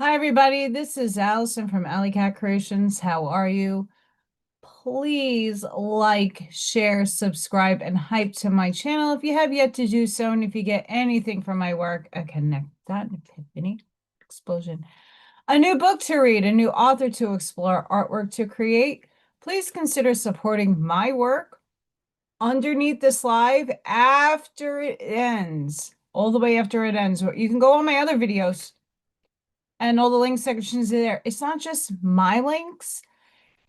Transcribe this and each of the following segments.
Hi, everybody. This is Allison from AllyKat Creations. How are you? Please like, share, subscribe, and hype to my channel if you have yet to do so. And if you get anything from my work, a connect that epiphany explosion, a new book to read, a new author to explore, artwork to create, please consider supporting my work underneath this live after it ends, all the way after it ends. You can go on my other videos and all the link sections are there. It's not just my links.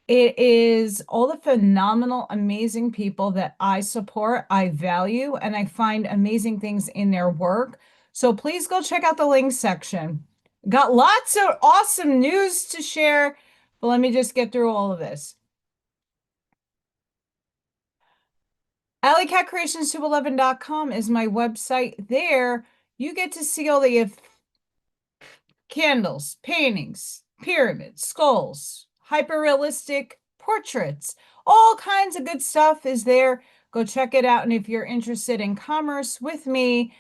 It is all the phenomenal, amazing people that I support, I value, and I find amazing things in their work. So please go check out the link section. Got lots of awesome news to share, but let me just get through all of this. AllyKatCreations211.com is my website. There, you get to see all the candles, paintings, pyramids, skulls, hyper-realistic portraits, all kinds of good stuff is there. Go check it out. And if you're interested in commerce with me,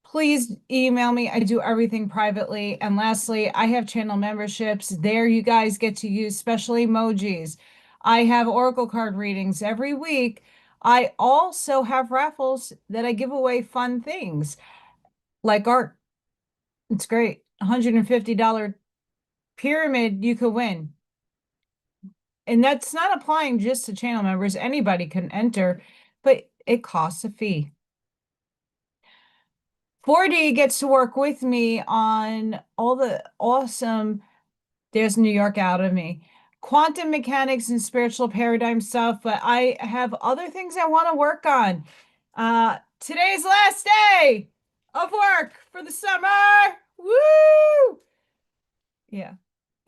please email me. I do everything privately. And lastly, I have channel memberships. There you guys get to use special emojis. I have oracle card readings every week. I also have raffles that I give away fun things like art. It's great. $150 pyramid you could win. And that's not applying just to channel members. Anybody can enter, but it costs a fee. 4D gets to work with me on all the awesome, there's New York out of me, quantum mechanics and spiritual paradigm stuff, but I have other things I want to work on. Today's last day of work for the summer. Woo! Yeah.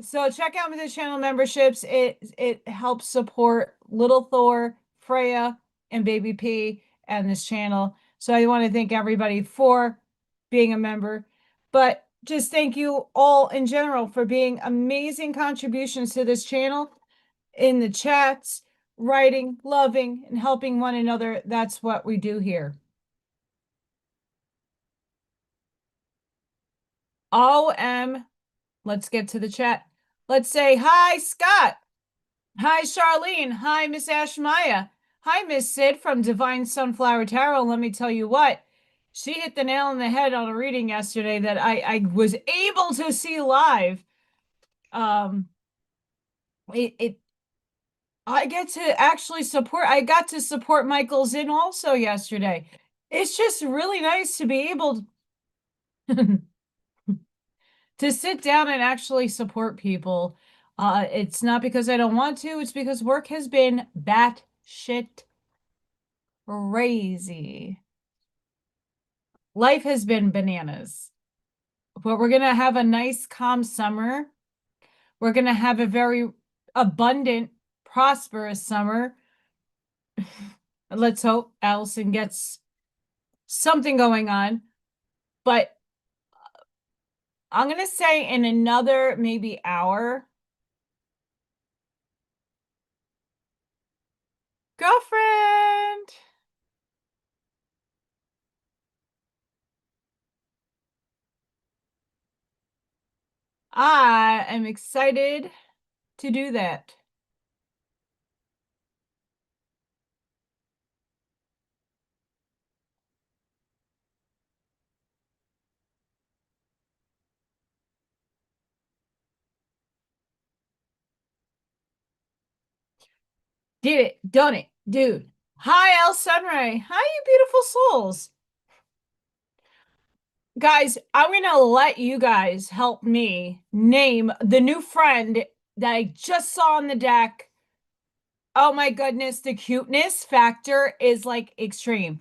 So check out the channel memberships. It helps support Little Thor, Freya, and Baby P and this channel. So I want to thank everybody for being a member. But just thank you all in general for being amazing contributions to this channel in the chats, writing, loving, and helping one another. That's what we do here. Let's get to the chat. Let's say hi, Scott. Hi, Charlene. Hi, Miss Ashmaya. Hi, Miss Sid from Divine Sunflower Tarot. Let me tell you what, she hit the nail on the head on a reading yesterday that I was able to see live. I get to actually support. I got to support Michael Zinn also yesterday. It's just really nice to be able to sit down and actually support people. It's not because I don't want to, it's because work has been batshit crazy. Life has been bananas. But we're going to have a nice, calm summer. We're going to have a very abundant, prosperous summer. Let's hope Allison gets something going on. But I'm going to say in another maybe hour, girlfriend. I am excited to do that. Did it, done it, dude. Hi, El Sunray. Hi, you beautiful souls. Guys, I'm going to let you guys help me name the new friend that I just saw on the deck. Oh my goodness, the cuteness factor is like extreme.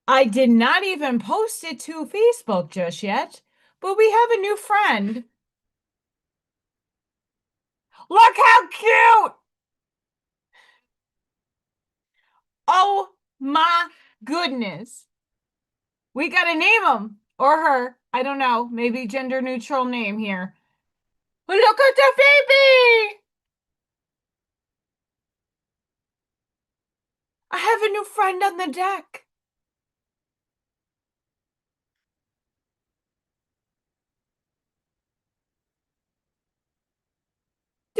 I did not even post it to Facebook just yet, but we have a new friend. Look how cute! Oh my goodness. We got to name him or her. I don't know. Maybe gender neutral name here. Look at the baby! I have a new friend on the deck.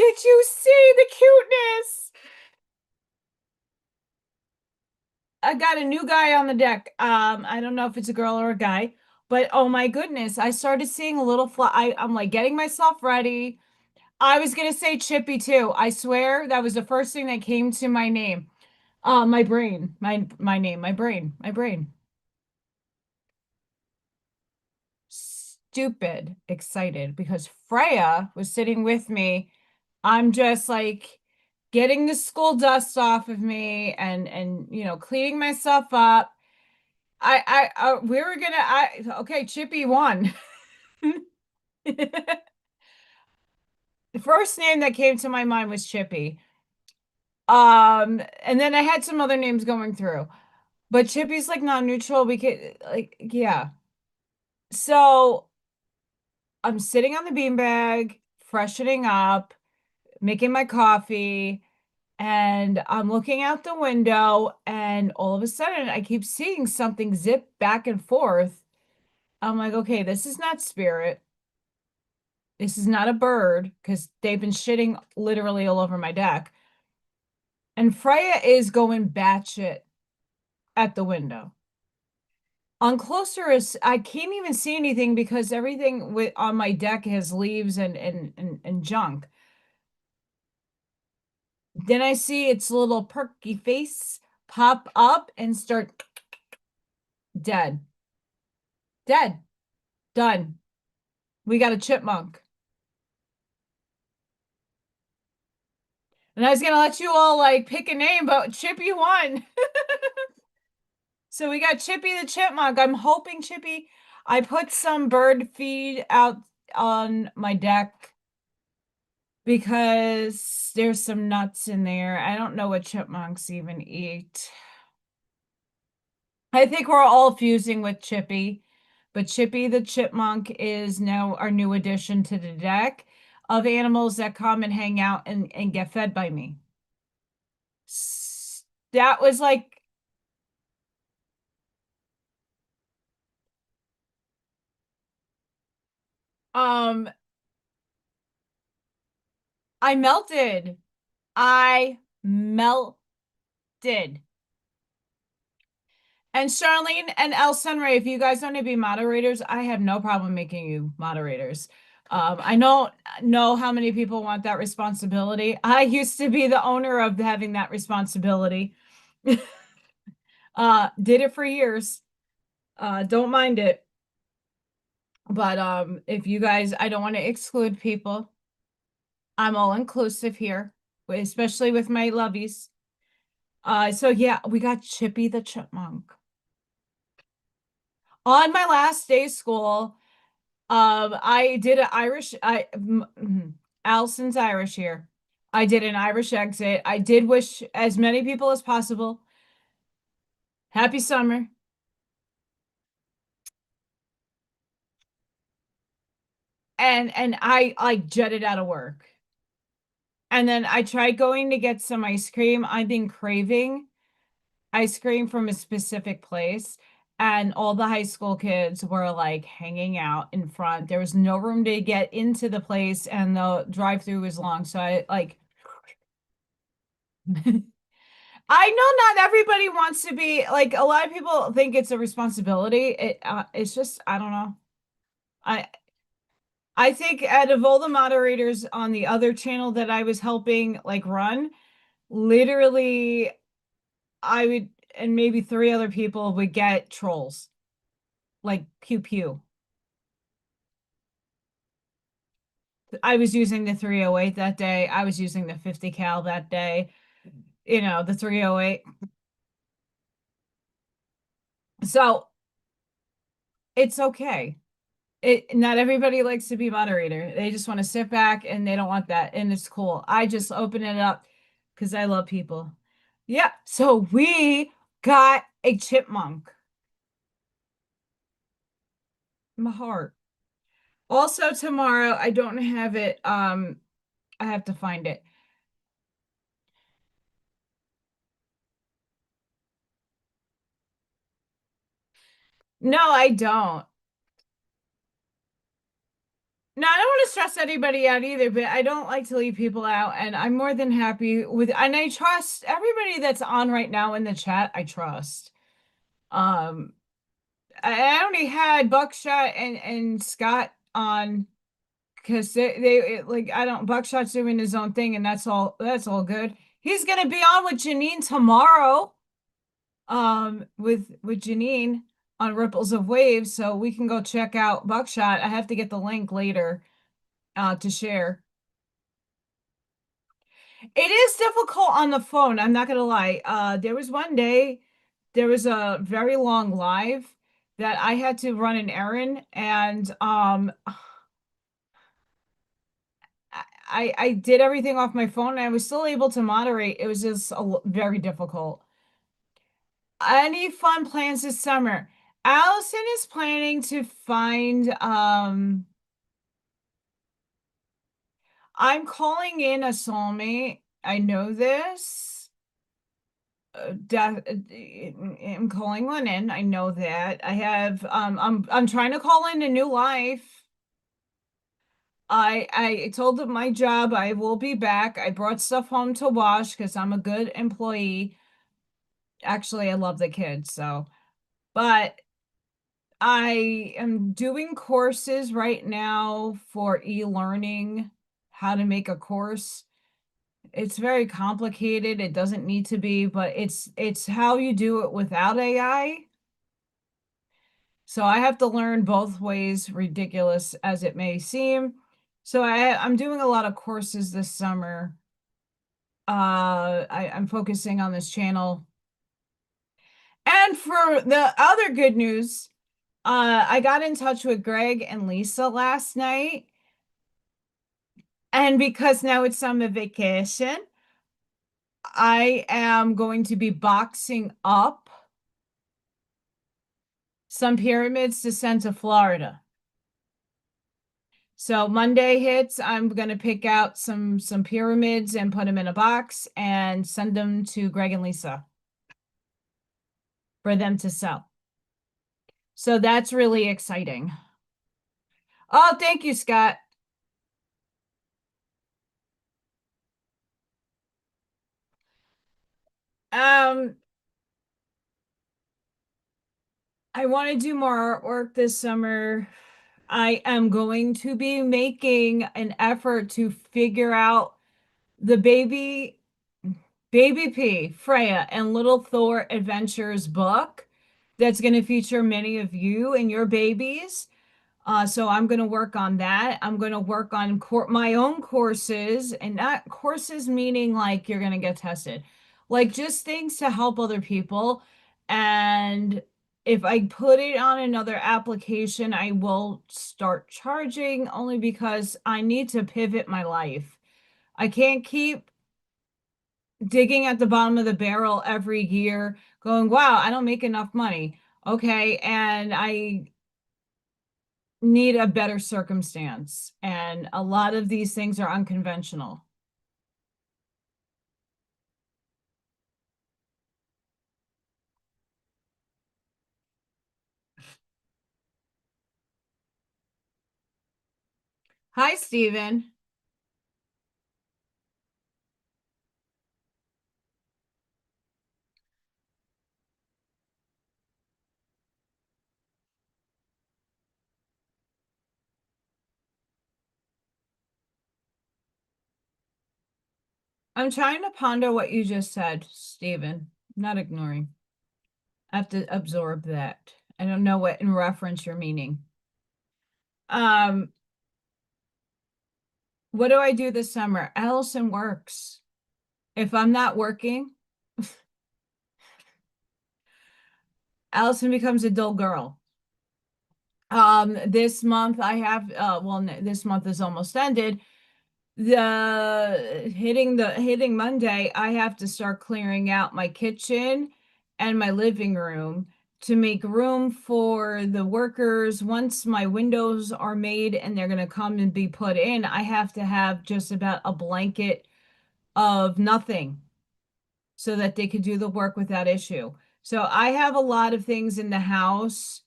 Did you see the cuteness? I got a new guy on the deck. I don't know if it's a girl or a guy, but oh my goodness, I started seeing a little fly. I'm like getting myself ready. I was gonna say Chippy too. I swear that was the first thing that came to my name. My brain, my name, my brain. Stupid excited because Freya was sitting with me. I'm just like getting the school dust off of me and cleaning myself up. We were gonna okay, Chippy won. The first name that came to my mind was Chippy. And then I had some other names going through, but Chippy's like non-neutral. We could like, yeah. So I'm sitting on the beanbag, freshening up, making my coffee, and I'm looking out the window, and all of a sudden I keep seeing something zip back and forth. I'm like, okay, this is not spirit. This is not a bird because they've been shitting literally all over my deck. And Freya is going batshit at the window. On closer is I can't even see anything because everything on my deck has leaves and junk. Then I see its little perky face pop up and start dead. Dead. Done. We got a chipmunk. And I was gonna let you all like pick a name, but Chippy won. So we got Chippy the chipmunk. I'm hoping Chippy. I put some bird feed out on my deck because there's some nuts in there. I don't know what chipmunks even eat. I think we're all fusing with Chippy, but Chippy the chipmunk is now our new addition to the deck of animals that come and hang out and get fed by me. That was like, um, I melted. I melted. And Charlene and El Sunray, if you guys want to be moderators, I have no problem making you moderators. I don't know how many people want that responsibility. I used to be the owner of having that responsibility. Did it for years. Don't mind it. But if you guys, I don't want to exclude people. I'm all inclusive here, especially with my lovies. So yeah, we got Chippy the Chipmunk. On my last day of school, I did an Irish, Allison's Irish here. I did an Irish exit. I did wish as many people as possible happy summer. And I like jetted out of work. And then I tried going to get some ice cream. I've been craving ice cream from a specific place. And all the high school kids were like hanging out in front. There was no room to get into the place, and the drive-through was long. So I like, I know not everybody wants to be like, a lot of people think it's a responsibility. It's just, I don't know. I I think out of all the moderators on the other channel that I was helping like run, literally I would, and maybe three other people would get trolls. Like pew pew. I was using the 308 that day. I was using the 50 cal that day. The 308. So it's okay. Not everybody likes to be moderator. They just want to sit back and they don't want that. And it's cool. I just open it up because I love people. Yeah. So we got a chipmunk. My heart. Also tomorrow, I don't have it. I have to find it. No, I don't. No, I don't want to stress anybody out either, but I don't like to leave people out, and I'm more than happy with, and I trust everybody that's on right now in the chat. I trust. Um, I only had Buckshot and Scott on because like I don't Buckshot's doing his own thing, and that's all good. He's gonna be on with Janine tomorrow, with Janine on Ripples of Waves, so we can go check out Buckshot. I have to get the link later to share. It is difficult on the phone, I'm not gonna lie. There was one day, there was a very long live that I had to run an errand, and I did everything off my phone and I was still able to moderate. It was just very difficult. Any fun plans this summer? Allison is planning to find I'm calling in a soulmate. I know this. I'm calling one in. I know that. I have I'm trying to call in a new life. I told them my job I will be back. I brought stuff home to wash because I'm a good employee. Actually, I love the kids, so but I am doing courses right now for e-learning, how to make a course. It's very complicated. It doesn't need to be, but it's how you do it without AI. So I have to learn both ways, ridiculous as it may seem. So I'm doing a lot of courses this summer. I'm focusing on this channel. And for the other good news, I got in touch with Greg and Lisa last night. And because now it's summer vacation, I am going to be boxing up some pyramids to send to Florida. So Monday hits, I'm going to pick out some pyramids and put them in a box and send them to Greg and Lisa for them to sell. So that's really exciting. Oh, thank you, Scott. Um, I want to do more artwork this summer. I am going to be making an effort to figure out the Baby P, Freya, and Little Thor Adventures book that's going to feature many of you and your babies. So I'm going to work on that. I'm going to work on my own courses, and not courses meaning like you're going to get tested, like just things to help other people. And if I put it on another application, I will start charging only because I need to pivot my life. I can't keep digging at the bottom of the barrel every year going, wow, I don't make enough money. Okay. And I need a better circumstance. And a lot of these things are unconventional. Hi, Stephen. I'm trying to ponder what you just said, Stephen. Not ignoring. I have to absorb that. I don't know what in reference you're meaning. Um, what do I do this summer? Allison works. If I'm not working, Allison becomes a dull girl. This month I have well, this month is almost ended. Hitting Monday, I have to start clearing out my kitchen and my living room to make room for the workers. Once my windows are made and they're going to come and be put in, I have to have just about a blanket of nothing so that they could do the work without issue. So I have a lot of things in the house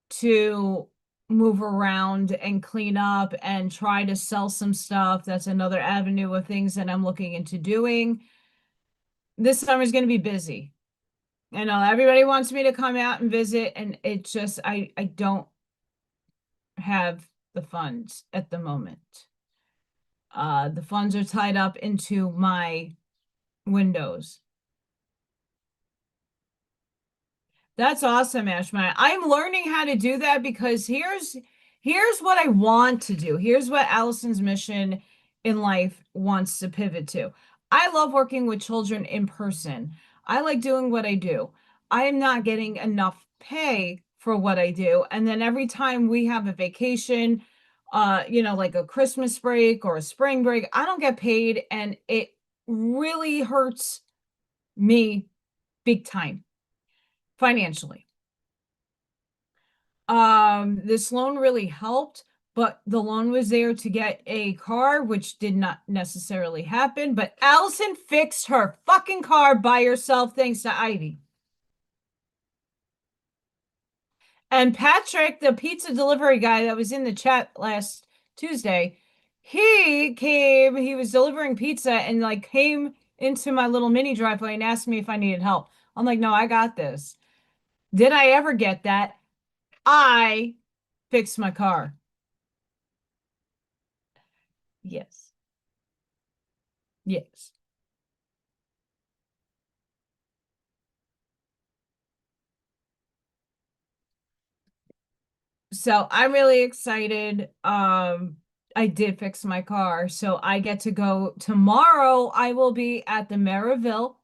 to move around and clean up and try to sell some stuff. That's another avenue of things that I'm looking into doing. This summer is going to be busy. I know everybody wants me to come out and visit, and it just I don't have the funds at the moment. The funds are tied up into my windows. That's awesome, Ashma. I'm learning how to do that because here's what I want to do. Here's what Allison's mission in life wants to pivot to. I love working with children in person. I like doing what I do. I am not getting enough pay for what I do. And then every time we have a vacation, like a Christmas break or a spring break, I don't get paid and it really hurts me big time financially. This loan really helped, but the loan was there to get a car, which did not necessarily happen. But Allison fixed her fucking car by herself thanks to Ivy. And Patrick, the pizza delivery guy that was in the chat last Tuesday, he was delivering pizza and like came into my little mini driveway and asked me if I needed help. I'm like, no, I got this. Did I ever get that? I fixed my car. Yes. Yes. So I'm really excited. I did fix my car, so I get to go tomorrow. I will be at the Maryville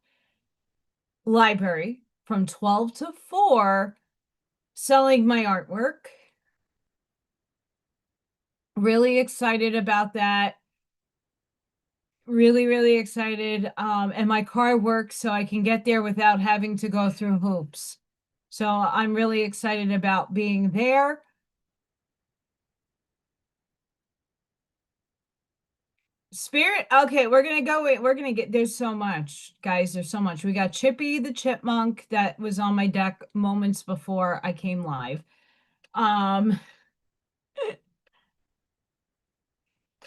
Library from 12 to 4 selling my artwork. Really excited about that. Really, really excited. And my car works so I can get there without having to go through hoops. So I'm really excited about being there. Spirit. Okay, we're gonna get. There's so much, guys. There's so much. We got Chippy the Chipmunk that was on my deck moments before I came live. Um,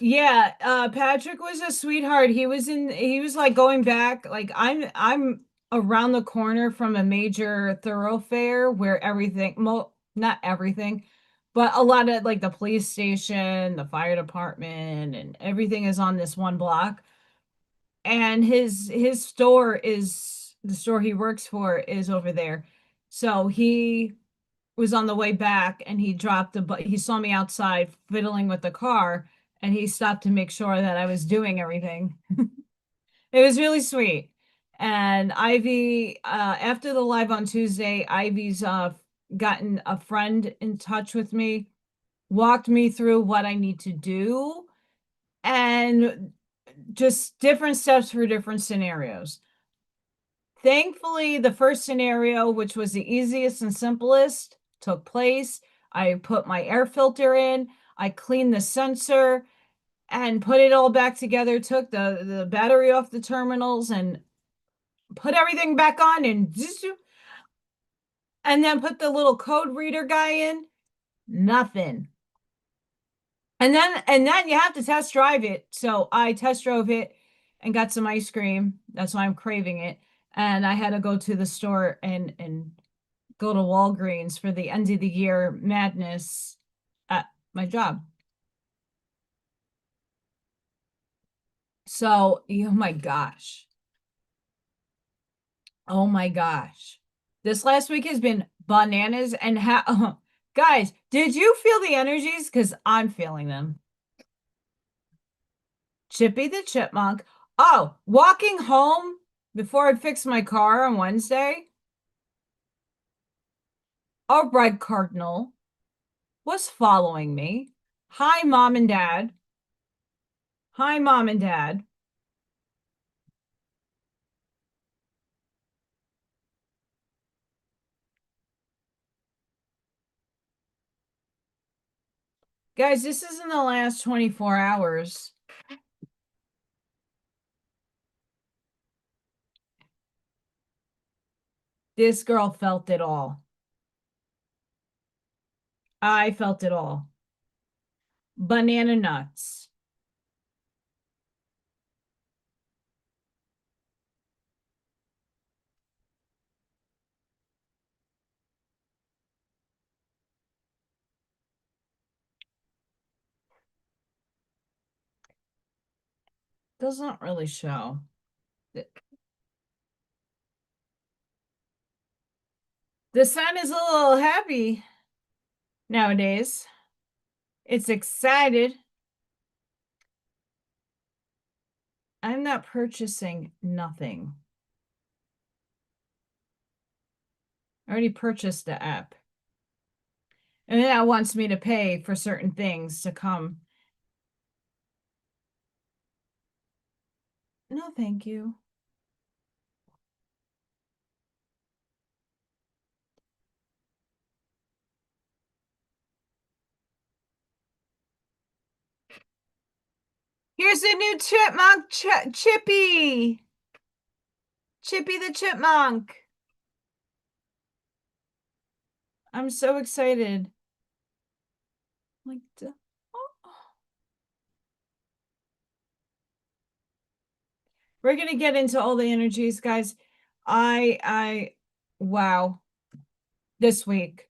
yeah. Patrick was a sweetheart. He was like going back. Like I'm around the corner from a major thoroughfare where not everything, but a lot of like the police station, the fire department, and everything is on this one block. And his store is the store he works for is over there. So he was on the way back and he dropped but he saw me outside fiddling with the car and he stopped to make sure that I was doing everything. It was really sweet. And Ivy, after the live on Tuesday, Ivy's gotten a friend in touch with me, walked me through what I need to do, and just different steps for different scenarios. Thankfully, the first scenario, which was the easiest and simplest, took place. I put my air filter in, I cleaned the sensor and put it all back together, took the battery off the terminals and put everything back on and then put the little code reader guy in. Nothing. And then you have to test drive it. So I test drove it and got some ice cream. That's why I'm craving it. And I had to go to the store and go to Walgreens for the end of the year madness at my job. So, oh my gosh. Oh my gosh. This last week has been bananas and guys, did you feel the energies? Because I'm feeling them. Chippy the Chipmunk. Oh, walking home before I fixed my car on Wednesday, a red cardinal was following me. Hi, mom and dad. Hi, mom and dad. Guys, this is in the last 24 hours. This girl felt it all. I felt it all. Banana nuts. Does not really show. The sun is a little happy nowadays. It's excited. I'm not purchasing nothing. I already purchased the app. And then it wants me to pay for certain things to come. No, thank you. Here's a new chipmunk, Chippy. Chippy the chipmunk. I'm so excited. Like, we're gonna get into all the energies, guys. Wow. This week.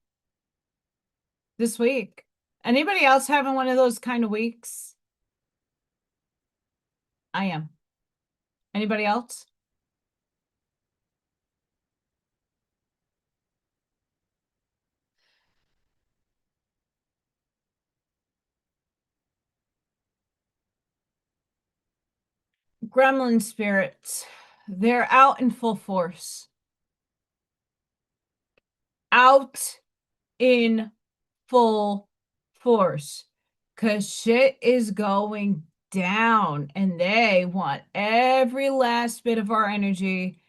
Anybody else having one of those kind of weeks? I am. Anybody else? Gremlin spirits. They're out in full force. Out in full force. Because shit is going down and they want every last bit of our energy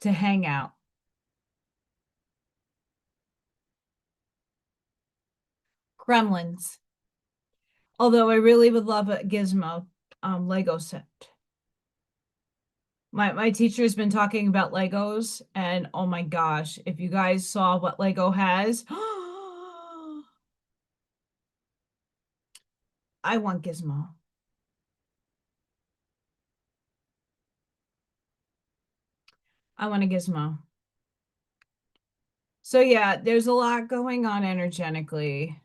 to hang out. Gremlins. Although I really would love a Gizmo Lego set. My teacher's been talking about Legos, and oh my gosh, if you guys saw what Lego has, I want Gizmo. I want a Gizmo. So yeah, there's a lot going on energetically.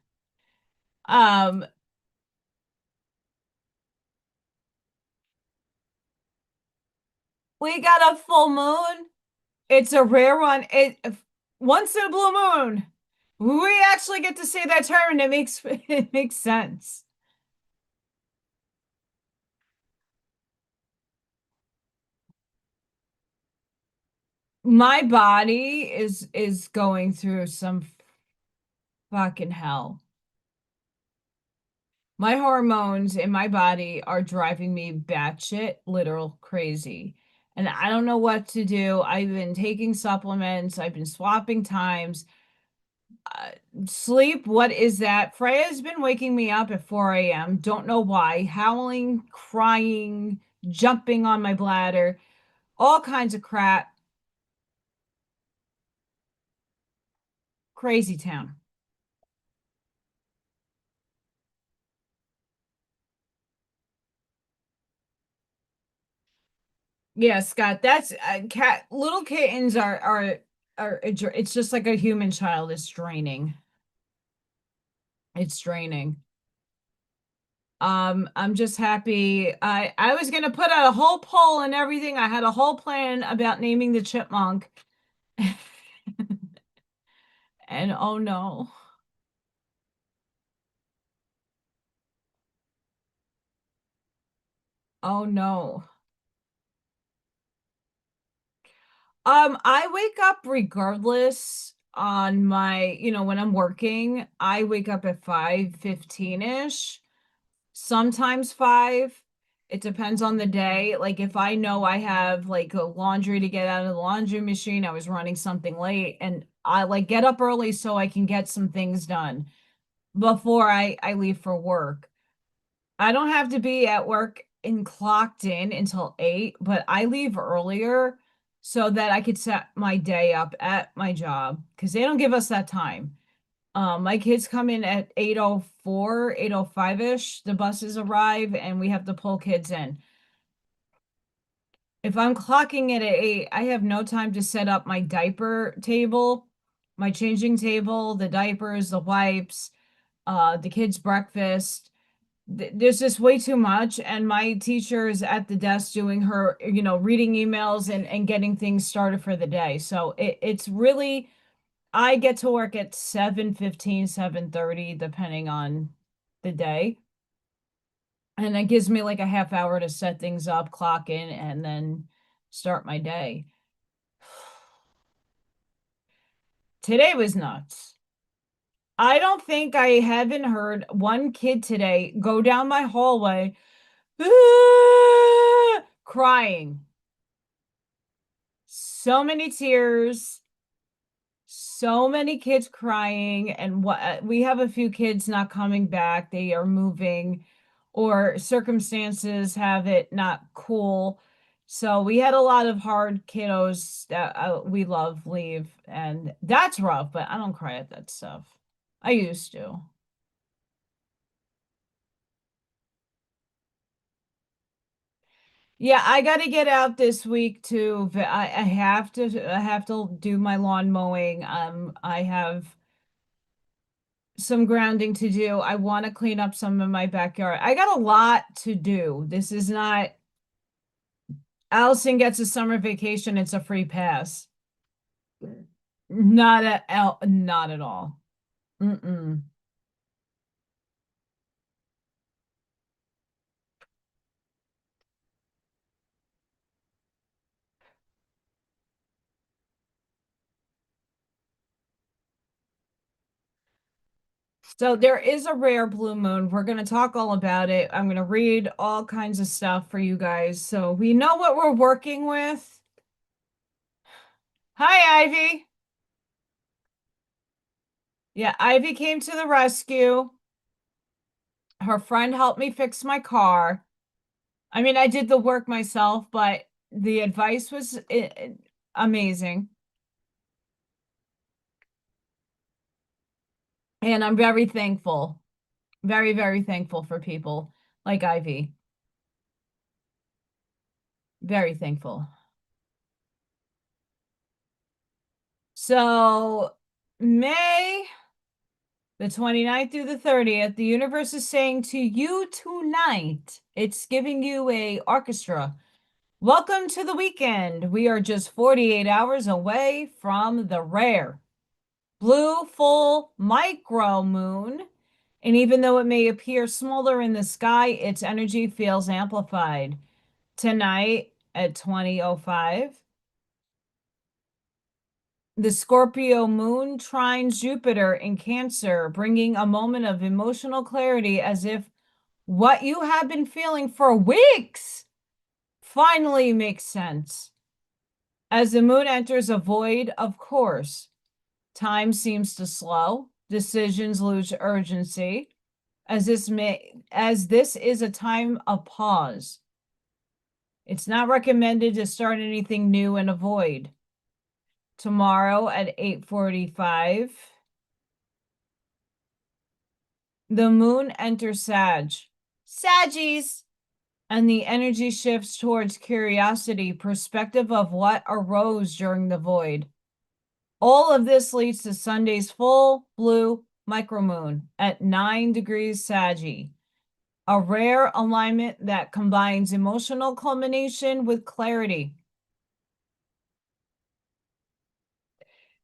We got a full moon. It's a rare one. Once in a blue moon. We actually get to say that term, and it makes sense. My body is going through some fucking hell. My hormones in my body are driving me batshit literal crazy. And I don't know what to do. I've been taking supplements, I've been swapping times. Sleep, what is that? Freya's been waking me up at 4 a.m. Don't know why. Howling, crying, jumping on my bladder, all kinds of crap. Crazy town. Yeah, Scott, that's cat little kittens are it's just like a human child. It's draining. It's draining. I'm just happy. I was gonna put out a whole poll and everything. I had a whole plan about naming the chipmunk. And oh no. Oh no. I wake up regardless on my, when I'm working, I wake up at 5:15-ish, sometimes 5. It depends on the day. Like if I know I have like a laundry to get out of the laundry machine, I was running something late and I like get up early so I can get some things done before I leave for work. I don't have to be at work and clocked in until 8, but I leave earlier so that I could set my day up at my job because they don't give us that time. My kids come in at 8:04, 8:05-ish. The buses arrive and we have to pull kids in. If I'm clocking it at 8, I have no time to set up my diaper table, my changing table, the diapers, the wipes, the kids' breakfast. There's just way too much. And my teacher is at the desk doing her, reading emails and getting things started for the day. So it's really, I get to work at 7:15, 7:30, depending on the day. And it gives me like a half hour to set things up, clock in, and then start my day. Today was nuts. I don't think I haven't heard one kid today go down my hallway crying. So many tears, so many kids crying, and what we have a few kids not coming back. They are moving, or circumstances have it not cool. So we had a lot of hard kiddos that we love leave, and that's rough, but I don't cry at that stuff. I used to. Yeah, I got to get out this week too. I have to do my lawn mowing. I have some grounding to do. I want to clean up some of my backyard. I got a lot to do. This is not Allison gets a summer vacation, it's a free pass. Not at all. Mm-mm. So there is a rare blue moon. We're going to talk all about it. I'm going to read all kinds of stuff for you guys so we know what we're working with. Hi, Ivy. Yeah, Ivy came to the rescue. Her friend helped me fix my car. I mean, I did the work myself, but the advice was amazing. And I'm very thankful, very, very thankful for people like Ivy. Very thankful. So, May the 29th through the 30th, the universe is saying to you tonight, it's giving you a orchestra. Welcome to the weekend. We are just 48 hours away from the rare blue full micro moon. And even though it may appear smaller in the sky, its energy feels amplified. Tonight at 20:05, the Scorpio moon trines Jupiter in Cancer, bringing a moment of emotional clarity as if what you have been feeling for weeks finally makes sense. As the moon enters a void, of course, time seems to slow, decisions lose urgency, as this is a time of pause. It's not recommended to start anything new in a void. Tomorrow at 8:45, the moon enters Saggies, and the energy shifts towards curiosity, perspective of what arose during the void. All of this leads to Sunday's full blue micromoon at 9 degrees Saggy, a rare alignment that combines emotional culmination with clarity.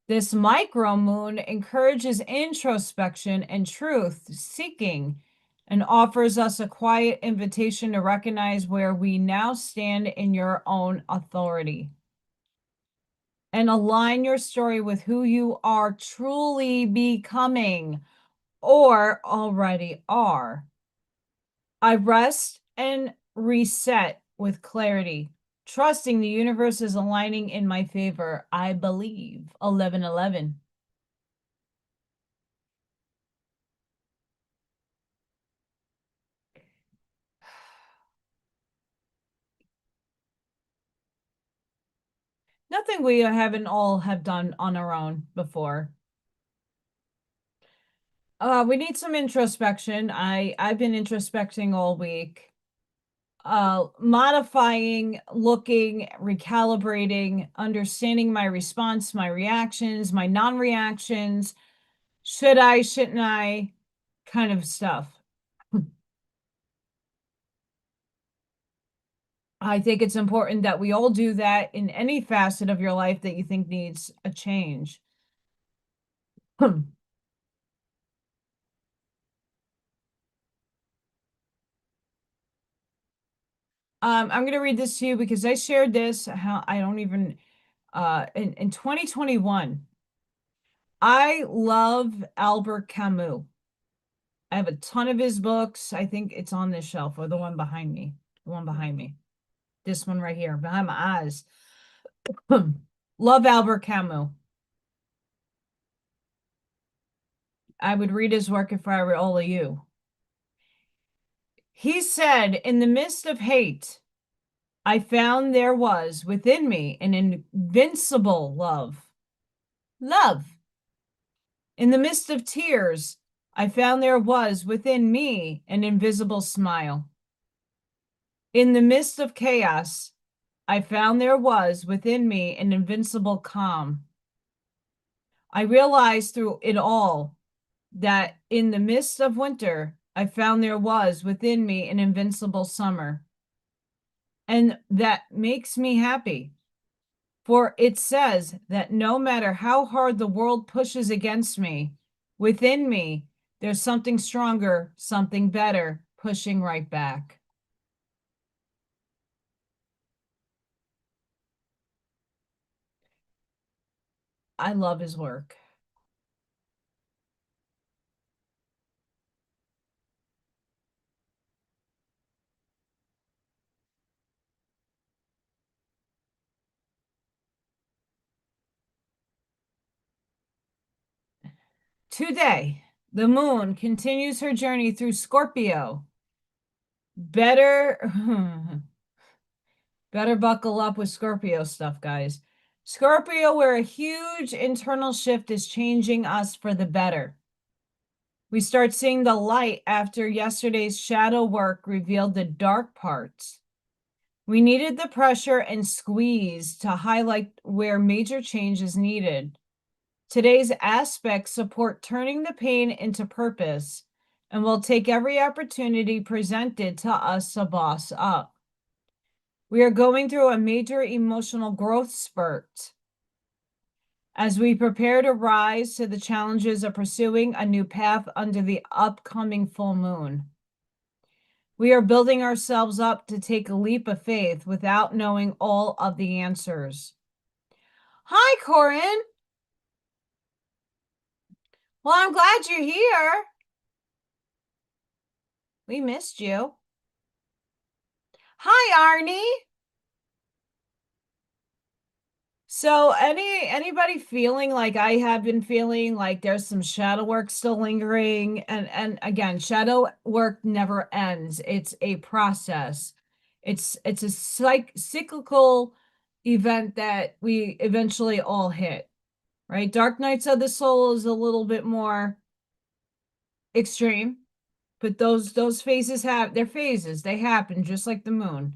This micromoon encourages introspection and truth seeking and offers us a quiet invitation to recognize where we now stand in your own authority and align your story with who you are truly becoming or already are. I rest and reset with clarity, trusting the universe is aligning in my favor. I believe. 11:11. Nothing we haven't all have done on our own before. We need some introspection. I've been introspecting all week. Modifying, looking, recalibrating, understanding my response, my reactions, my non-reactions, should I, shouldn't I, kind of stuff. I think it's important that we all do that in any facet of your life that you think needs a change. I'm going to read this to you because I shared this, how I don't even, in 2021, I love Albert Camus. I have a ton of his books. I think it's on this shelf or the one behind me. The one behind me. This one right here, behind my eyes. Love Albert Camus. I would read his work if I were all of you. He said, in the midst of hate, I found there was within me an invincible love. Love. In the midst of tears, I found there was within me an invisible smile. In the midst of chaos, I found there was within me an invincible calm. I realized through it all that in the midst of winter, I found there was within me an invincible summer. And that makes me happy. For it says that no matter how hard the world pushes against me, within me, there's something stronger, something better pushing right back. I love his work. Today, the moon continues her journey through Scorpio. Better buckle up with Scorpio stuff, guys. Scorpio, where a huge internal shift is changing us for the better. We start seeing the light after yesterday's shadow work revealed the dark parts. We needed the pressure and squeeze to highlight where major change is needed. Today's aspects support turning the pain into purpose and will take every opportunity presented to us to boss up. We are going through a major emotional growth spurt as we prepare to rise to the challenges of pursuing a new path under the upcoming full moon. We are building ourselves up to take a leap of faith without knowing all of the answers. Hi, Corin. Well, I'm glad you're here. We missed you. Hi, Arnie. So anybody feeling like I have been feeling, like there's some shadow work still lingering? And again, shadow work never ends. It's a process. It's a cyclical event that we eventually all hit, right? Dark nights of the soul is a little bit more extreme, but those phases have their phases. They happen just like the moon.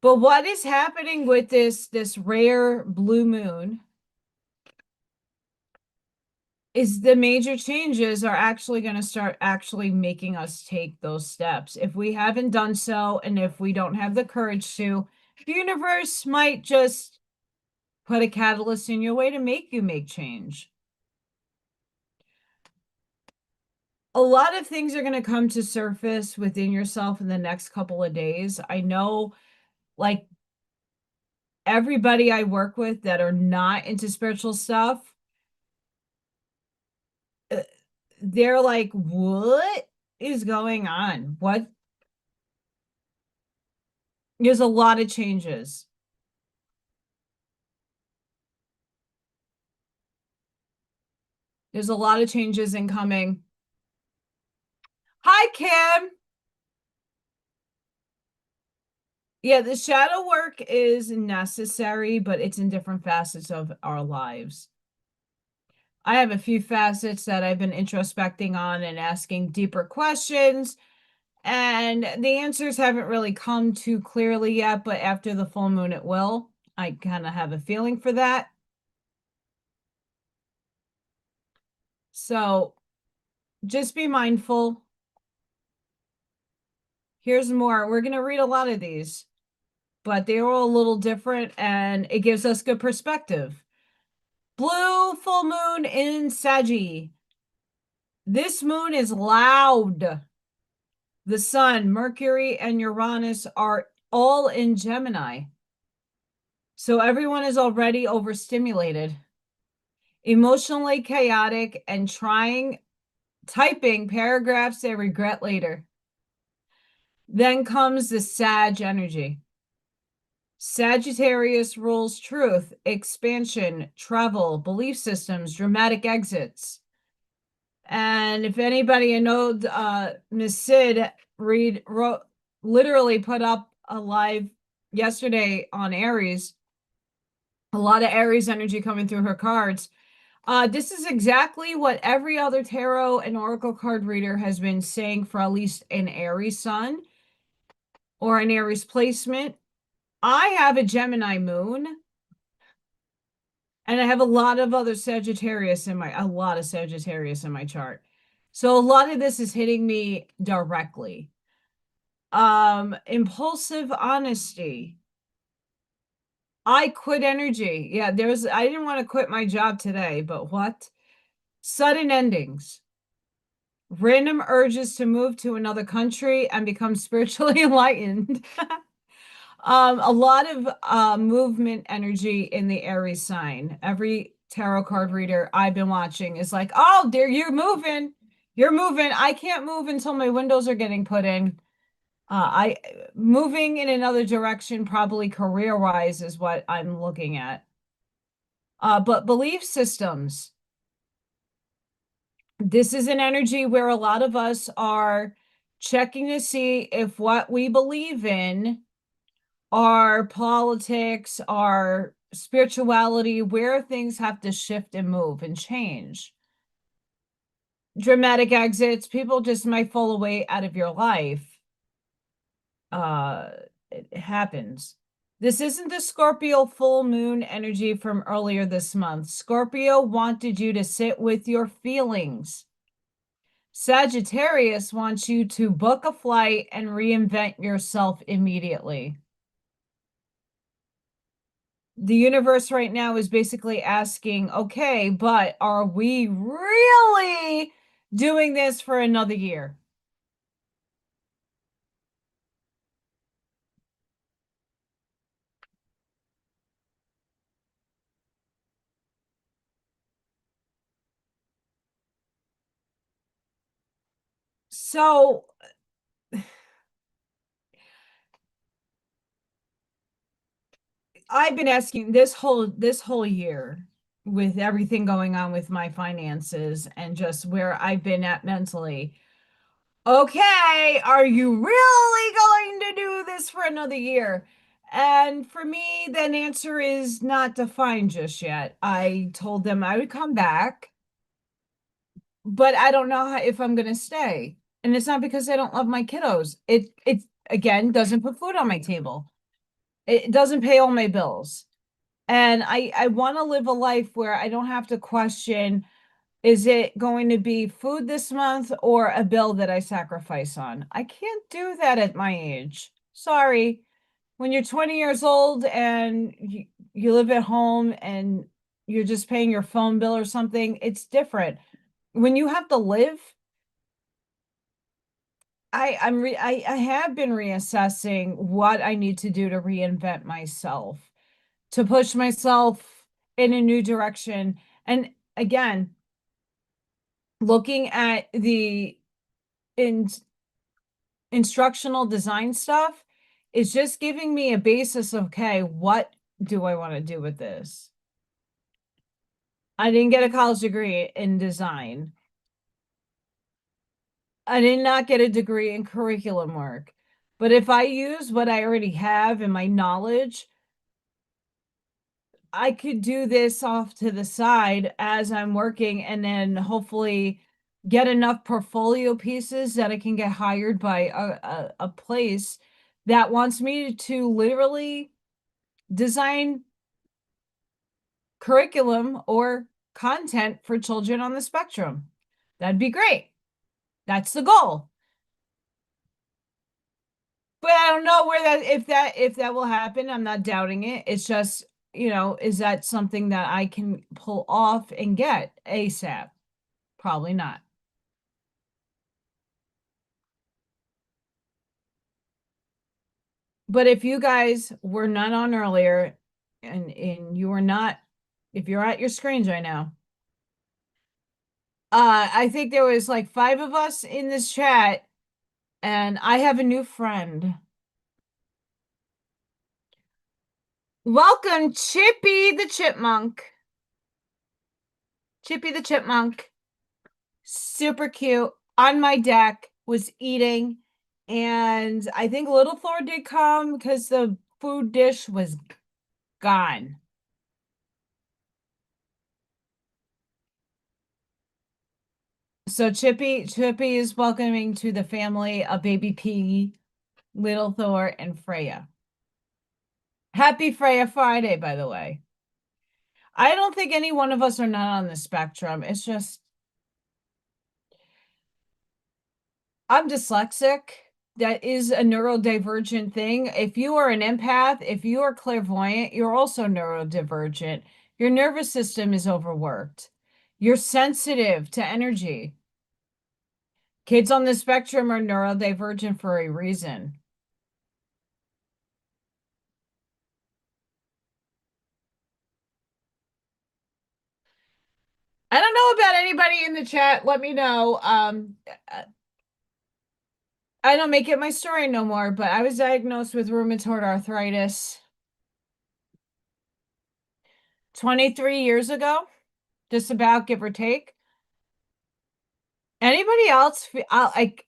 But what is happening with this rare blue moon is the major changes are actually going to start actually making us take those steps. If we haven't done so, and if we don't have the courage to, the universe might just put a catalyst in your way to make you make change. A lot of things are going to come to surface within yourself in the next couple of days. I know, like, everybody I work with that are not into spiritual stuff, they're like, what is going on? What? There's a lot of changes. There's a lot of changes incoming. Hi, Kim. Yeah, the shadow work is necessary, but it's in different facets of our lives. I have a few facets that I've been introspecting on and asking deeper questions, and the answers haven't really come too clearly yet, but after the full moon, it will. I kind of have a feeling for that. So just be mindful. Here's more. We're going to read a lot of these, but they're all a little different, and it gives us good perspective. Blue full moon in Saggy. This moon is loud. The sun, Mercury, and Uranus are all in Gemini. So everyone is already overstimulated, emotionally chaotic, and typing paragraphs they regret later. Then comes the Sag energy. Sagittarius rules truth, expansion, travel, belief systems, dramatic exits. And if anybody knows, Miss Sid literally put up a live yesterday on Aries. A lot of Aries energy coming through her cards. This is exactly what every other tarot and oracle card reader has been saying for at least an Aries sun or an Aries placement. I have a Gemini moon, and I have a lot of Sagittarius in my chart. So a lot of this is hitting me directly. Impulsive honesty. I quit energy. Yeah, I didn't want to quit my job today, but what? Sudden endings. Random urges to move to another country and become spiritually enlightened. A lot of movement energy in the Aries sign. Every tarot card reader I've been watching is like, oh, there, you're moving. You're moving. I can't move until my windows are getting put in. I moving in another direction, probably career-wise, is what I'm looking at. But belief systems. This is an energy where a lot of us are checking to see if what we believe in, our politics, our spirituality, where things have to shift and move and change. Dramatic exits, people just might fall away out of your life. It happens. This isn't the Scorpio full moon energy from earlier this month. Scorpio wanted you to sit with your feelings. Sagittarius wants you to book a flight and reinvent yourself immediately. The universe right now is basically asking, okay, but are we really doing this for another year? So I've been asking this whole year, with everything going on with my finances and just where I've been at mentally. Okay, are you really going to do this for another year? And for me, the answer is not defined just yet. I told them I would come back, but I don't know if I'm going to stay. And it's not because I don't love my kiddos. It again doesn't put food on my table. It doesn't pay all my bills. And I want to live a life where I don't have to question, is it going to be food this month or a bill that I sacrifice on? I can't do that at my age. Sorry. When you're 20 years old and you live at home and you're just paying your phone bill or something, it's different. When you have to live, I have been reassessing what I need to do to reinvent myself, to push myself in a new direction. And again, looking at the instructional design stuff is just giving me a basis of, okay, what do I want to do with this? I didn't get a college degree in design. I did not get a degree in curriculum work. But if I use what I already have and my knowledge I could do this off to the side as I'm working and then hopefully get enough portfolio pieces that I can get hired by a place that wants me to literally design curriculum or content for children on the spectrum. That'd be great. That's the goal. But I don't know where if that will happen. I'm not doubting it. It's just, is that something that I can pull off and get ASAP? Probably not. But if you guys were not on earlier and you were not, if you're at your screens right now, I think there was like 5 of us in this chat, and I have a new friend. Welcome, Chippy the Chipmunk. Chippy the Chipmunk. Super cute. On my deck, was eating. And I think Little Thor did come because the food dish was gone. So Chippy is welcoming to the family a baby pig, Little Thor, and Freya. Happy Freya Friday, by the way. I don't think any one of us are not on the spectrum. It's just I'm dyslexic. That is a neurodivergent thing. If you are an empath, if you are clairvoyant, you're also neurodivergent. Your nervous system is overworked. You're sensitive to energy. Kids on the spectrum are neurodivergent for a reason. I don't know about anybody in the chat. Let me know. I don't make it my story no more, but I was diagnosed with rheumatoid arthritis 23 years ago, just about, give or take. Anybody else like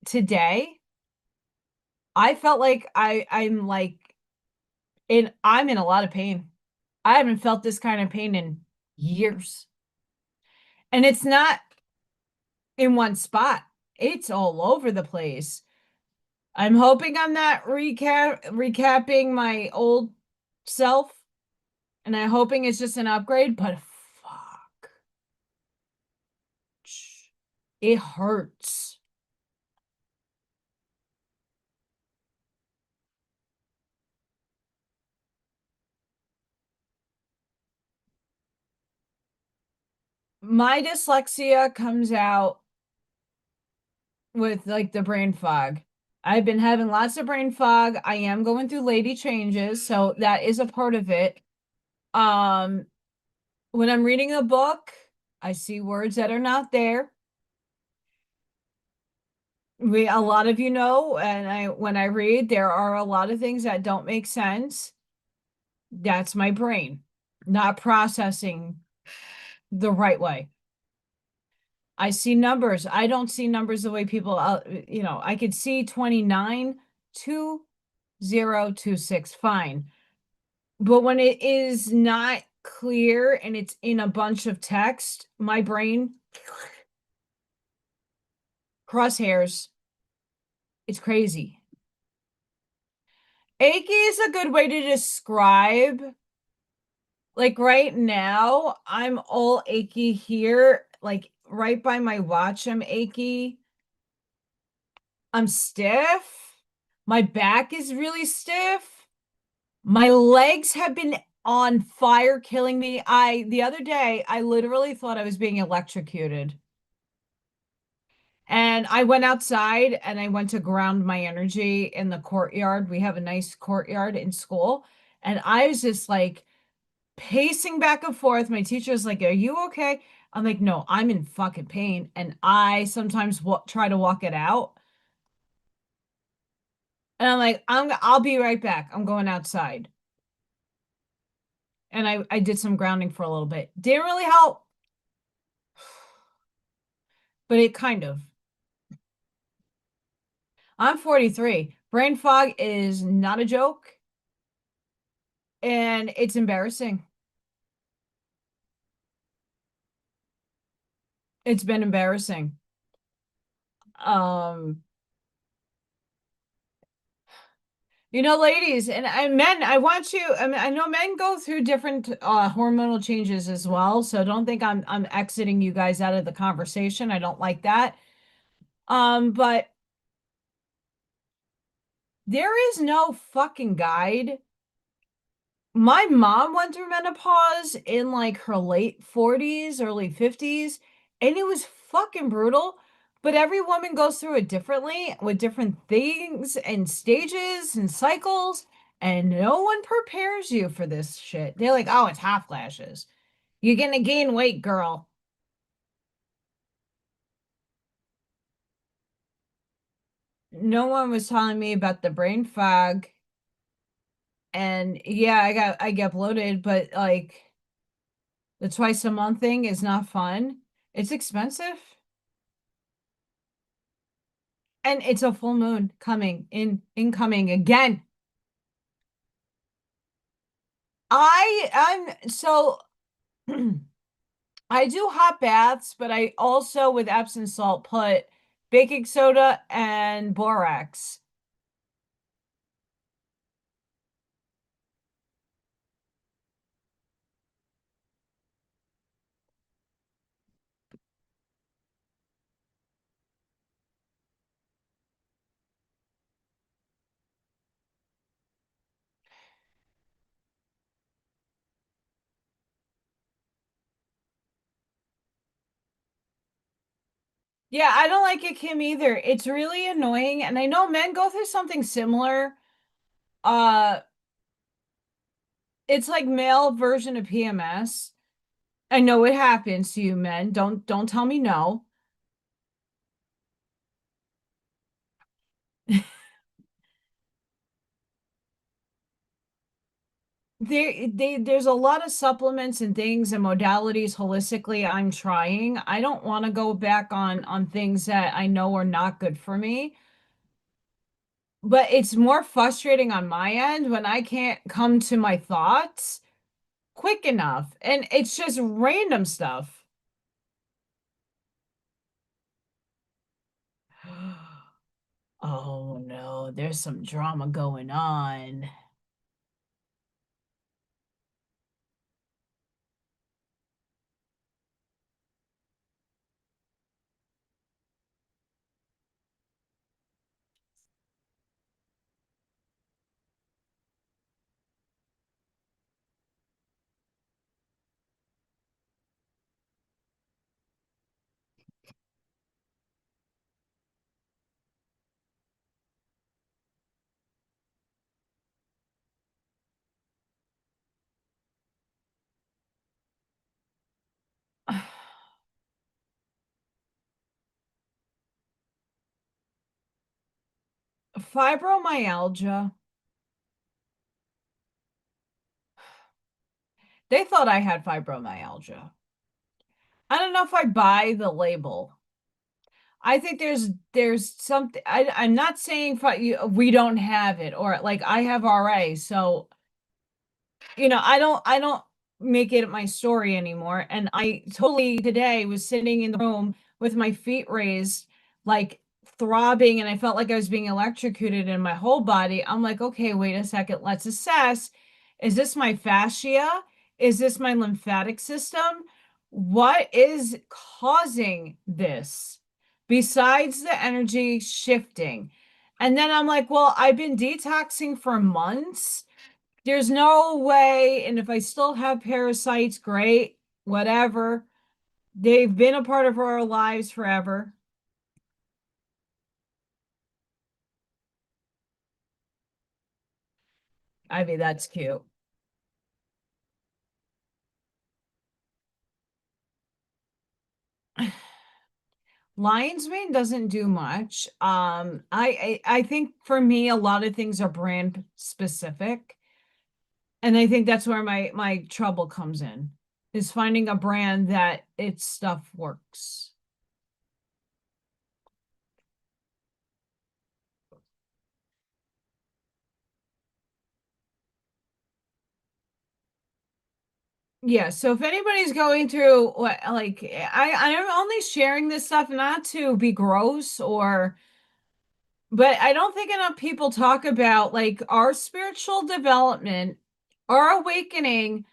today? I felt like I'm like I'm in a lot of pain. I haven't felt this kind of pain in years. And it's not in one spot. It's all over the place. I'm hoping I'm not recapping my old self, and I'm hoping it's just an upgrade, but fuck. It hurts. My dyslexia comes out with like the brain fog. I've been having lots of brain fog. I am going through lady changes, so that is a part of it. When I'm reading a book, I see words that are not there. A lot of you know, and when I read, there are a lot of things that don't make sense. That's my brain not processing the right way. I see numbers. I don't see numbers the way people, I could see 292026, fine. But when it is not clear and it's in a bunch of text, my brain crosshairs. It's crazy. Achy is a good way to describe. Like right now, I'm all achy here, like right by my watch, I'm achy. I'm stiff. My back is really stiff. My legs have been on fire, killing me. The other day, I literally thought I was being electrocuted. And I went outside and I went to ground my energy in the courtyard. We have a nice courtyard in school. And I was just like pacing back and forth. My teacher's like, "Are you okay?" I'm like, "No, I'm in fucking pain." And I sometimes try to walk it out. And I'm like, I'll be right back. I'm going outside. And I did some grounding for a little bit. Didn't really help, but it kind of. I'm 43. Brain fog is not a joke. And it's embarrassing. It's been embarrassing. Um, ladies and men, I want you, I mean, I know men go through different hormonal changes as well, so don't think I'm exiting you guys out of the conversation. I don't like that. But there is no fucking guide. My mom went through menopause in like her late 40s, early 50s, and it was fucking brutal. But every woman goes through it differently with different things and stages and cycles, and no one prepares you for this shit. They're like, oh, it's hot flashes. You're gonna gain weight, girl. No one was telling me about the brain fog. And yeah, I get bloated, but like the twice a month thing is not fun. It's expensive. And it's a full moon coming incoming again. I'm so I do hot baths, but I also with Epsom salt put baking soda and borax. Yeah, I don't like it, Kim, either. It's really annoying, and I know men go through something similar. Uh, it's like male version of PMS. I know it happens to you men. Don't tell me no. There's a lot of supplements and things and modalities holistically I'm trying. I don't want to go back on things that I know are not good for me, but it's more frustrating on my end when I can't come to my thoughts quick enough, and it's just random stuff. Oh no, there's some drama going on. Fibromyalgia. They thought I had fibromyalgia. I don't know if I buy the label. I think there's something I'm not saying we don't have it or like I have RA, so I don't make it my story anymore. And I totally today was sitting in the room with my feet raised, like throbbing, and I felt like I was being electrocuted in my whole body. I'm like, okay, wait a second, let's assess. Is this my fascia? Is this my lymphatic system? What is causing this besides the energy shifting? And then I'm like, well, I've been detoxing for months. There's no way. And if I still have parasites, great, whatever. They've been a part of our lives forever. I mean, that's cute. Lion's Mane doesn't do much. I think for me, a lot of things are brand specific. And I think that's where my trouble comes in, is finding a brand that its stuff works. Yeah, so if anybody's going through what like I'm only sharing this stuff not to be gross or but I don't think enough people talk about like our spiritual development, our awakening,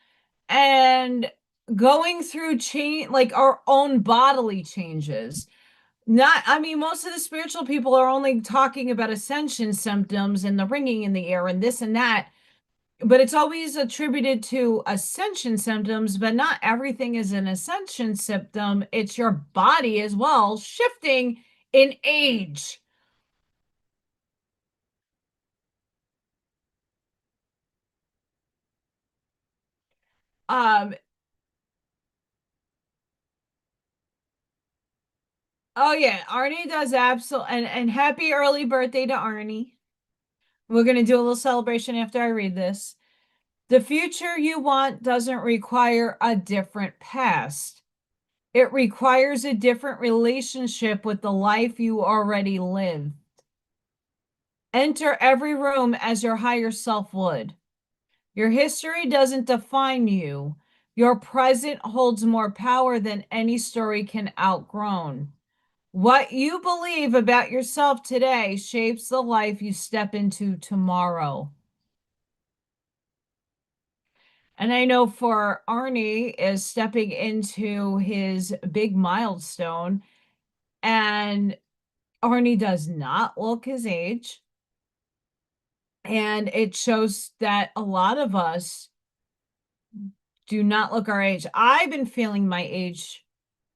and going through change like our own bodily changes. Not, I mean, most of the spiritual people are only talking about ascension symptoms and the ringing in the ear and this and that, but it's always attributed to ascension symptoms, but not everything is an ascension symptom. It's your body as well shifting in age. Um, oh yeah, Arnie does absolute and happy early birthday to Arnie. We're gonna do a little celebration after I read this. The future you want doesn't require a different past. It requires a different relationship with the life you already live. Enter every room as your higher self would. Your history doesn't define you. Your present holds more power than any story can outgrown. What you believe about yourself today shapes the life you step into tomorrow. And I know for Arnie is stepping into his big milestone, and Arnie does not look his age. And it shows that a lot of us do not look our age. I've been feeling my age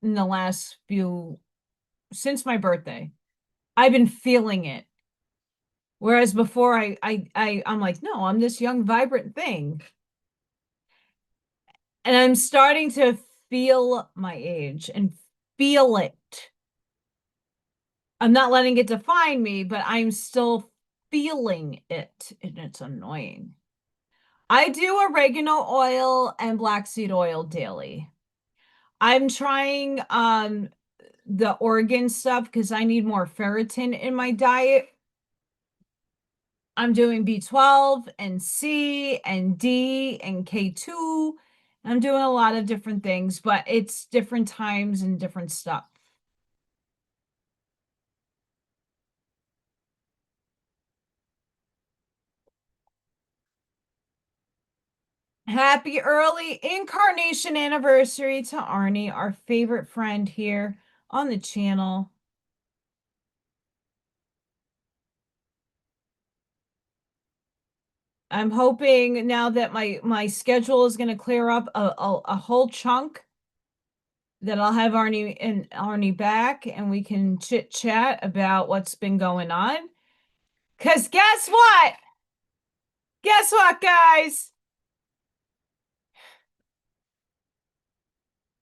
in the last few, since my birthday. I've been feeling it. Whereas before I'm like, no, I'm this young, vibrant thing. And I'm starting to feel my age and feel it. I'm not letting it define me, but I'm still feeling it. And it's annoying. I do oregano oil and black seed oil daily. I'm trying the organ stuff because I need more ferritin in my diet. I'm doing B12 and C and D and K2. I'm doing a lot of different things, but it's different times and different stuff. Happy early incarnation anniversary to Arnie, our favorite friend here on the channel. I'm hoping now that my schedule is going to clear up a whole chunk that I'll have Arnie back and we can chit chat about what's been going on. Cause guess what? Guess what, guys?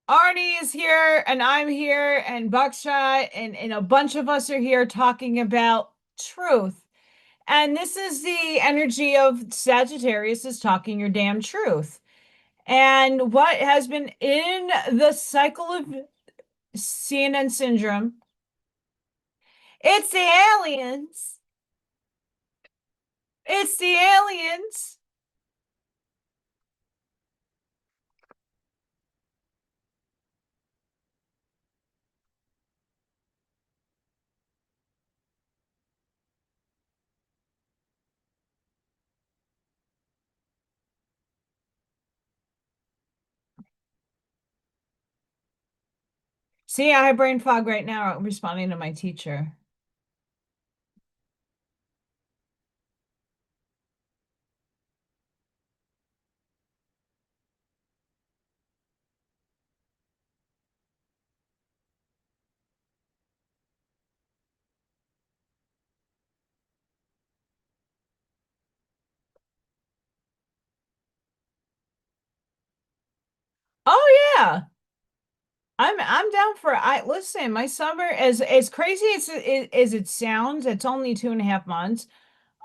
Arnie is here and I'm here and Buckshot and a bunch of us are here talking about truth. And this is the energy of Sagittarius is talking your damn truth. And what has been in the cycle of CNN syndrome, it's the aliens. It's the aliens. See, I have brain fog right now responding to my teacher. Oh yeah. I'm down for I listen, my summer as crazy as it sounds, it's only 2.5 months.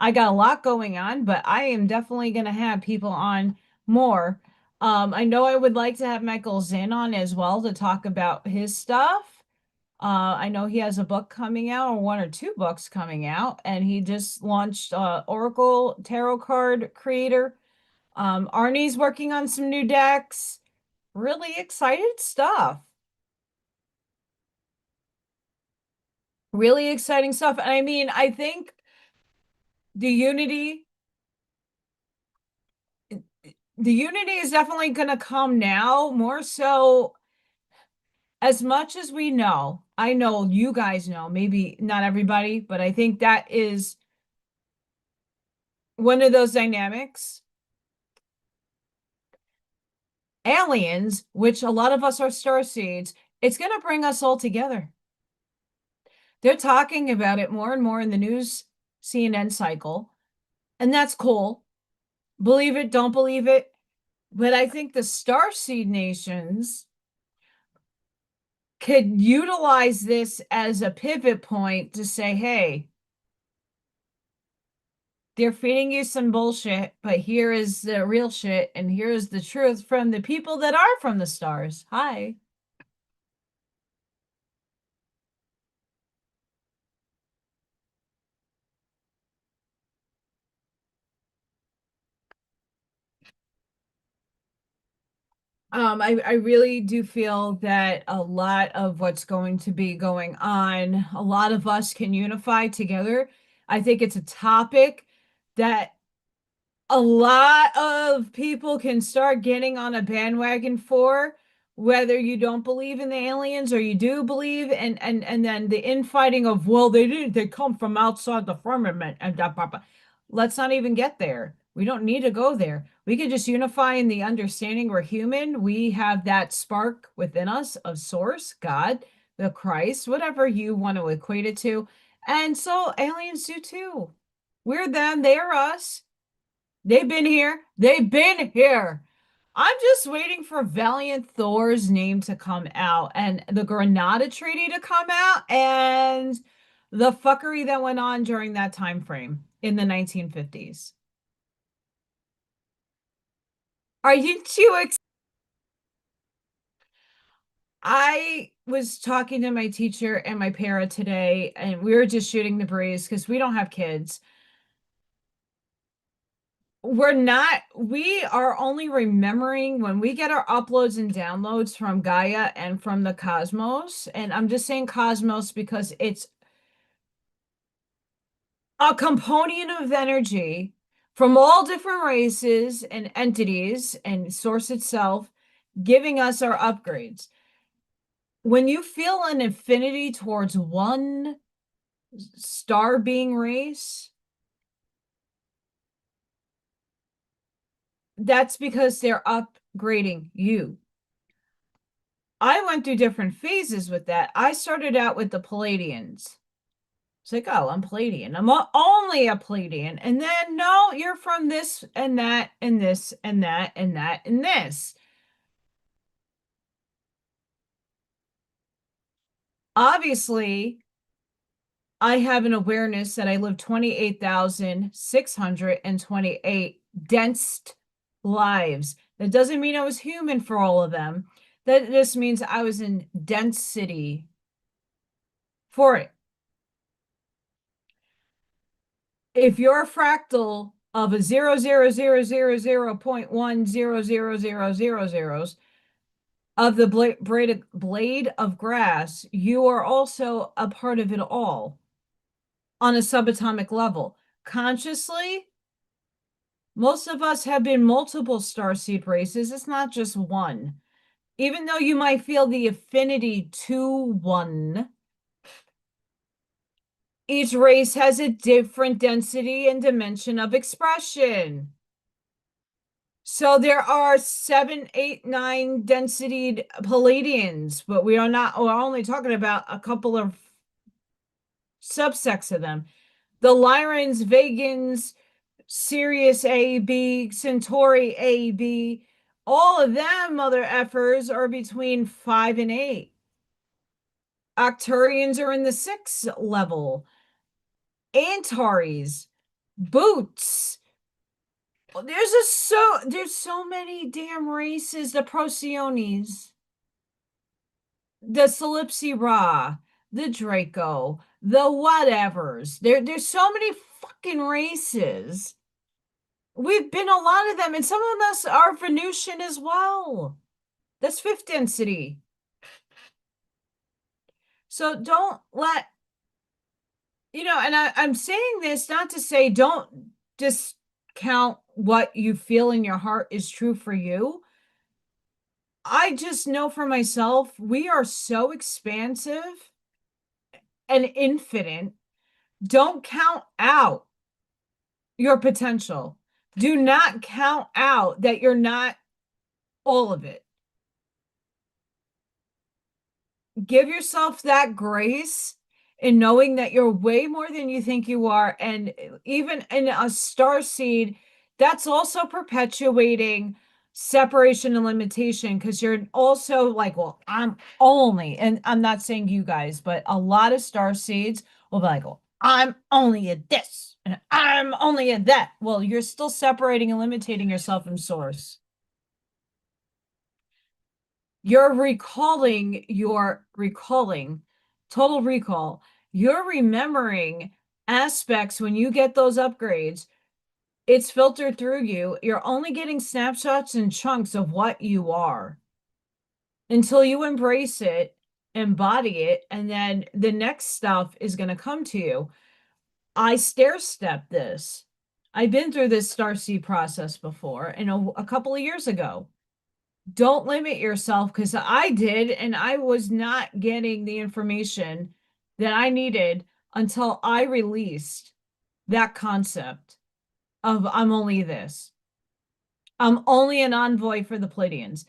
I got a lot going on, but I am definitely gonna have people on more. I know I would like to have Michael Zinn on as well to talk about his stuff. I know he has a book coming out, or one or two books coming out, and he just launched Oracle Tarot card creator. Arnie's working on some new decks. Really excited stuff. Really exciting stuff. And I mean, I think the unity the unity is definitely going to come now, more so. As much as we know, I know you guys know, maybe not everybody, but I think that is one of those dynamics. Aliens, which a lot of us are star seeds, it's going to bring us all together. They're talking about it more and more in the news CNN cycle, and that's cool. Believe it, don't believe it. But I think the starseed nations could utilize this as a pivot point to say, hey, they're feeding you some bullshit, but here is the real shit, and here's the truth from the people that are from the stars. Hi. I really do feel that a lot of what's going to be going on, a lot of us can unify together. I think it's a topic that a lot of people can start getting on a bandwagon for, whether you don't believe in the aliens or you do believe, and then the infighting of, well, they come from outside the firmament and da, ba, ba. Let's not even get there. We don't need to go there. We can just unify in the understanding we're human. We have that spark within us of source, God, the Christ, whatever you want to equate it to. And so aliens do too. We're them, they are us. They've been here. They've been here. I'm just waiting for Valiant Thor's name to come out and the Granada Treaty to come out and the fuckery that went on during that time frame in the 1950s. Are you too I was talking to my teacher and my para today, and we were just shooting the breeze because we don't have kids. We are only remembering when we get our uploads and downloads from Gaia and from the cosmos. And I'm just saying cosmos because it's a component of energy from all different races and entities and source itself giving us our upgrades. When you feel an affinity towards one star being race, that's because they're upgrading you. I went through different phases with that. I started out with the Palladians. It's like, oh, I'm Palladian. I'm only a Palladian. And then, no, you're from this and that and this and that and that and this. Obviously, I have an awareness that I live 28,628 dense lives. That doesn't mean I was human for all of them. That just means I was in density for it. If you're a fractal of a 0.1000000 of the blade of grass, you are also a part of it all on a subatomic level. Consciously, most of us have been multiple starseed races. It's not just one. Even though you might feel the affinity to one, each race has a different density and dimension of expression. So there are 7, 8, 9 density Palladians, but we're only talking about a couple of subsects of them. The Lyrans, Vegans, Sirius A, B, Centauri A, B, all of them mother effers are between 5 and 8. Octurians are in the 6 level. Antares, Boots. There's so many damn races. The Procyonies, the Calypsi Ra, the Draco, the whatevers. There's so many fucking races. We've been a lot of them, and some of us are Venusian as well. That's fifth density. So don't let, and I'm saying this not to say don't discount what you feel in your heart is true for you. I just know for myself, we are so expansive and infinite. Don't count out your potential. Do not count out that you're not all of it. Give yourself that grace in knowing that you're way more than you think you are. And even in a star seed, that's also perpetuating separation and limitation, because you're also like, well, I'm only, and I'm not saying you guys, but a lot of star seeds will be like, well, I'm only at this and I'm only at that. Well, you're still separating and limiting yourself from source. You're recalling, total recall. You're remembering aspects when you get those upgrades. It's filtered through you. You're only getting snapshots and chunks of what you are until you embrace it, embody it, and then the next stuff is going to come to you. I stair step this. I've been through this starseed process before, and a couple of years ago. Don't limit yourself, because I did, and I was not getting the information that I needed until I released that concept of I'm only this. I'm only an envoy for the Pleiadians.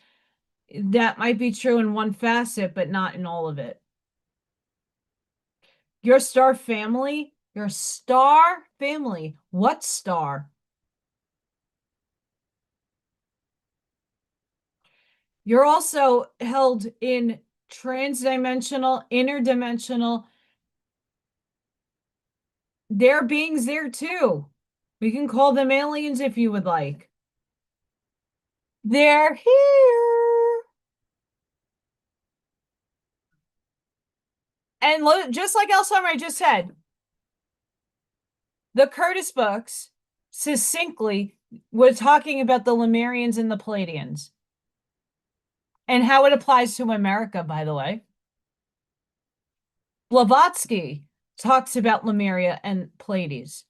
That might be true in one facet, but not in all of it. Your star family, what star? You're also held in transdimensional, interdimensional. There are beings there too. We can call them aliens if you would like. They're here. And just like Elsa just said, the Curtis books succinctly were talking about the Lemurians and the Pleiadians and how it applies to America, by the way. Blavatsky talks about Lemuria and Pleiades.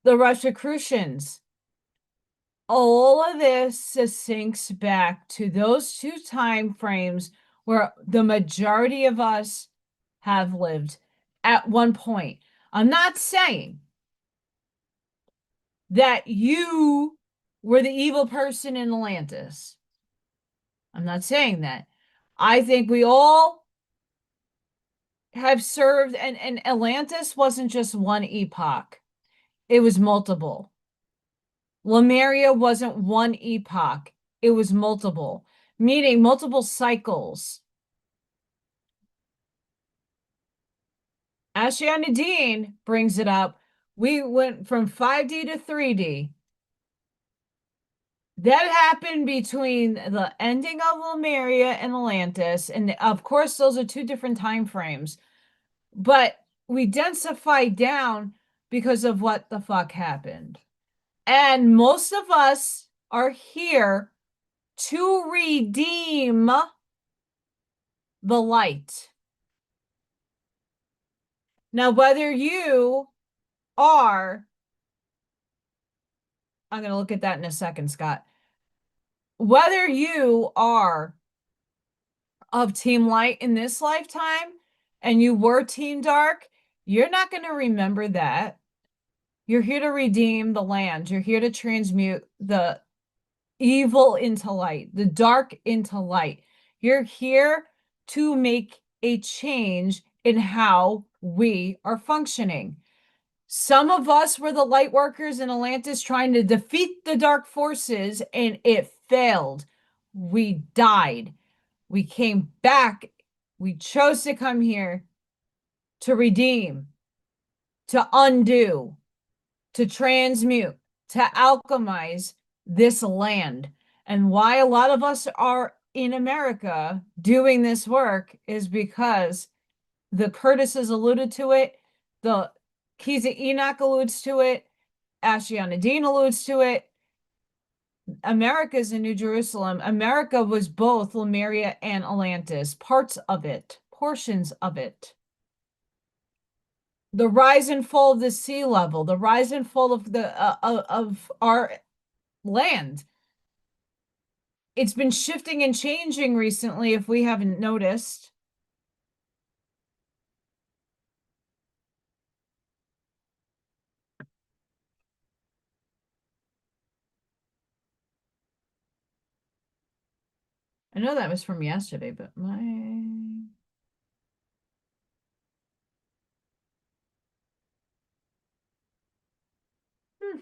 The Rosicrucians. All of this sinks back to those two time frames where the majority of us have lived at one point. I'm not saying that you were the evil person in Atlantis. I'm not saying that. I think we all have served, and Atlantis wasn't just one epoch, it was multiple. Lemuria wasn't one epoch, it was multiple, meaning multiple cycles. Nadine brings it up. We went from 5D to 3D. That happened between the ending of Lemuria and Atlantis. And of course, those are two different time frames. But we densified down because of what the fuck happened. And most of us are here to redeem the light. Now, whether you are, I'm going to look at that in a second, Scott. Whether you are of Team Light in this lifetime and you were Team Dark, you're not going to remember that. You're here to redeem the land. You're here to transmute the evil into light, the dark into light. You're here to make a change in how we are functioning. Some of us were the light workers in Atlantis trying to defeat the dark forces, and it failed. We died. We came back. We chose to come here to redeem, to undo, to transmute, to alchemize this land. And why a lot of us are in America doing this work is because the Curtis has alluded to it, the Keys of Enoch alludes to it, Nadine alludes to it. America is in New Jerusalem. America was both Lemuria and Atlantis, parts of it, portions of it. The rise and fall of the sea level, the rise and fall of the of our land. It's been shifting and changing recently, if we haven't noticed. I know that was from yesterday, but my hmm.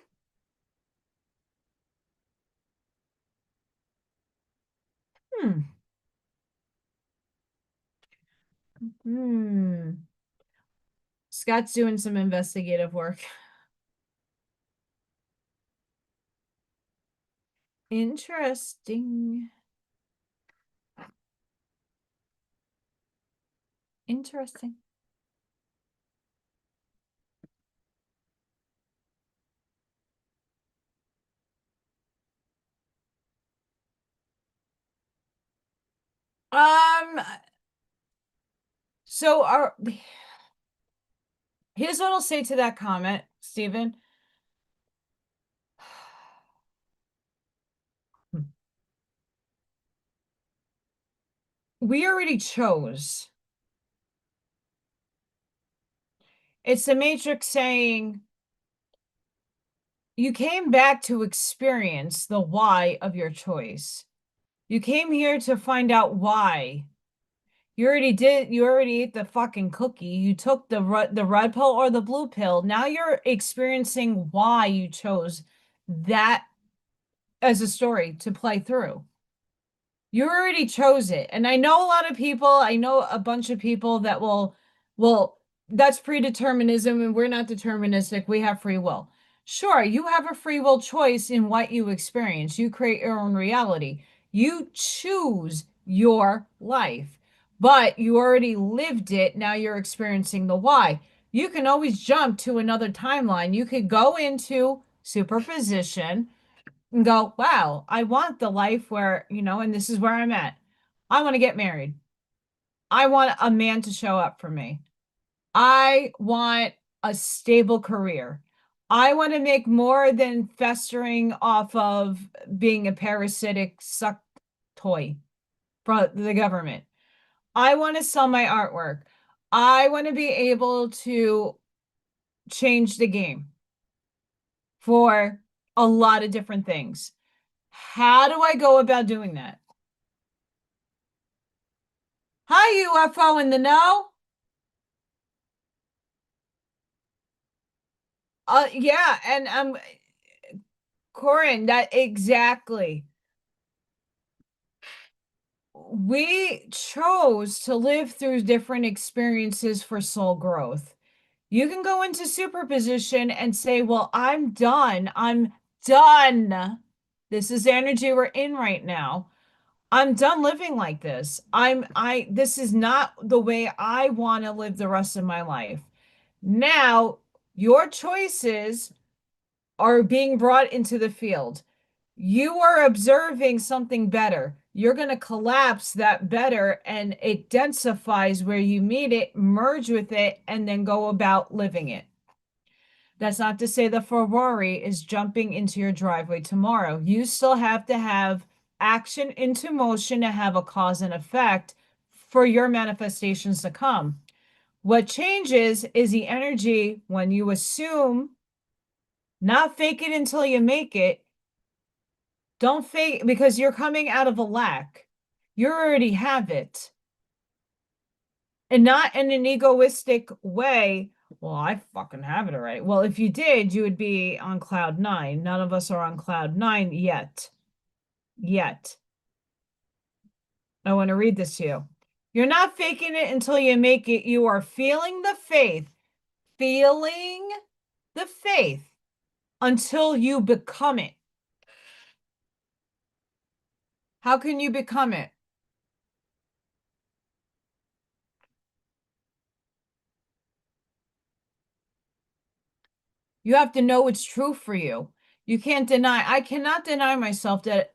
Hmm. Hmm. Scott's doing some investigative work. Interesting. Interesting. So here's what I'll say to that comment, Stephen. We already chose. It's the Matrix saying you came back to experience the why of your choice. You came here to find out why. You already did. You already ate the fucking cookie. You took the red pill or the blue pill. Now you're experiencing why you chose that as a story to play through. You already chose it. And I know a lot of people, I know a bunch of people that well, that's predeterminism and we're not deterministic. We have free will. Sure, you have a free will choice in what you experience. You create your own reality. You choose your life, but you already lived it. Now you're experiencing the why. You can always jump to another timeline. You could go into superposition and go, wow, I want the life where, and this is where I'm at. I want to get married. I want a man to show up for me. I want a stable career. I want to make more than festering off of being a parasitic suck toy for the government. I want to sell my artwork. I want to be able to change the game for a lot of different things. How do I go about doing that? Hi, UFO in the know. Yeah, and Corin, that exactly. We chose to live through different experiences for soul growth. You can go into superposition and say, "Well, I'm done. I'm done. This is the energy we're in right now. I'm done living like this. This is not the way I want to live the rest of my life." Now, your choices are being brought into the field. You are observing something better. You're going to collapse that better and it densifies where you meet it, merge with it, and then go about living it. That's not to say the Ferrari is jumping into your driveway tomorrow. You still have to have action into motion to have a cause and effect for your manifestations to come. What changes is the energy when you assume, not fake it until you make it. Don't fake because you're coming out of a lack. You already have it. And not in an egoistic way. Well, I fucking have it already. Well, if you did, you would be on cloud nine. None of us are on cloud nine yet. Yet. I want to read this to you. You're not faking it until you make it. You are feeling the faith. Feeling the faith until you become it. How can you become it? You have to know it's true for you. You can't deny, I cannot deny myself that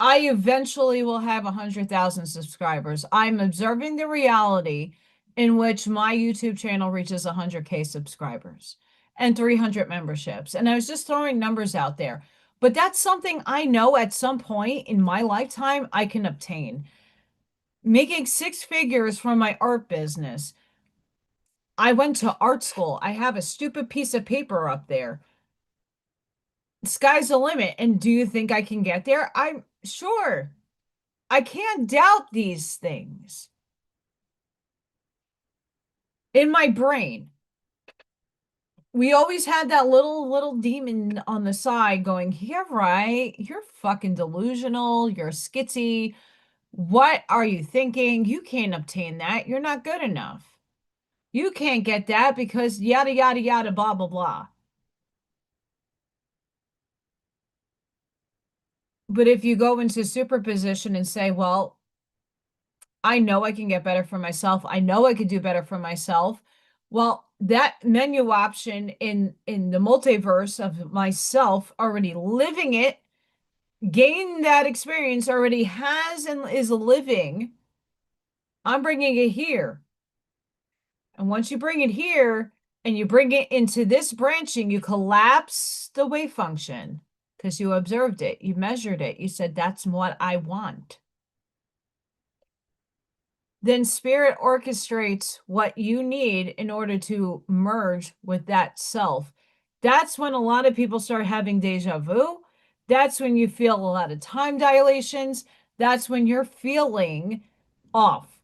I eventually will have 100,000 subscribers. I'm observing the reality in which my YouTube channel reaches 100K subscribers and 300 memberships. And I was just throwing numbers out there. But that's something I know at some point in my lifetime I can obtain. Making six figures from my art business. I went to art school. I have a stupid piece of paper up there. Sky's the limit. And do you think I can get there? I'm sure. I can't doubt these things. In my brain, we always had that little demon on the side going, "Yeah, right. You're fucking delusional. You're schizzy. What are you thinking? You can't obtain that. You're not good enough. You can't get that because yada, yada, yada, blah, blah, blah." But if you go into superposition and say, well, I know I can get better for myself. I know I could do better for myself. Well, that menu option in the multiverse of myself already living it, gain that experience, already has and is living. I'm bringing it here. And once you bring it here and you bring it into this branching, you collapse the wave function because you observed it, you measured it, you said, that's what I want. Then spirit orchestrates what you need in order to merge with that self. That's when a lot of people start having deja vu. That's when you feel a lot of time dilations. That's when you're feeling off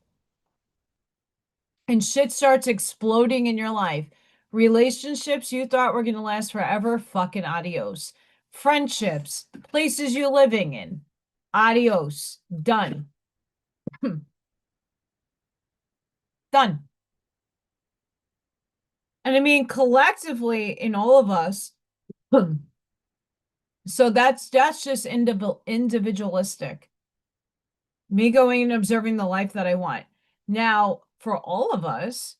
and shit starts exploding in your life. Relationships you thought were going to last forever, fucking adios. Friendships, places you're living in, adios, done. Done. And I mean, collectively in all of us, so that's just individualistic. Me going and observing the life that I want. Now, for all of us,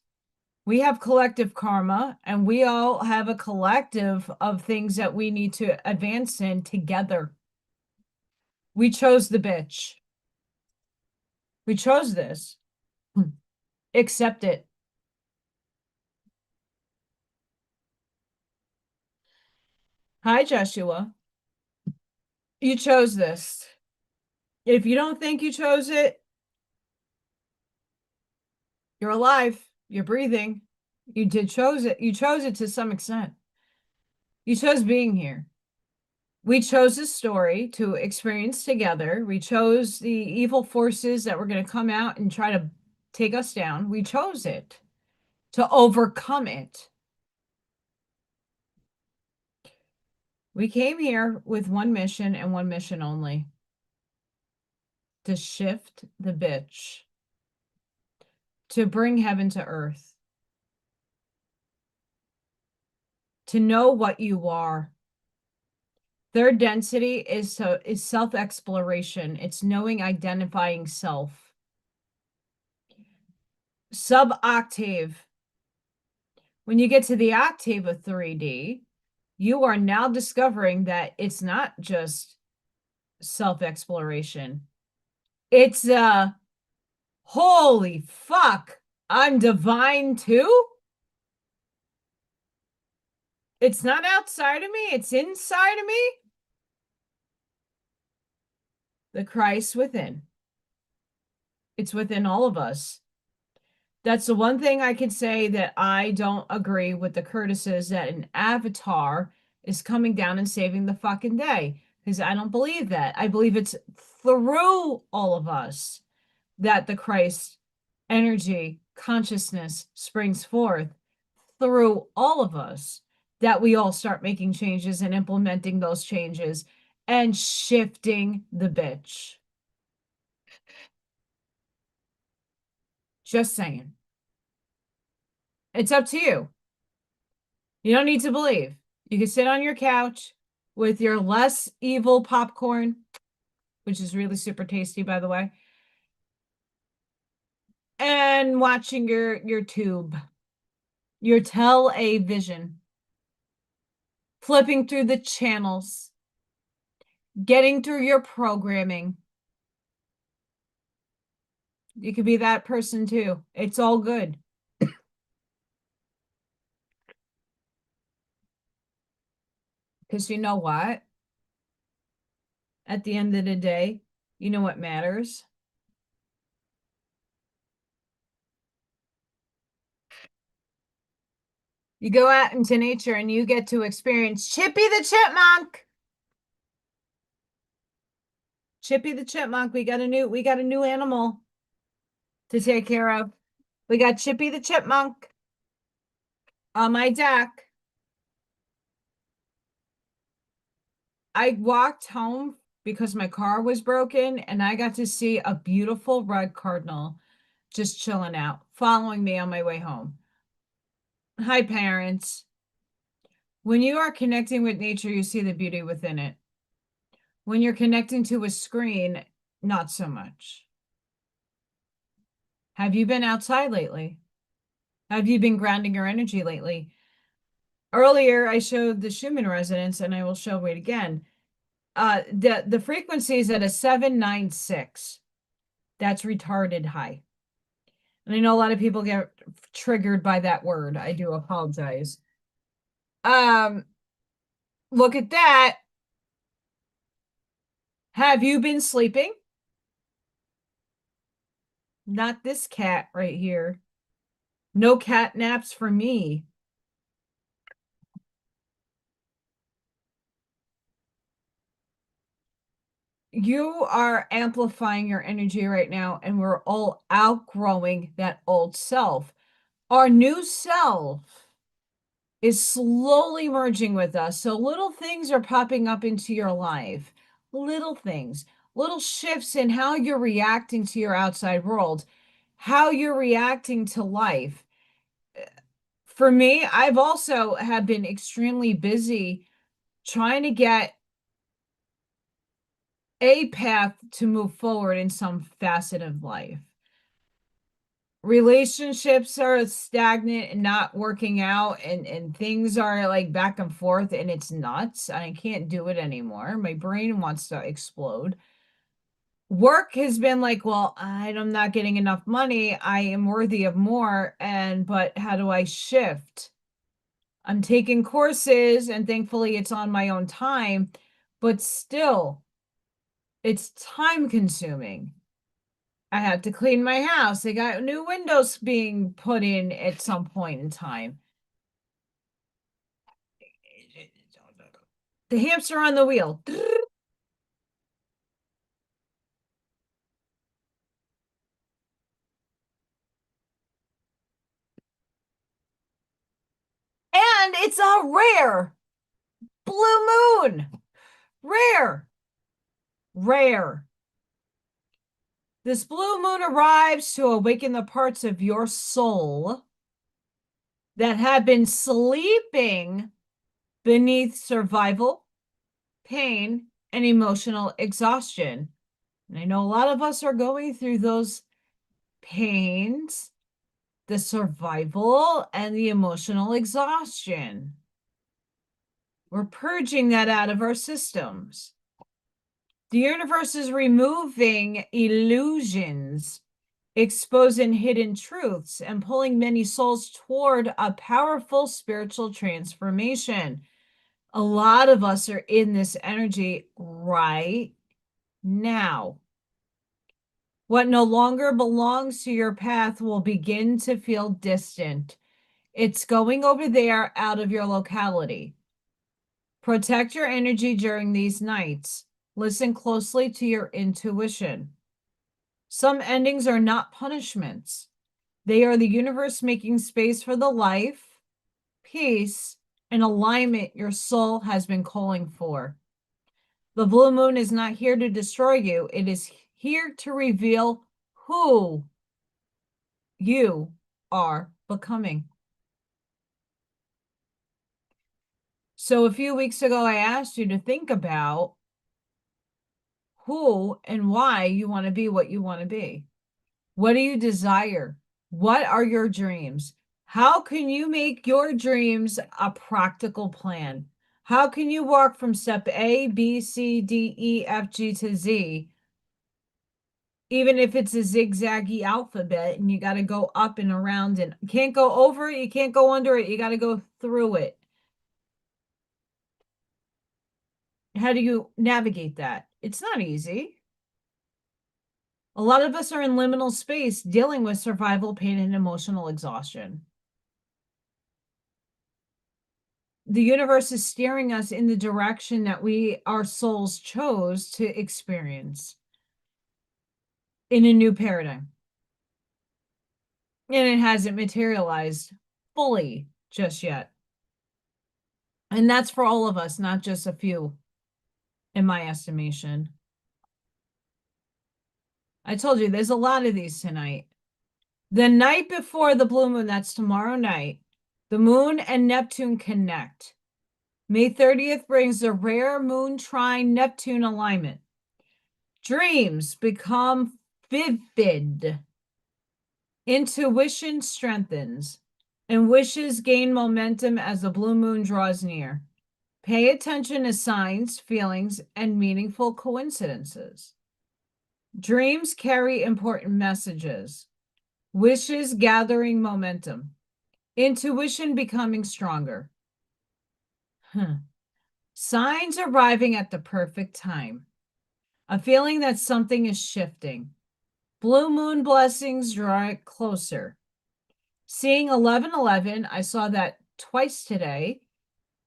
we have collective karma and we all have a collective of things that we need to advance in together. We chose the bitch. We chose this. Accept it. Hi, Joshua. You chose this. If you don't think you chose it, you're alive. You're breathing. You did chose it. You chose it to some extent. You chose being here. We chose this story to experience together. We chose the evil forces that were going to come out and try to take us down. We chose it to overcome it. We came here with one mission and one mission only: to shift the bitch, to bring heaven to earth, to know what you are. Third density is self-exploration. It's knowing, identifying self. Sub-octave. When you get to the octave of 3D, you are now discovering that it's not just self-exploration. It's holy fuck, I'm divine too? It's not outside of me, it's inside of me. The Christ within. It's within all of us. That's the one thing I can say that I don't agree with the Curtises, that an avatar is coming down and saving the fucking day. Because I don't believe that. I believe it's through all of us that the Christ energy, consciousness springs forth, through all of us, that we all start making changes and implementing those changes and shifting the bitch. Just saying. It's up to you. You don't need to believe. You can sit on your couch with your less evil popcorn, which is really super tasty, by the way, and watching your tube, your television. flipping through the channels, getting through your programming. You could be that person too. It's all good. Because you know what? At the end of the day, you know what matters? You go out into nature and you get to experience Chippy the Chipmunk. Chippy the Chipmunk. We got a new animal to take care of. We got Chippy the Chipmunk on my deck. I walked home because my car was broken and I got to see a beautiful red cardinal just chilling out, following me on my way home. Hi, parents. When you are connecting with nature, you see the beauty within it. When you're connecting to a screen, not so much. Have you been outside lately? Have you been grounding your energy lately? Earlier, I showed the Schumann resonance, and I will show it again. The frequency is at a 796. That's retarded high. And I know a lot of people get triggered by that word. I do apologize. Look at that. Have you been sleeping? Not this cat right here. No cat naps for me. You are amplifying your energy right now, and we're all outgrowing that old self. Our new self is slowly merging with us. So little things are popping up into your life. Little things, little shifts in how you're reacting to your outside world, how you're reacting to life. For me, I've also have been extremely busy trying to get a path to move forward in some facet of life. Relationships are stagnant and not working out, and things are like back and forth, and it's nuts. I can't do it anymore. My brain wants to explode. Work has been like, well, I'm not getting enough money. I am worthy of more. But how do I shift? I'm taking courses, and thankfully it's on my own time, but still, it's time consuming. I had to clean my house. They got new windows being put in at some point in time. The hamster on the wheel. And it's a rare blue moon. Rare. Rare. This blue moon arrives to awaken the parts of your soul that have been sleeping beneath survival, pain, and emotional exhaustion. And I know a lot of us are going through those pains, the survival, and the emotional exhaustion. We're purging that out of our systems. The universe is removing illusions, exposing hidden truths, and pulling many souls toward a powerful spiritual transformation. A lot of us are in this energy right now. What no longer belongs to your path will begin to feel distant. It's going over there out of your locality. Protect your energy during these nights. Listen closely to your intuition. Some endings are not punishments. They are the universe making space for the life, peace, and alignment your soul has been calling for. The blue moon is not here to destroy you. It is here to reveal who you are becoming. So a few weeks ago, I asked you to think about who and why you want to be what you want to be. What do you desire? What are your dreams? How can you make your dreams a practical plan? How can you walk from step A, B, C, D, E, F, G to Z, even if it's a zigzaggy alphabet and you got to go up and around and you can't go over it, you can't go under it, you got to go through it. How do you navigate that? It's not easy. A lot of us are in liminal space dealing with survival pain and emotional exhaustion. The universe is steering us in the direction that our souls chose to experience in a new paradigm. And it hasn't materialized fully just yet. And that's for all of us, not just a few, in my estimation. I told you there's a lot of these tonight. The night before the blue moon, that's tomorrow night, the moon and Neptune connect. May 30th brings a rare moon trine Neptune alignment. Dreams become vivid. Intuition strengthens, and wishes gain momentum as the blue moon draws near. Pay attention to signs, feelings, and meaningful coincidences. Dreams carry important messages. Wishes gathering momentum. Intuition becoming stronger. Signs arriving at the perfect time. A feeling that something is shifting. Blue moon blessings draw it closer. Seeing 1111, I saw that twice today.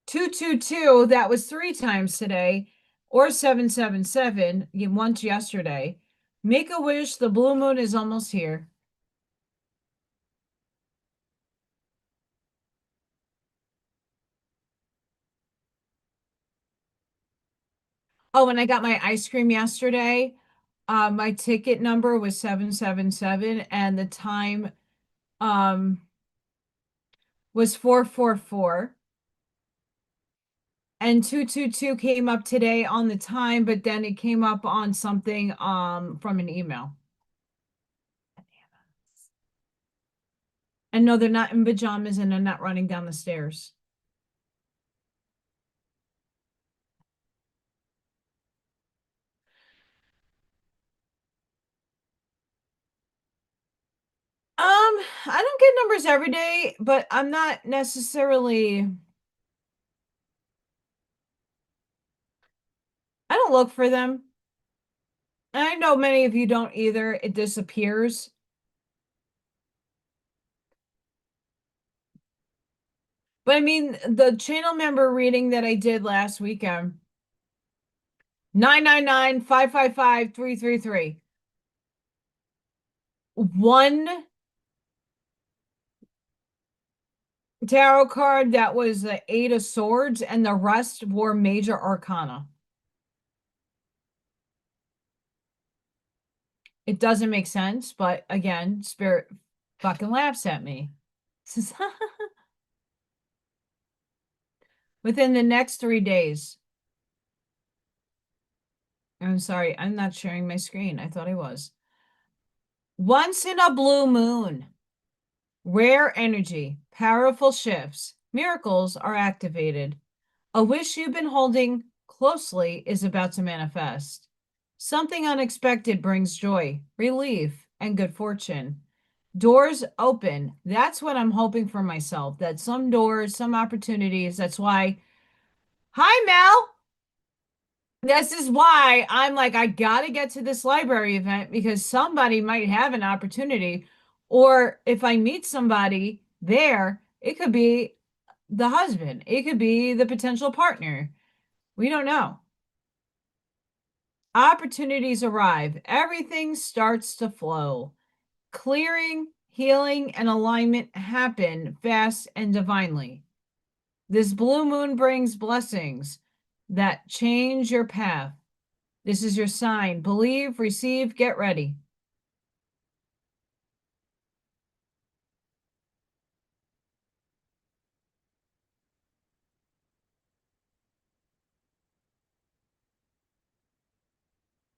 222, that was 3 times today, or 777, once yesterday. Make a wish, the blue moon is almost here. Oh, and I got my ice cream yesterday. My ticket number was 777 and the time was 444. And 222 came up today on the time, but then it came up on something from an email. And no, they're not in pajamas and they're not running down the stairs. I don't get numbers every day, but I'm not necessarily, I don't look for them. And I know many of you don't either. It disappears. But I mean, the channel member reading that I did last weekend, 999-555-333. One tarot card that was the 8 of Swords, and the rest were major arcana. It doesn't make sense, but again, Spirit fucking laughs at me. Within the next 3 days. I'm sorry, I'm not sharing my screen. I thought I was. Once in a blue moon. Rare energy, powerful shifts, miracles are activated. A wish you've been holding closely is about to manifest. Something unexpected brings joy, relief, and good fortune. Doors open. That's what I'm hoping for myself, that some doors, some opportunities. That's why, hi, Mel. This is why I'm like, I got to get to this library event because somebody might have an opportunity. Or if I meet somebody there, it could be the husband, it could be the potential partner. We don't know. Opportunities arrive, everything starts to flow. Clearing, healing, and alignment happen fast and divinely. This blue moon brings blessings that change your path. This is your sign. Believe, receive, get ready.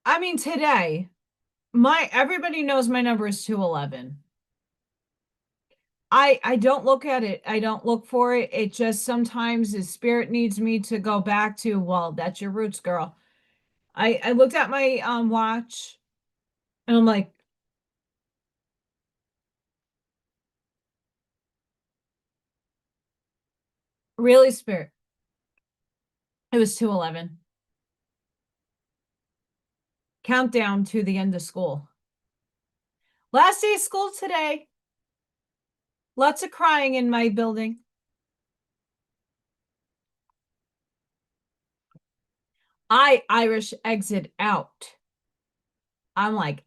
I mean, today, everybody knows my number is 211. I don't look at it. I don't look for it. It just sometimes the spirit needs me to go back to, well, that's your roots, girl. I looked at my watch and I'm like, really, spirit? It was 2:11. Countdown to the end of school. Last day of school today. Lots of crying in my building. I Irish exit out. I'm like,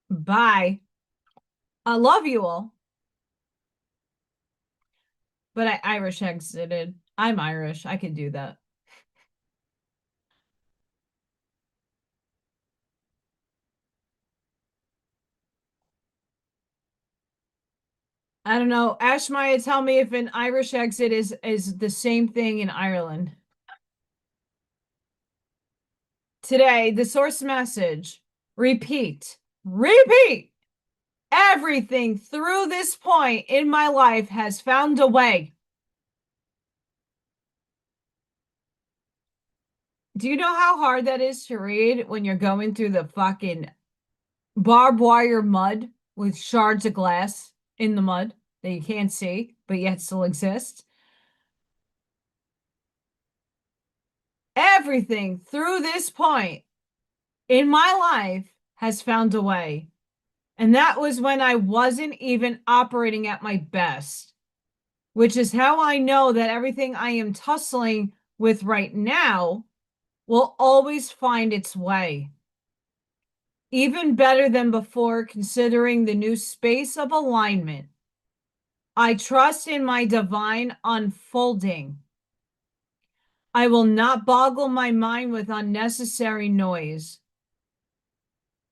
bye. I love you all. But I Irish exited. I'm Irish. I could do that. I don't know. Ash Maya, tell me if an Irish exit is the same thing in Ireland. Today, the source message. Repeat. Repeat. Everything through this point in my life has found a way. Do you know how hard that is to read when you're going through the fucking barbed wire mud with shards of glass in the mud that you can't see, but yet still exist? Everything through this point in my life has found a way. And that was when I wasn't even operating at my best, which is how I know that everything I am tussling with right now will always find its way. Even better than before, considering the new space of alignment. I trust in my divine unfolding. I will not boggle my mind with unnecessary noise.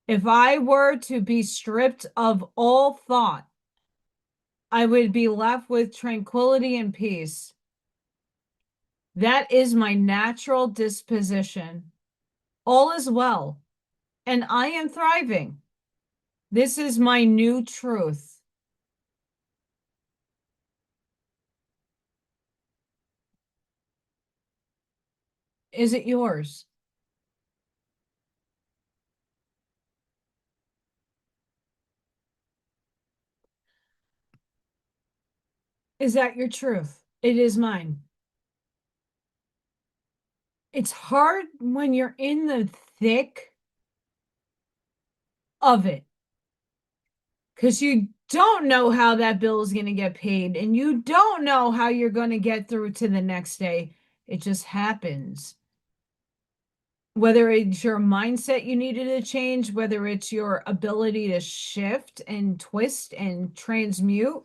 If I were to be stripped of all thought, I would be left with tranquility and peace. That is my natural disposition. All is well, and I am thriving. This is my new truth. Is it yours? Is that your truth? It is mine. It's hard when you're in the thick of it because you don't know how that bill is going to get paid and you don't know how you're going to get through to the next day. It just happens. Whether it's your mindset you needed to change, whether it's your ability to shift and twist and transmute,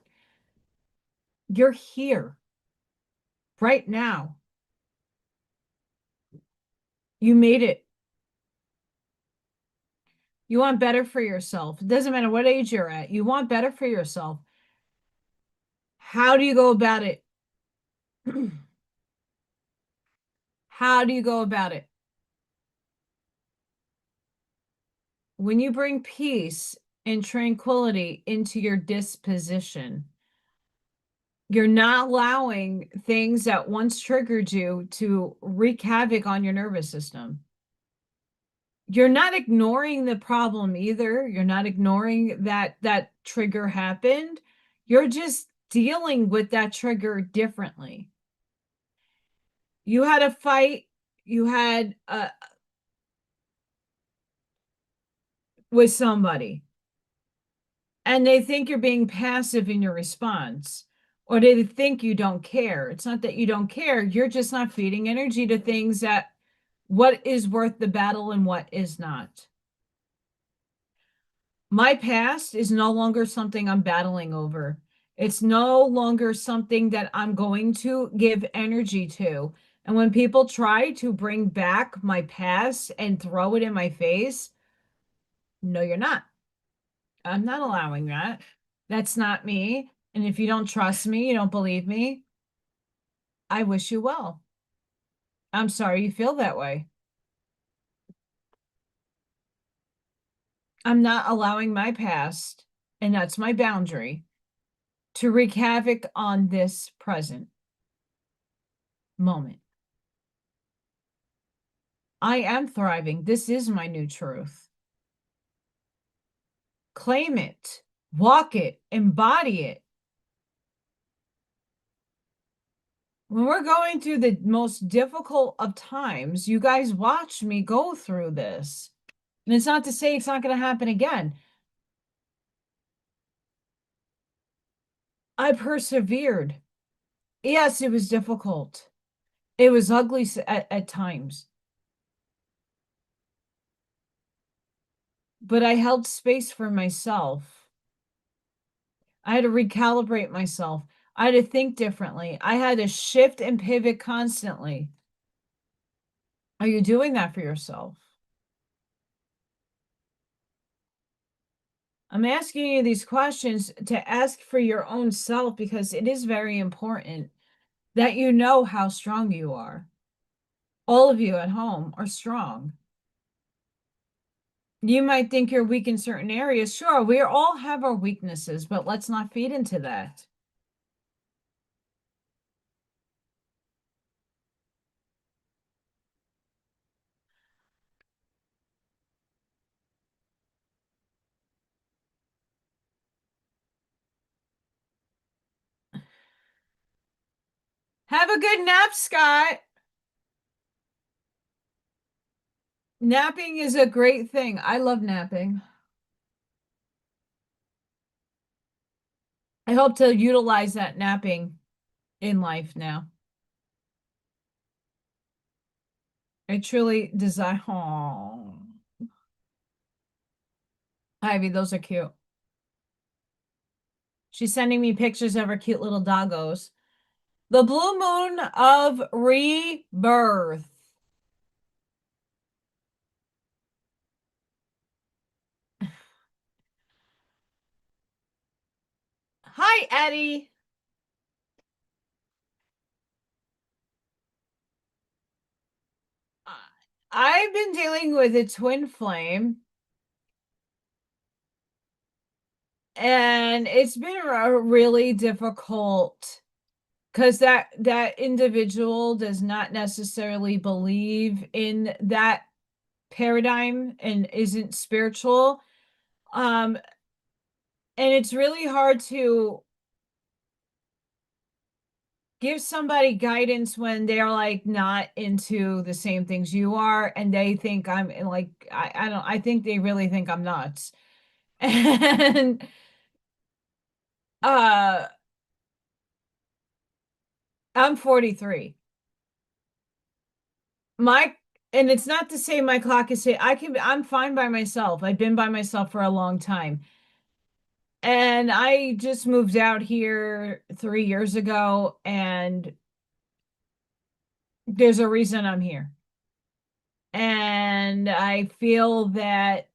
you're here right now. You made it. You want better for yourself. It doesn't matter what age you're at. You want better for yourself. How do you go about it? How do you go about it? When you bring peace and tranquility into your disposition, you're not allowing things that once triggered you to wreak havoc on your nervous system. You're not ignoring the problem either. You're not ignoring that that trigger happened. You're just dealing with that trigger differently. You had a fight, you had with somebody, and they think you're being passive in your response, or they think you don't care. It's not that you don't care, you're just not feeding energy to things that what is worth the battle and what is not. My past is no longer something I'm battling over. It's no longer something that I'm going to give energy to. And when people try to bring back my past and throw it in my face, no, you're not. I'm not allowing that. That's not me. And if you don't trust me, you don't believe me, I wish you well. I'm sorry you feel that way. I'm not allowing my past, and that's my boundary, to wreak havoc on this present moment. I am thriving. This is my new truth. Claim it, walk it, embody it. When we're going through the most difficult of times, you guys watch me go through this. And it's not to say it's not going to happen again. I persevered. Yes, it was difficult. It was ugly at times. But I held space for myself. I had to recalibrate myself. I had to think differently. I had to shift and pivot constantly. Are you doing that for yourself? I'm asking you these questions to ask for your own self because it is very important that you know how strong you are. All of you at home are strong. You might think you're weak in certain areas. Sure, we all have our weaknesses, but let's not feed into that. Have a good nap, Scott. Napping is a great thing. I love napping. I hope to utilize that napping in life now. I truly desire. Oh, Ivy, those are cute. She's sending me pictures of her cute little doggos. The blue moon of rebirth. Hi, Eddie. I've been dealing with a twin flame. And it's been a really difficult because that individual does not necessarily believe in that paradigm and isn't spiritual. And it's really hard to give somebody guidance when they're like not into the same things you are and they think I'm like I think they really think I'm nuts. And uh I'm 43. My and it's not to say my clock is say I'm fine by myself. I've been by myself for a long time. And I just moved out here 3 years ago and there's a reason I'm here. And I feel that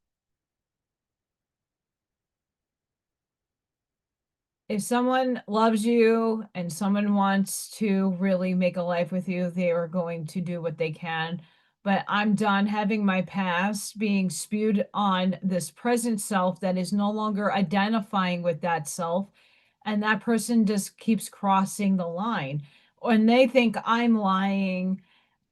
if someone loves you and someone wants to really make a life with you, they are going to do what they can. But I'm done having my past being spewed on this present self that is no longer identifying with that self. And that person just keeps crossing the line. When they think I'm lying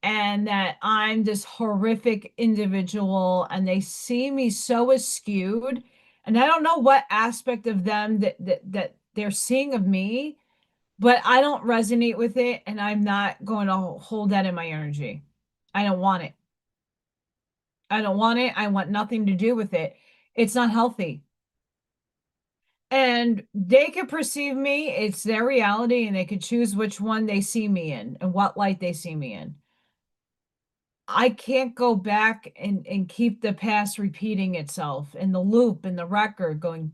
and that I'm this horrific individual and they see me so askewed, and I don't know what aspect of them that they're seeing of me, but I don't resonate with it and I'm not going to hold that in my energy. I don't want it. I don't want it. I want nothing to do with it. It's not healthy. And they could perceive me, it's their reality, and they could choose which one they see me in and what light they see me in. I can't go back and keep the past repeating itself and the loop and the record going.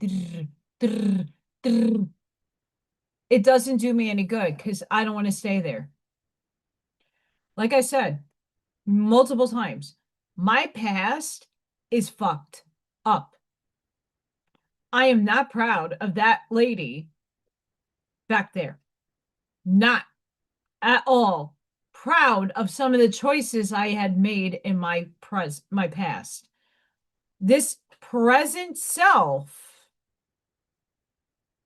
It doesn't do me any good because I don't want to stay there. Like I said multiple times, my past is fucked up. I am not proud of that lady back there. Not at all proud of some of the choices I had made in my past. This present self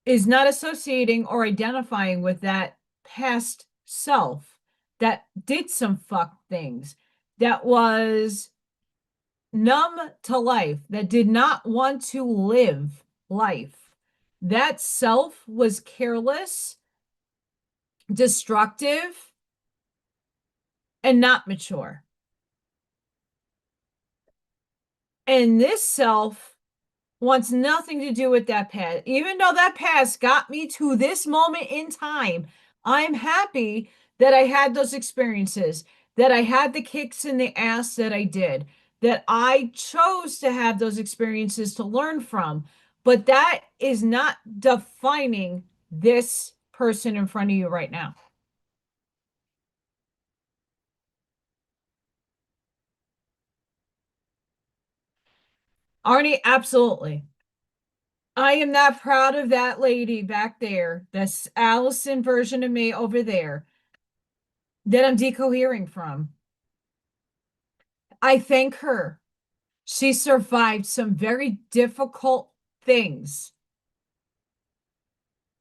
is not associating or identifying with that past self that did some fuck things, that was numb to life, that did not want to live life. That self was careless, destructive, and not mature. And this self wants nothing to do with that past. Even though that past got me to this moment in time, I'm happy that I had those experiences, that I had the kicks in the ass that I did, that I chose to have those experiences to learn from. But that is not defining this person in front of you right now. Arnie, absolutely. I am not proud of that lady back there. That's Allison version of me over there that I'm decohering from. I thank her. She survived some very difficult things,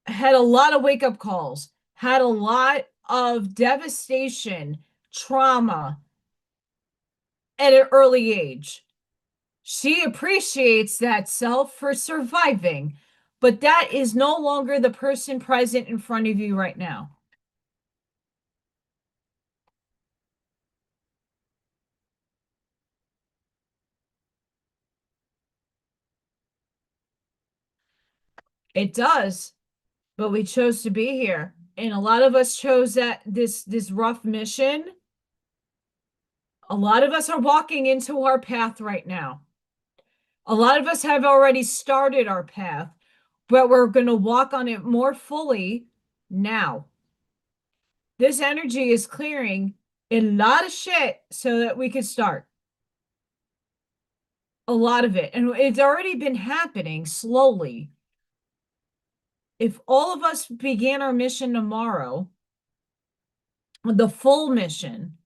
had a lot of wake up calls, had a lot of devastation, trauma at an early age. She appreciates that self for surviving, but that is no longer the person present in front of you right now. It does, but we chose to be here. And a lot of us chose that this rough mission. A lot of us are walking into our path right now. A lot of us have already started our path, but we're going to walk on it more fully now. This energy is clearing a lot of shit so that we can start. A lot of it. And it's already been happening slowly. If all of us began our mission tomorrow, the full mission,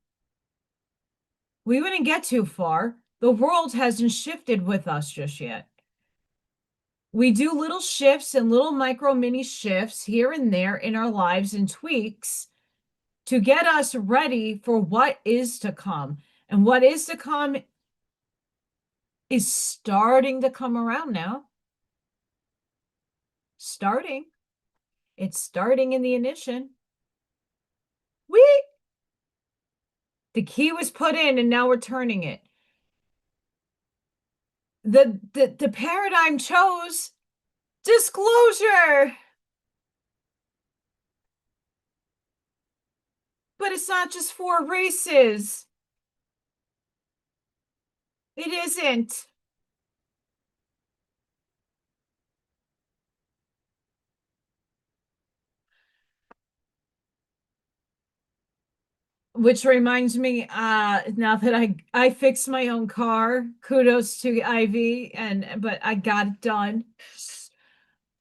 we wouldn't get too far. The world hasn't shifted with us just yet. We do little shifts and little micro mini shifts here and there in our lives and tweaks to get us ready for what is to come. And what is to come is starting to come around now. Starting. It's starting in the ignition. The key was put in and now we're turning it. The paradigm chose disclosure. But it's not just for races. It isn't. Which reminds me, now that I fixed my own car, kudos to Ivy, but I got it done.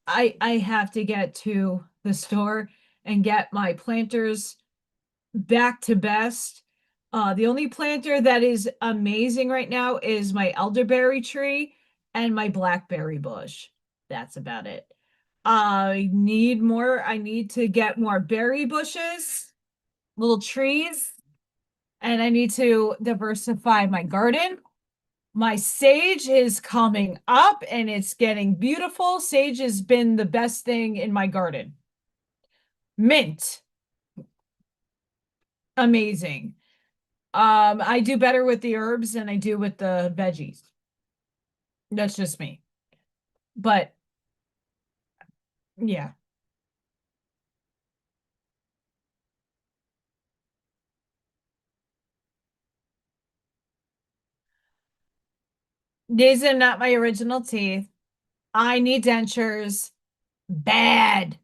I have to get to the store and get my planters back to best. The only planter that is amazing right now is my elderberry tree and my blackberry bush. That's about it. I need to get more berry bushes, little trees, and I need to diversify my garden. My sage is coming up and it's getting beautiful. Sage has been the best thing in my garden. Mint. Amazing. I do better with the herbs than I do with the veggies. That's just me. But yeah. These are not my original teeth. I need dentures. Bad.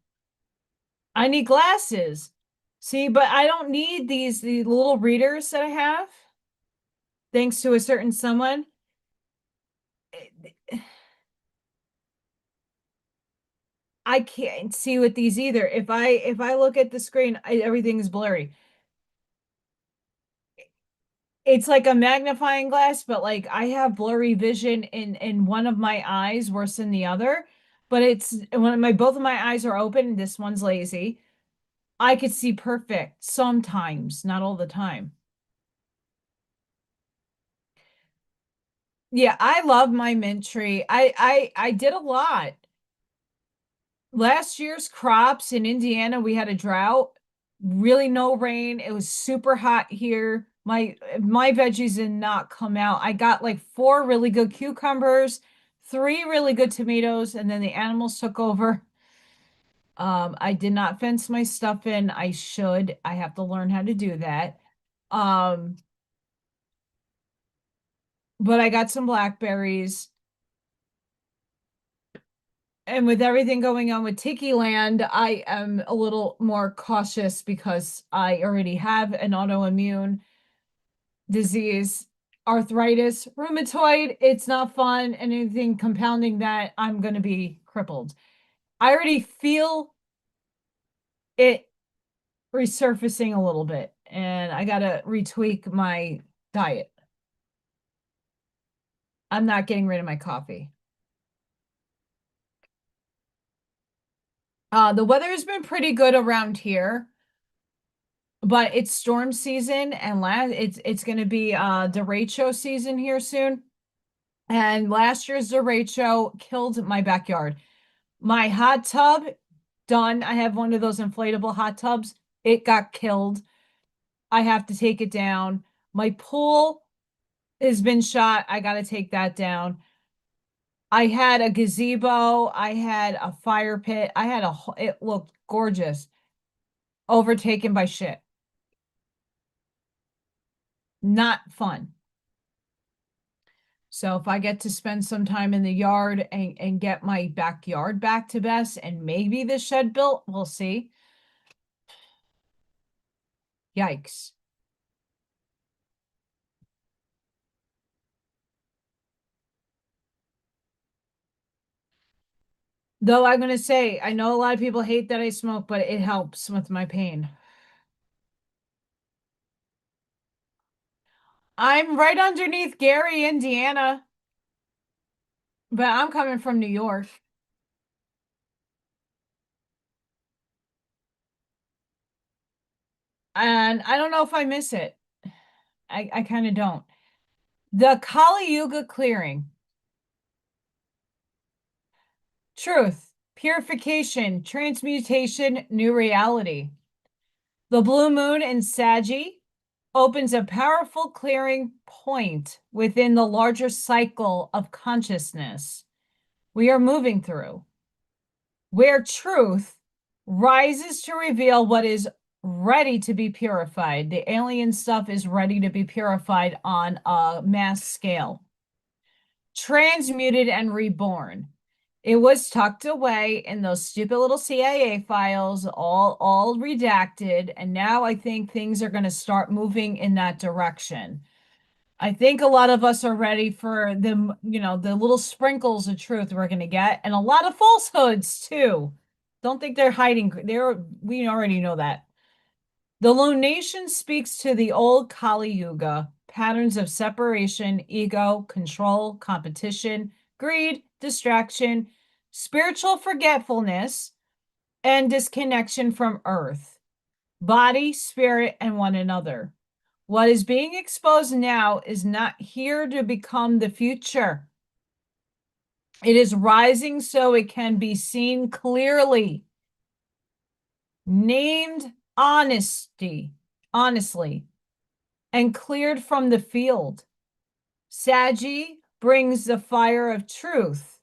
I need glasses. See, but I don't need the little readers that I have, thanks to a certain someone. I can't see with these either. If I look at the screen, everything is blurry. It's like a magnifying glass, but like I have blurry vision in one of my eyes worse than the other. but it's when both of my eyes are open, this one's lazy. I could see perfect sometimes, not all the time. Yeah, I love my mint tree. I did a lot. Last year's crops in Indiana, we had a drought, really no rain. It was super hot here. My veggies did not come out. I got like 4 really good cucumbers, 3 really good tomatoes, and then the animals took over. I did not fence my stuff in. I should. I have to learn how to do that. Um, but I got some blackberries. And with everything going on with Tiki Land, I am a little more cautious because I already have an autoimmune disease, arthritis, rheumatoid. It's not fun. And anything compounding that, I'm going to be crippled. I already feel it resurfacing a little bit, and I got to retweak my diet. I'm not getting rid of my coffee. The weather has been pretty good around here, but it's storm season, and it's going to be derecho season here soon. And last year's derecho killed my backyard. My hot tub, done. I have one of those inflatable hot tubs. It got killed. I have to take it down. My pool has been shot. I got to take that down. I had a gazebo. I had a fire pit. It looked gorgeous. Overtaken by shit. Not fun. So if I get to spend some time in the yard and get my backyard back to best and maybe the shed built, we'll see. Yikes. Though I'm going to say, I know a lot of people hate that I smoke, but it helps with my pain. I'm right underneath Gary, Indiana, but I'm coming from New York. And I don't know if I miss it. I kind of don't. The Kali Yuga clearing. Truth, purification, transmutation, new reality. The blue moon in Saggy opens a powerful clearing point within the larger cycle of consciousness we are moving through, where truth rises to reveal what is ready to be purified. The alien stuff is ready to be purified on a mass scale, transmuted and reborn. It was tucked away in those stupid little CIA files, all redacted, and now I think things are going to start moving in that direction. I think a lot of us are ready for the, the little sprinkles of truth we're going to get, and a lot of falsehoods too. Don't think they're hiding. We already know that. The lunation speaks to the old Kali Yuga patterns of separation, ego, control, competition, greed, distraction, spiritual forgetfulness, and disconnection from earth, body, spirit, and one another. What is being exposed now is not here to become the future. It is rising so it can be seen clearly. Named honestly, and cleared from the field. Saggy brings the fire of truth,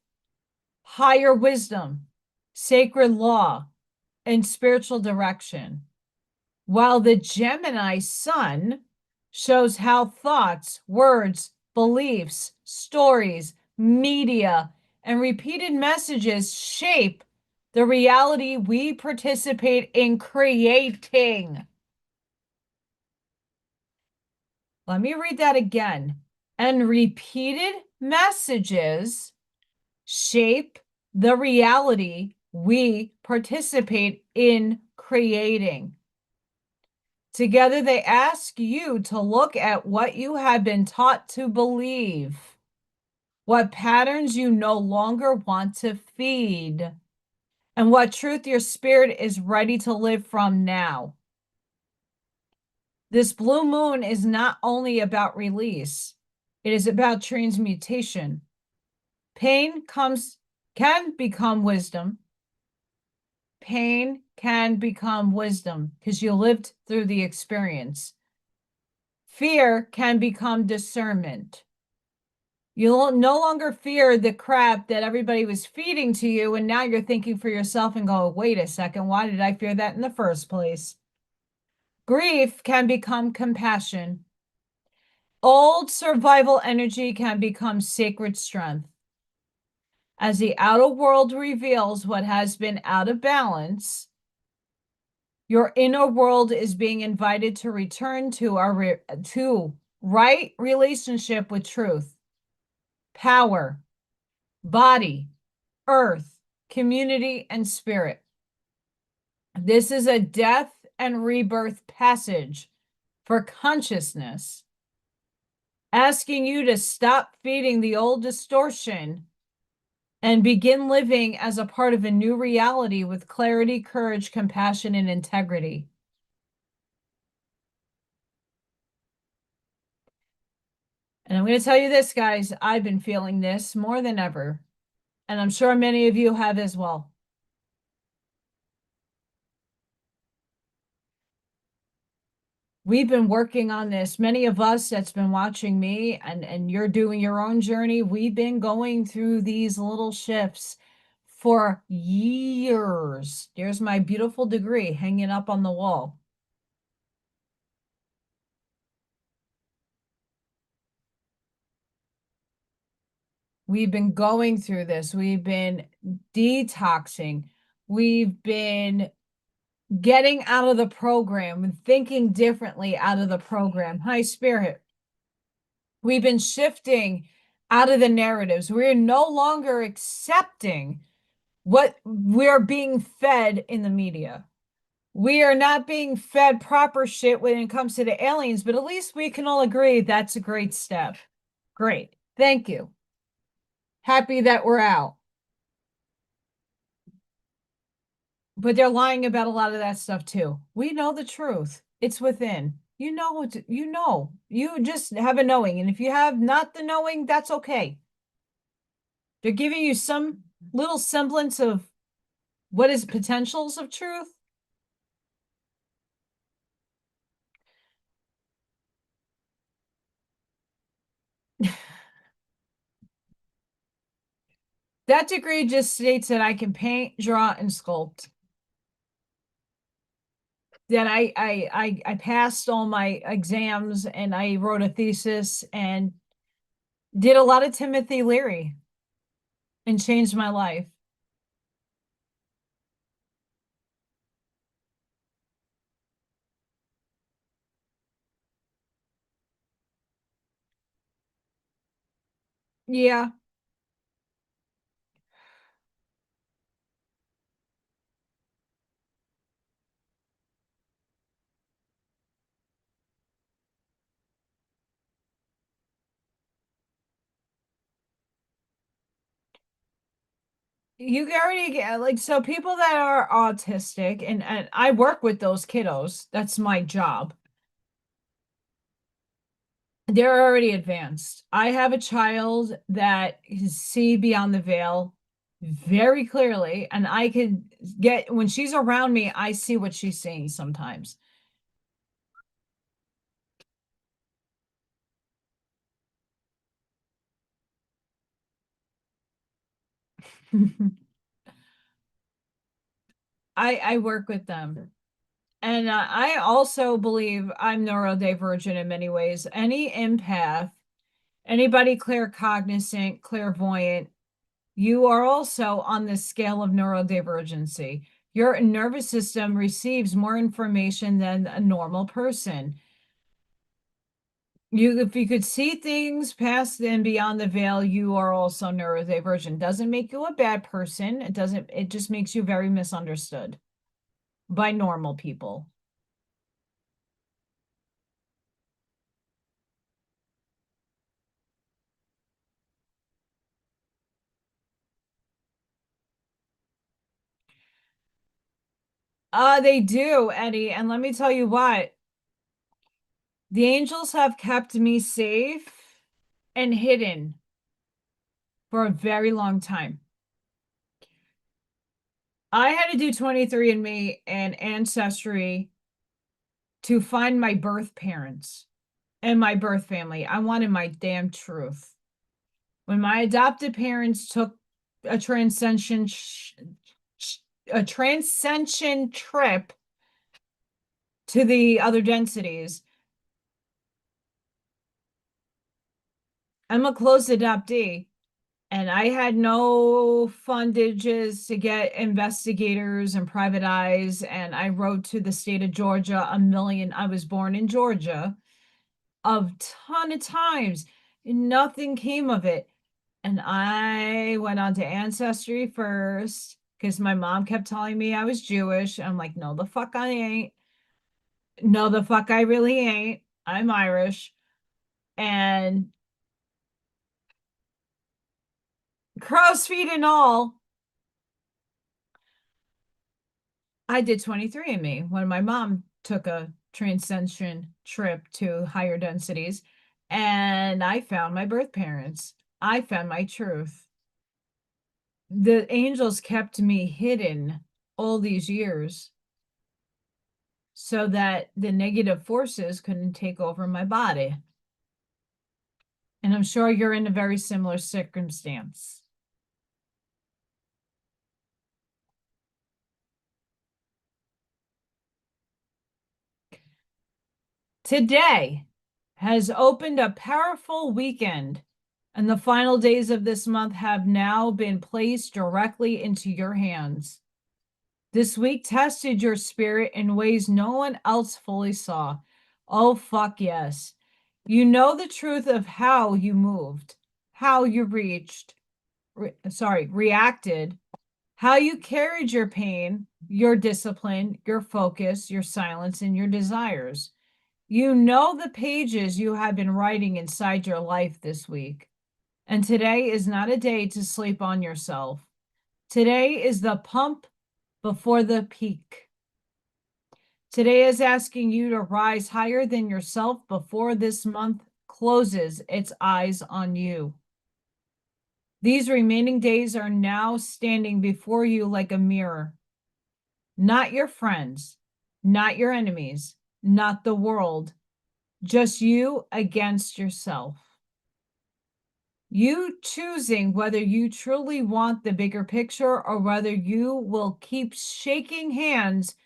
higher wisdom, sacred law, and spiritual direction, while the Gemini sun shows how thoughts, words, beliefs, stories, media, and repeated messages shape the reality we participate in creating. Let me read that again. And repeated messages shape the reality we participate in creating. Together, they ask you to look at what you have been taught to believe. what patterns you no longer want to feed, and what truth your spirit is ready to live from now. This blue moon is not only about release, it is about transmutation. Pain can become wisdom. Pain can become wisdom because you lived through the experience. Fear can become discernment. You'll no longer fear the crap that everybody was feeding to you, and now you're thinking for yourself and go, wait a second, why did I fear that in the first place? Grief can become compassion. Old survival energy can become sacred strength. As the outer world reveals what has been out of balance, your inner world is being invited to return to right relationship with truth, power, body, earth, community, and spirit. This is a death and rebirth passage for consciousness, asking you to stop feeding the old distortion and begin living as a part of a new reality with clarity, courage, compassion, and integrity. And I'm going to tell you this, guys, I've been feeling this more than ever, and I'm sure many of you have as well. We've been working on this. Many of us that's been watching me and you're doing your own journey, we've been going through these little shifts for years. There's my beautiful degree hanging up on the wall. We've been going through this. We've been detoxing. We've been getting out of the program and thinking differently out of the program. Hi, Spirit. We've been shifting out of the narratives. We're no longer accepting what we're being fed in the media. We are not being fed proper shit when it comes to the aliens, but at least we can all agree that's a great step. Great. Thank you. Happy that we're out. But they're lying about a lot of that stuff too. We know the truth. It's within. You know what you know. You just have a knowing. And if you have not the knowing, that's okay. They're giving you some little semblance of what is potentials of truth. That degree just states that I can paint, draw, and sculpt. That I passed all my exams and I wrote a thesis and did a lot of Timothy Leary and changed my life. Yeah. You already get like so people that are autistic and I work with those kiddos. That's my job. They're already advanced. I have a child that can see beyond the veil very clearly, and I could get when she's around me, I see what she's seeing sometimes. I work with them. And I also believe I'm neurodivergent in many ways. Any empath, anybody claircognizant, clairvoyant, you are also on the scale of neurodivergency. Your nervous system receives more information than a normal person. If you could see things past and beyond the veil, you are also neurodivergent. Doesn't make you a bad person. It just makes you very misunderstood by normal people. They do, Eddie. And let me tell you what, the angels have kept me safe and hidden for a very long time. I had to do 23andMe and Ancestry to find my birth parents and my birth family. I wanted my damn truth. When my adopted parents took a transcension trip to the other densities, I'm a close adoptee. And I had no fundages to get investigators and private eyes. And I wrote to the state of Georgia a million. I was born in Georgia a ton of times. Nothing came of it. And I went on to Ancestry first because my mom kept telling me I was Jewish. I'm like, no, the fuck I ain't. No, the fuck I really ain't. I'm Irish. And crow's feet and all, I did 23andMe when my mom took a transcension trip to higher densities, and I found my birth parents. I found my truth. The angels kept me hidden all these years so that the negative forces couldn't take over my body. And I'm sure you're in a very similar circumstance. Today has opened a powerful weekend, and the final days of this month have now been placed directly into your hands. This week tested your spirit in ways no one else fully saw. Oh, fuck yes. You know the truth of how you moved, how you reacted, how you carried your pain, your discipline, your focus, your silence, and your desires. You know the pages you have been writing inside your life this week. And today is not a day to sleep on yourself. Today is the pump before the peak. Today is asking you to rise higher than yourself before this month closes its eyes on you. These remaining days are now standing before you like a mirror. Not your friends, not your enemies, not the world, just you against yourself. You choosing whether you truly want the bigger picture or whether you will keep shaking hands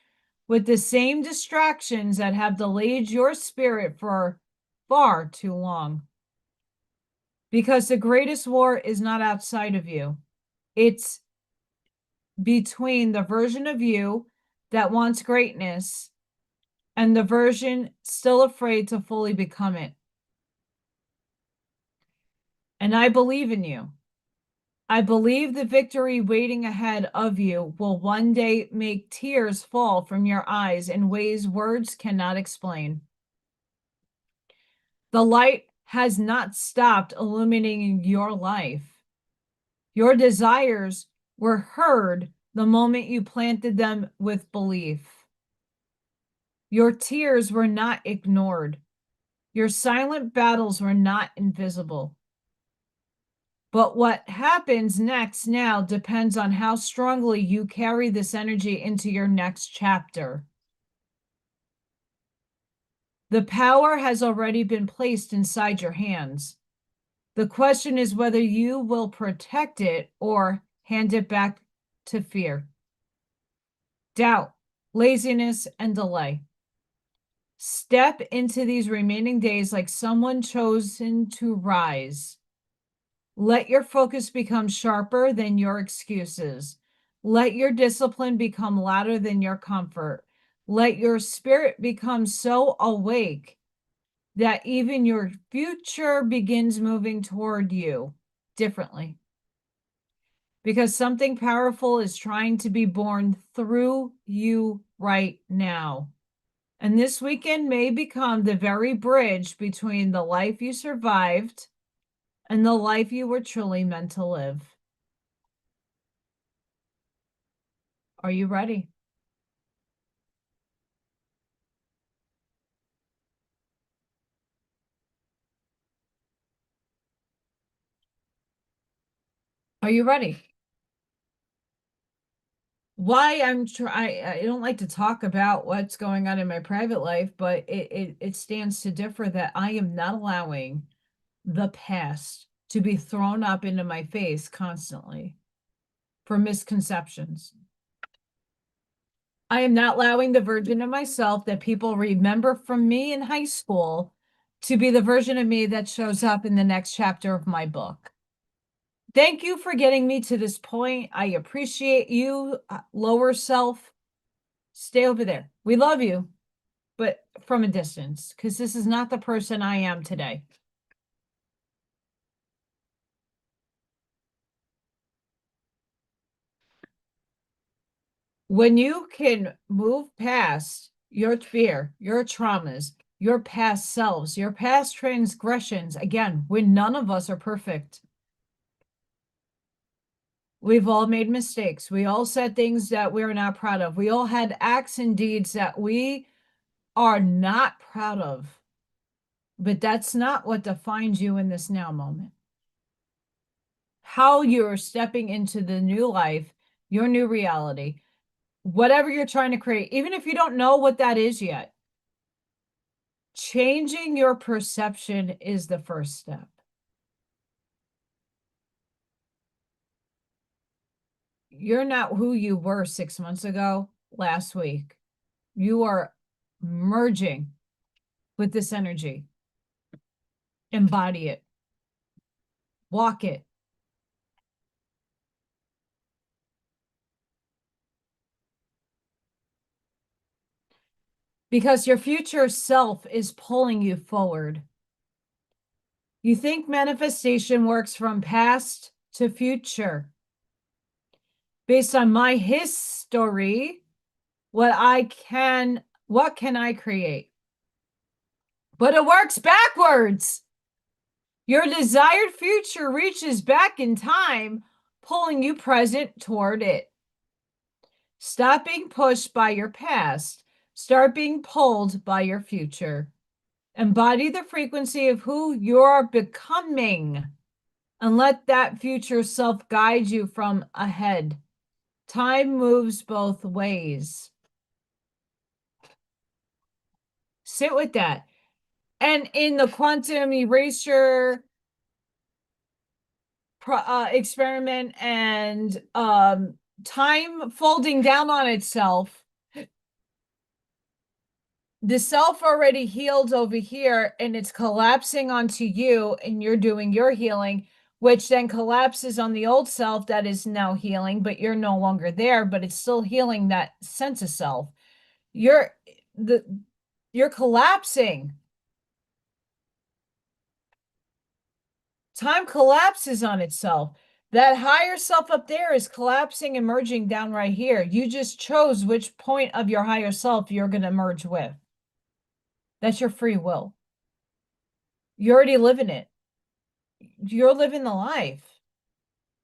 with the same distractions that have delayed your spirit for far too long. Because the greatest war is not outside of you. It's between the version of you that wants greatness and the version still afraid to fully become it. And I believe in you. I believe the victory waiting ahead of you will one day make tears fall from your eyes in ways words cannot explain. The light has not stopped illuminating your life. Your desires were heard the moment you planted them with belief. Your tears were not ignored. Your silent battles were not invisible. But what happens next now depends on how strongly you carry this energy into your next chapter. The power has already been placed inside your hands. The question is whether you will protect it or hand it back to fear, doubt, laziness, and delay. Step into these remaining days like someone chosen to rise. Let your focus become sharper than your excuses. Let your discipline become louder than your comfort. Let your spirit become so awake that even your future begins moving toward you differently. Because something powerful is trying to be born through you right now. And this weekend may become the very bridge between the life you survived and the life you were truly meant to live. Are you ready? Are you ready? Why I don't like to talk about what's going on in my private life, but it stands to differ that I am not allowing the past to be thrown up into my face constantly for misconceptions. I am not allowing the version of myself that people remember from me in high school to be the version of me that shows up in the next chapter of my book. Thank you for getting me to this point. I appreciate you, lower self. Stay over there. We love you, but from a distance, because this is not the person I am today. When you can move past your fear, your traumas, your past selves, your past transgressions, again, when none of us are perfect. We've all made mistakes. We all said things that we're not proud of. We all had acts and deeds that we are not proud of. But that's not what defines you in this now moment. How you're stepping into the new life, your new reality, whatever you're trying to create, even if you don't know what that is yet, changing your perception is the first step. You're not who you were 6 months ago, last week. You are merging with this energy. Embody it. Walk it. Because your future self is pulling you forward. You think manifestation works from past to future. Based on my history, what can I create? But it works backwards. Your desired future reaches back in time, pulling you present toward it. Stop being pushed by your past. Start being pulled by your future. Embody the frequency of who you're becoming and let that future self guide you from ahead. Time moves both ways. Sit with that. And in the quantum erasure experiment and time folding down on itself, the self already healed over here and it's collapsing onto you and you're doing your healing, which then collapses on the old self that is now healing, but you're no longer there, but it's still healing that sense of self. You're collapsing. Time collapses on itself. That higher self up there is collapsing and merging down right here. You just chose which point of your higher self you're going to merge with. That's your free will. You're already living it. You're living the life.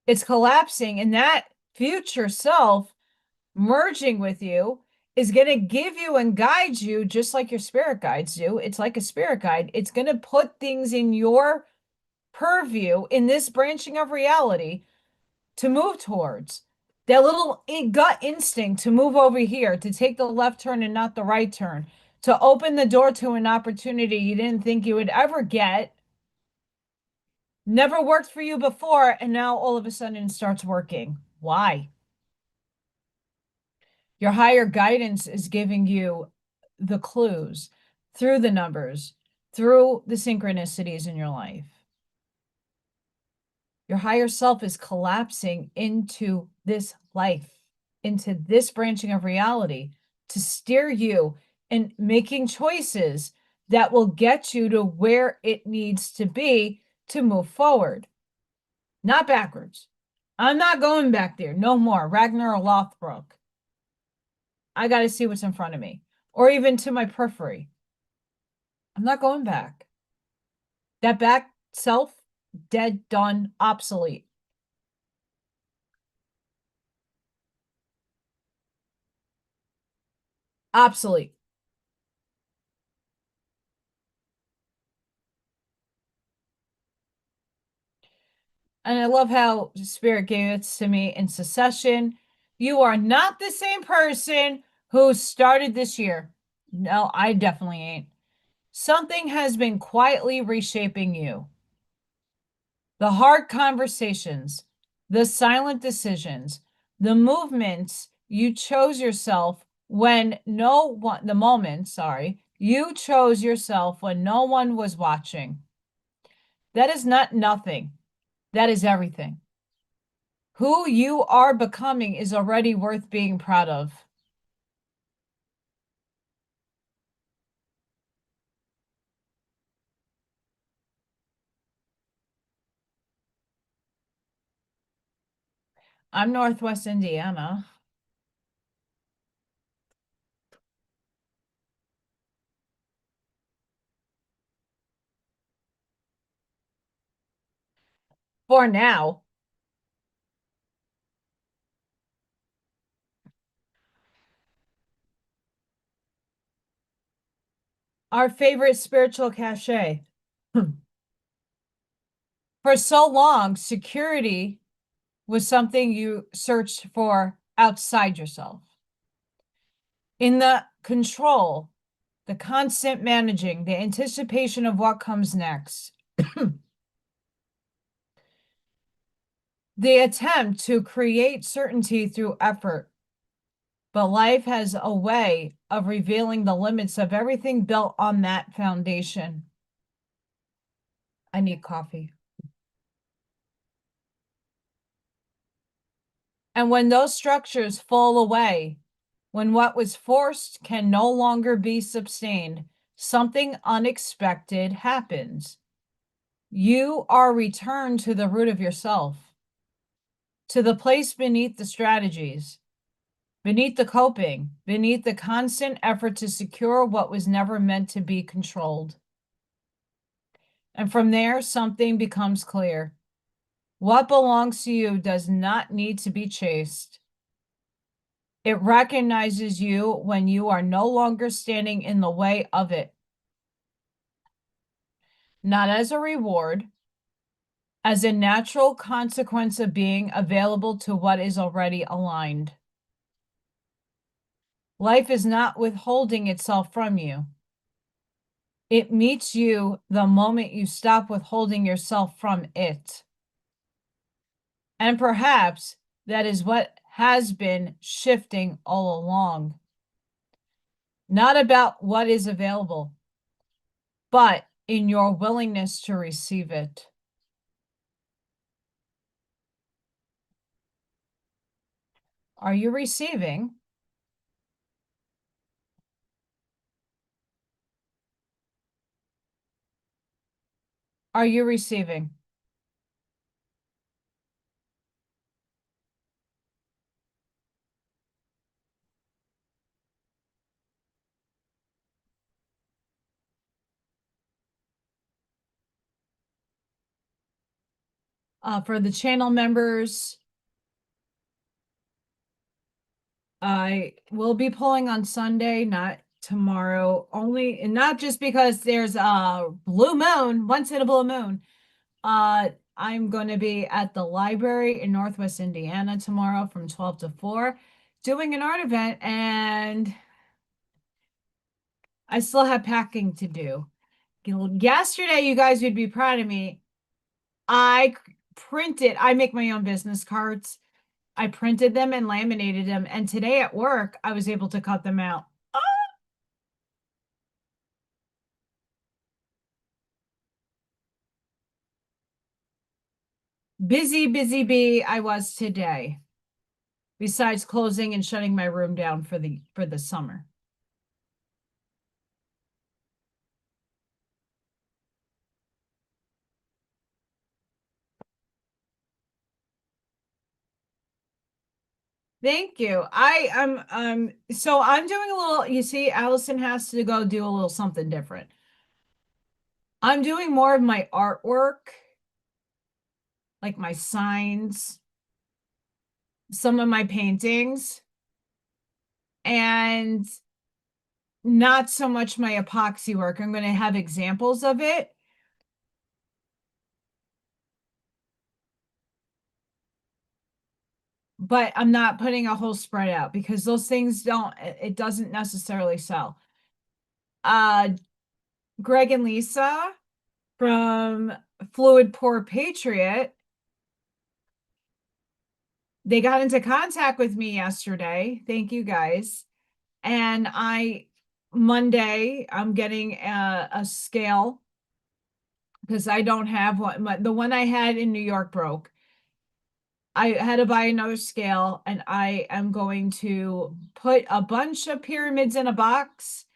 It's collapsing, and that future self merging with you is going to give you and guide you just like your spirit guides you. It's like a spirit guide. It's going to put things in your purview in this branching of reality to move towards. That little gut instinct to move over here, to take the left turn and not the right turn, to open the door to an opportunity you didn't think you would ever get, never worked for you before, and now all of a sudden it starts working. Why? Your higher guidance is giving you the clues through the numbers, through the synchronicities in your life. Your higher self is collapsing into this life, into this branching of reality to steer you and making choices that will get you to where it needs to be to move forward, not backwards. I'm not going back there. No more. Ragnar or Lothbrok. I got to see what's in front of me, or even to my periphery. I'm not going back. That back self, dead, done, obsolete. Obsolete. And I love how Spirit gave it to me in succession. You are not the same person who started this year. No, I definitely ain't. Something has been quietly reshaping you. The hard conversations, the silent decisions, the movements you chose yourself when no one, the moment, sorry, you chose yourself when no one was watching. That is not nothing. That is everything. Who you are becoming is already worth being proud of. I'm Northwest Indiana. For now, our favorite spiritual cachet. For so long, security was something you searched for outside yourself. In the control, the constant managing, the anticipation of what comes next, the attempt to create certainty through effort. But life has a way of revealing the limits of everything built on that foundation. I need coffee. And when those structures fall away, when what was forced can no longer be sustained, something unexpected happens. You are returned to the root of yourself, to the place beneath the strategies, beneath the coping, beneath the constant effort to secure what was never meant to be controlled. And from there, something becomes clear. What belongs to you does not need to be chased. It recognizes you when you are no longer standing in the way of it. Not as a reward, as a natural consequence of being available to what is already aligned. Life is not withholding itself from you. It meets you the moment you stop withholding yourself from it. And perhaps that is what has been shifting all along. Not about what is available, but in your willingness to receive it. Are you receiving? Are you receiving? For the channel members, I will be pulling on Sunday, not tomorrow, only, and not just because there's a blue moon, once in a blue moon. I'm going to be at the library in Northwest Indiana tomorrow from 12 to 4 doing an art event, and I still have packing to do. Yesterday, you guys would be proud of me. I make my own business cards. I printed them and laminated them, and today at work, I was able to cut them out. Busy, busy bee I was today, besides closing and shutting my room down for the summer. Thank you. So I'm doing a little, you see, Allison has to go do a little something different. I'm doing more of my artwork, like my signs, some of my paintings, and not so much my epoxy work. I'm going to have examples of it. but I'm not putting a whole spread out because those things it doesn't necessarily sell. Greg and Lisa from Fluid Pour Patriot, they got into contact with me yesterday. Thank you guys. And Monday, I'm getting a scale because I don't have one. The one I had in New York broke. I had to buy another scale, and I am going to put a bunch of pyramids in a box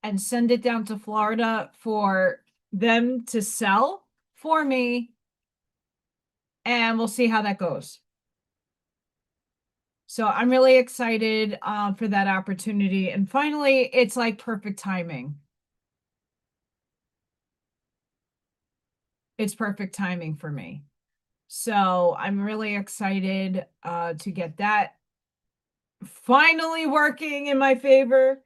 and send it down to Florida for them to sell for me. And we'll see how that goes. So I'm really excited for that opportunity. And finally, it's like perfect timing. It's perfect timing for me. So I'm really excited to get that finally working in my favor.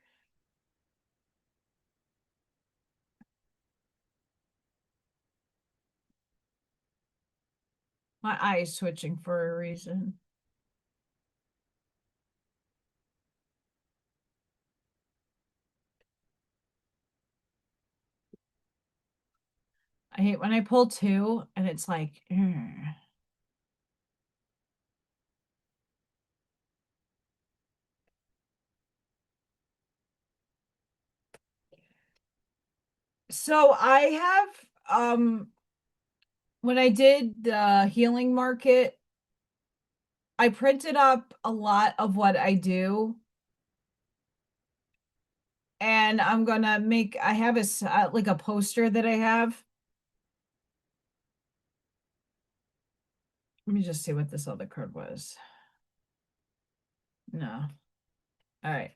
My eye is switching for a reason. I hate when I pull two and it's like, ugh. So I have when I did the healing market, I printed up a lot of what I do. And I'm gonna I have like a poster that I have. Let me just see what this other card was. No. All right.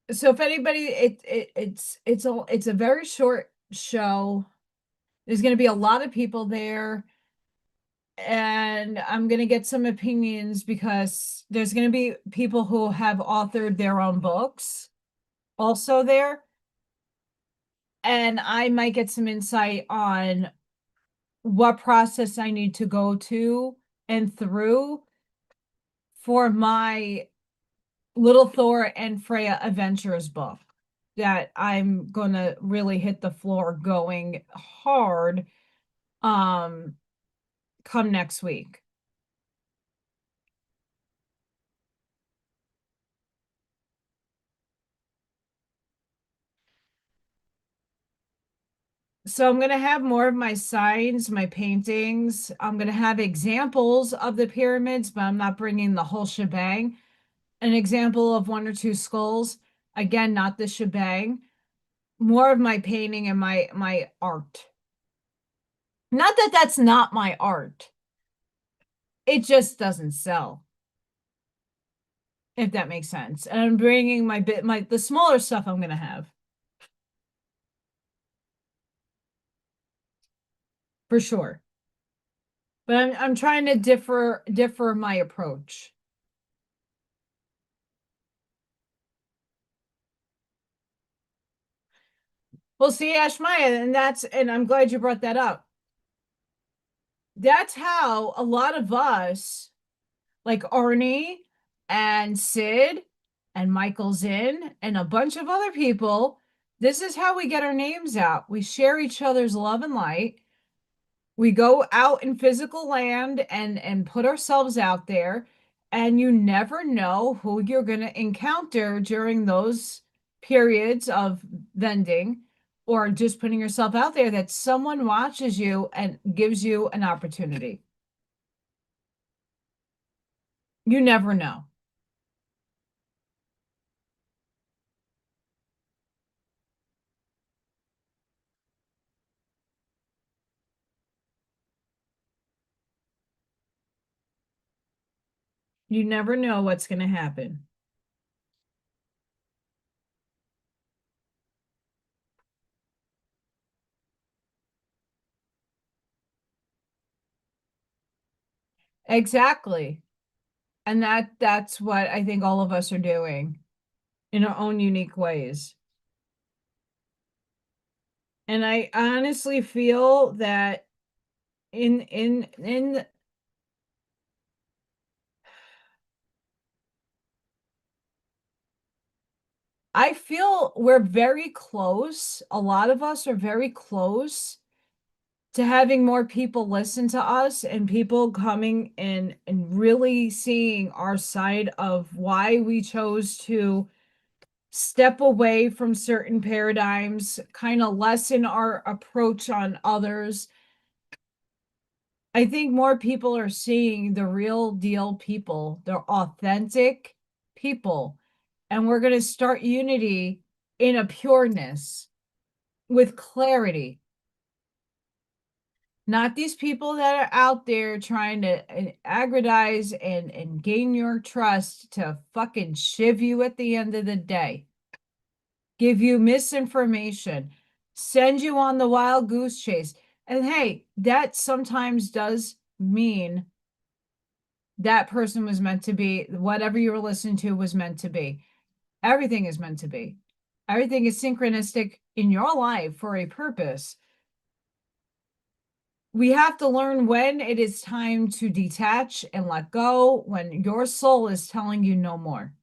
So if anybody, it's a very short show. There's going to be a lot of people there, and I'm going to get some opinions because there's going to be people who have authored their own books also there, and I might get some insight on what process I need to go to and through for my Little Thor and Freya Adventures book that I'm gonna really hit the floor going hard come next week. So I'm gonna have more of my signs, my paintings. I'm gonna have examples of the pyramids, but I'm not bringing the whole shebang. An example of one or two skulls. Again, not the shebang. More of my painting and my art. Not that that's not my art. It just doesn't sell. If that makes sense. And I'm bringing the smaller stuff I'm going to have. For sure. But I'm trying to differ my approach. Well, see, Ashmaya, and I'm glad you brought that up. That's how a lot of us, like Arnie and Sid and Michael Zinn and a bunch of other people, this is how we get our names out. We share each other's love and light. We go out in physical land and put ourselves out there, and you never know who you're going to encounter during those periods of vending or just putting yourself out there, that someone watches you and gives you an opportunity. You never know. You never know what's going to happen. Exactly. And that's what I think all of us are doing in our own unique ways. And I honestly feel that in I feel we're very close. A lot of us are very close to having more people listen to us and people coming in and really seeing our side of why we chose to step away from certain paradigms, kind of lessen our approach on others. I think more people are seeing the real deal people, the authentic people. And we're going to start unity in a pureness with clarity. Not these people that are out there trying to aggrandize and gain your trust to fucking shiv you at the end of the day, give you misinformation, send you on the wild goose chase. And hey, that sometimes does mean that person was meant to be, whatever you were listening to was meant to be. Everything is meant to be. Everything is synchronistic in your life for a purpose. We have to learn when it is time to detach and let go, when your soul is telling you no more.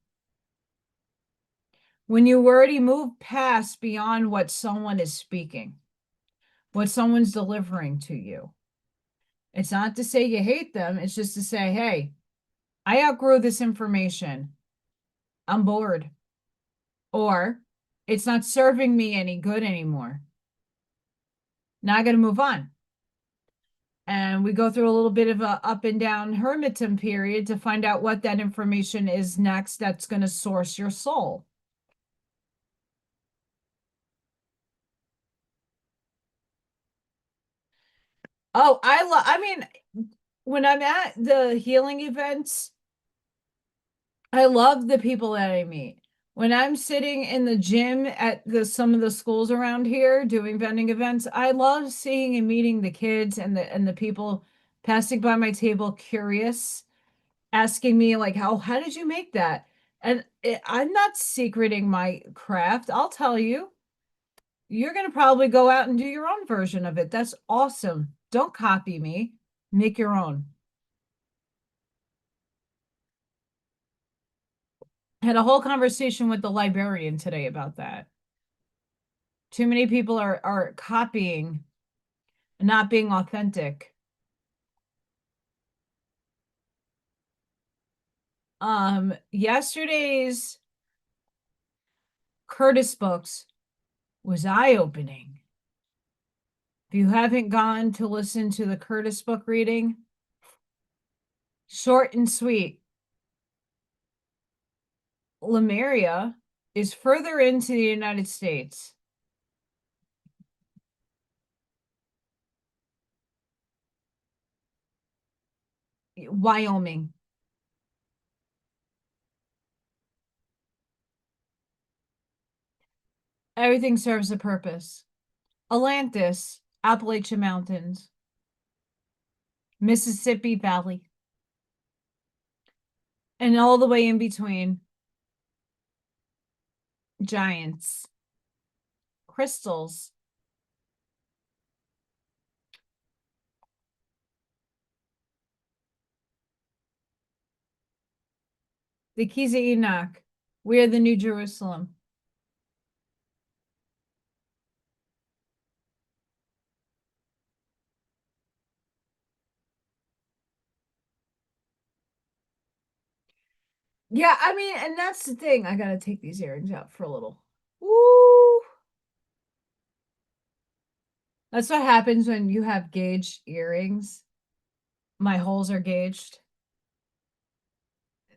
When you already move past beyond what someone is speaking, what someone's delivering to you. It's not to say you hate them, it's just to say, hey, I outgrew this information. I'm bored. Or it's not serving me any good anymore. Now I got to move on. And we go through a little bit of a up and down hermitum period to find out what that information is next that's going to source your soul. Oh, I mean, when I'm at the healing events, I love the people that I meet. When I'm sitting in the gym at some of the schools around here doing vending events, I love seeing and meeting the kids and the people passing by my table curious, asking me like, how did you make that? And I'm not secreting my craft. I'll tell you, you're going to probably go out and do your own version of it. That's awesome. Don't copy me. Make your own. Had a whole conversation with the librarian today about that. Too many people are copying, not being authentic. Yesterday's Curtis books was eye-opening. If you haven't gone to listen to the Curtis book reading, short and sweet. Lemuria is further into the United States. Wyoming. Everything serves a purpose. Atlantis, Appalachian Mountains, Mississippi Valley, and all the way in between. Giants, crystals, the keys of Enoch. We are the New Jerusalem. Yeah, I mean, and that's the thing. I gotta take these earrings out for a little. Woo! That's what happens when you have gauged earrings. My holes are gauged.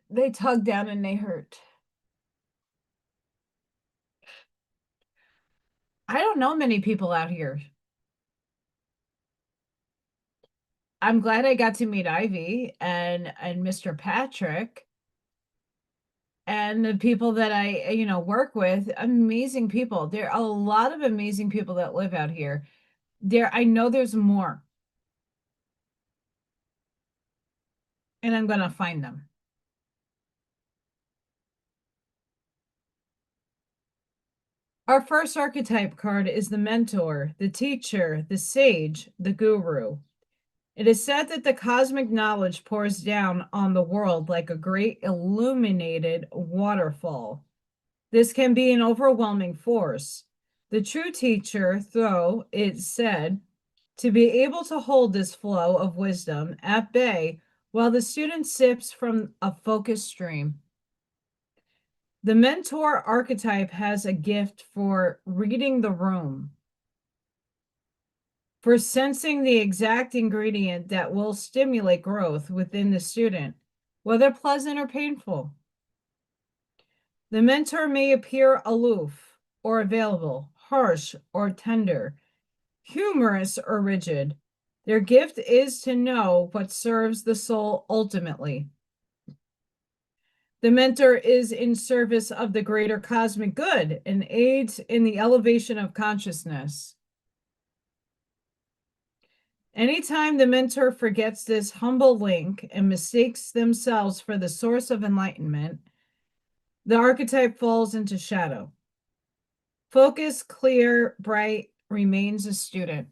They tug down and they hurt. I don't know many people out here. I'm glad I got to meet Ivy and Mr. Patrick and the people that I, work with. Amazing people. There are a lot of amazing people that live out here. I know there's more. And I'm going to find them. Our first archetype card is the mentor, the teacher, the sage, the guru. It is said that the cosmic knowledge pours down on the world like a great illuminated waterfall. This can be an overwhelming force. The true teacher, though, it said, to be able to hold this flow of wisdom at bay while the student sips from a focused stream. The mentor archetype has a gift for reading the room, for sensing the exact ingredient that will stimulate growth within the student, whether pleasant or painful. The mentor may appear aloof or available, harsh or tender, humorous or rigid. Their gift is to know what serves the soul ultimately. The mentor is in service of the greater cosmic good and aids in the elevation of consciousness. Anytime the mentor forgets this humble link and mistakes themselves for the source of enlightenment, the archetype falls into shadow. Focus, clear, bright, remains a student.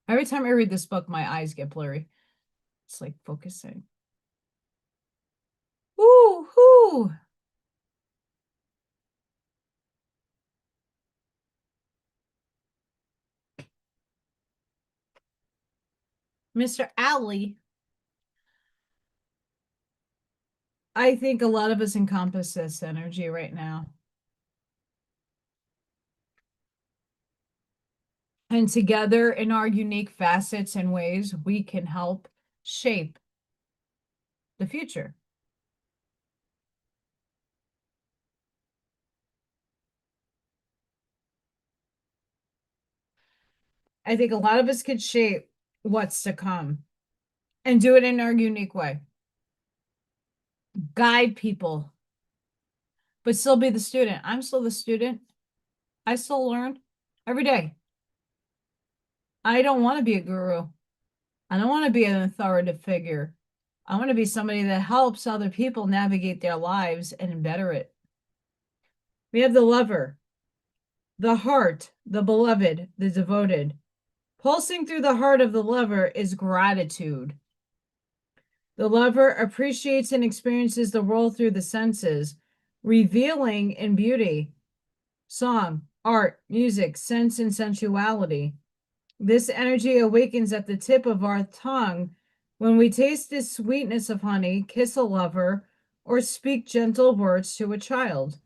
Every time I read this book, my eyes get blurry. It's like focusing. Woo-hoo! Mr. Alley. I think a lot of us encompass this energy right now. And together, in our unique facets and ways, we can help shape the future. I think a lot of us could shape what's to come and do it in our unique way. Guide people, but still be the student. I'm still the student. I still learn every day. I don't want to be a guru. I don't want to be an authoritative figure. I want to be somebody that helps other people navigate their lives and better it. We have the lover, the heart, the beloved, the devoted. Pulsing through the heart of the lover is gratitude. The lover appreciates and experiences the world through the senses, revealing in beauty, song, art, music, sense, and sensuality. This energy awakens at the tip of our tongue when we taste the sweetness of honey, kiss a lover, or speak gentle words to a child.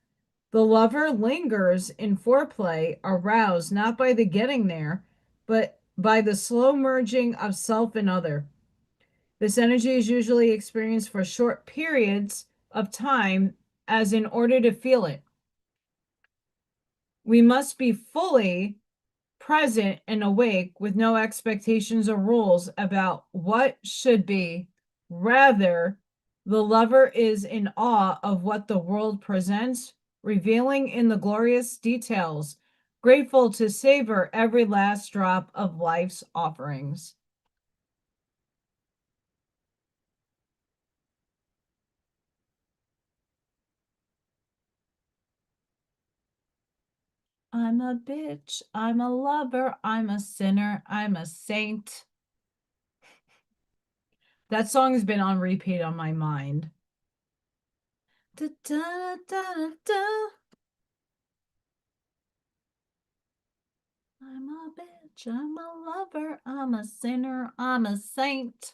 The lover lingers in foreplay, aroused not by the getting there, but by the slow merging of self and other. This energy is usually experienced for short periods of time, as in order to feel it, we must be fully present and awake with no expectations or rules about what should be. Rather, the lover is in awe of what the world presents, revealing in the glorious details, grateful to savor every last drop of life's offerings. I'm a bitch, I'm a lover, I'm a sinner, I'm a saint. That song has been on repeat on my mind. Da, da, da, da. I'm a bitch, I'm a lover, I'm a sinner, I'm a saint.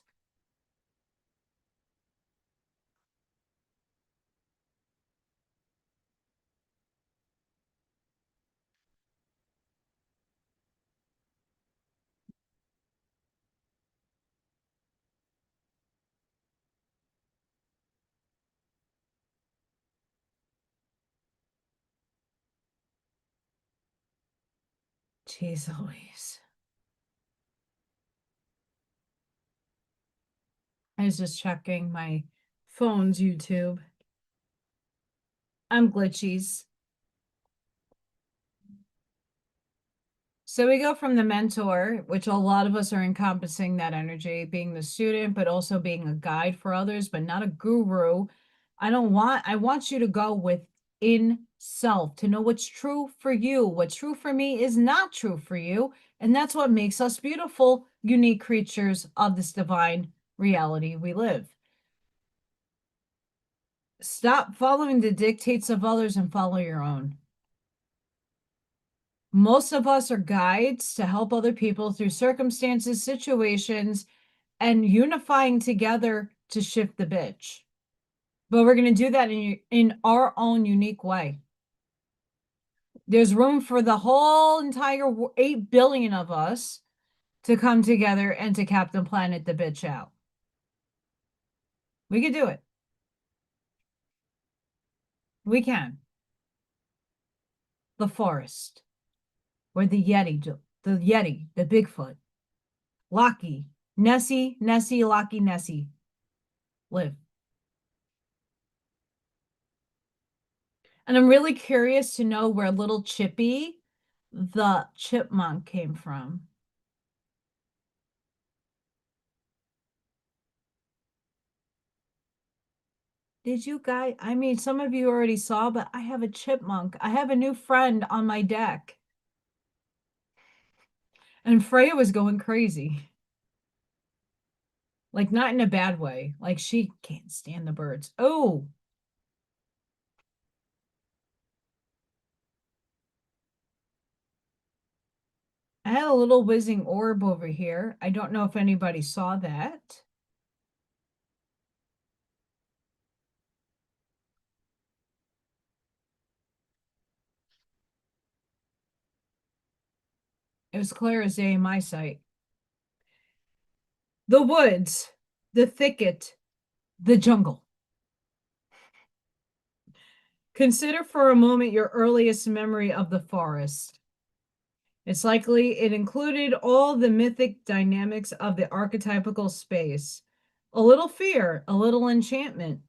Jeez Louise. I was just checking my phone's YouTube. I'm glitchies. So we go from the mentor, which a lot of us are encompassing that energy, being the student, but also being a guide for others, but not a guru. I want you to go with in self, to know what's true for you. What's true for me is not true for you. And that's what makes us beautiful, unique creatures of this divine reality we live. Stop following the dictates of others and follow your own. Most of us are guides to help other people through circumstances, situations, and unifying together to shift the bitch. But we're going to do that in our own unique way. There's room for the whole entire 8 billion of us to come together and to Captain Planet the bitch out. We can do it. We can. The forest, where the Yeti, the Bigfoot, Locky, Nessie, Locky, Nessie live. And I'm really curious to know where little Chippy, the chipmunk, came from. Did you guys, I mean, some of you already saw, but I have a chipmunk. I have a new friend on my deck. And Freya was going crazy. Like, not in a bad way. Like, she can't stand the birds. Oh. I had a little whizzing orb over here. I don't know if anybody saw that. It was clear as day in my sight. The woods, the thicket, the jungle. Consider for a moment your earliest memory of the forest. It's likely it included all the mythic dynamics of the archetypical space. A little fear, a little enchantment,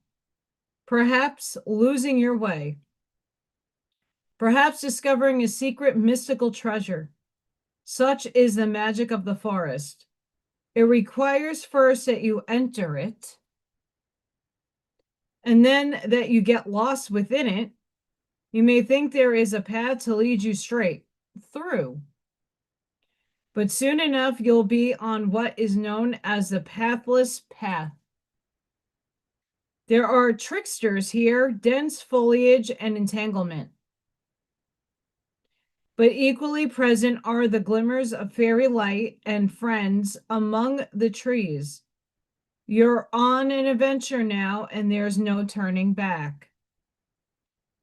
perhaps losing your way, perhaps discovering a secret mystical treasure. Such is the magic of the forest. It requires first that you enter it, and then that you get lost within it. You may think there is a path to lead you straight through, but soon enough you'll be on what is known as the pathless path. There are tricksters here, dense foliage and entanglement. But equally present are the glimmers of fairy light and friends among the trees. You're on an adventure now, and there's no turning back.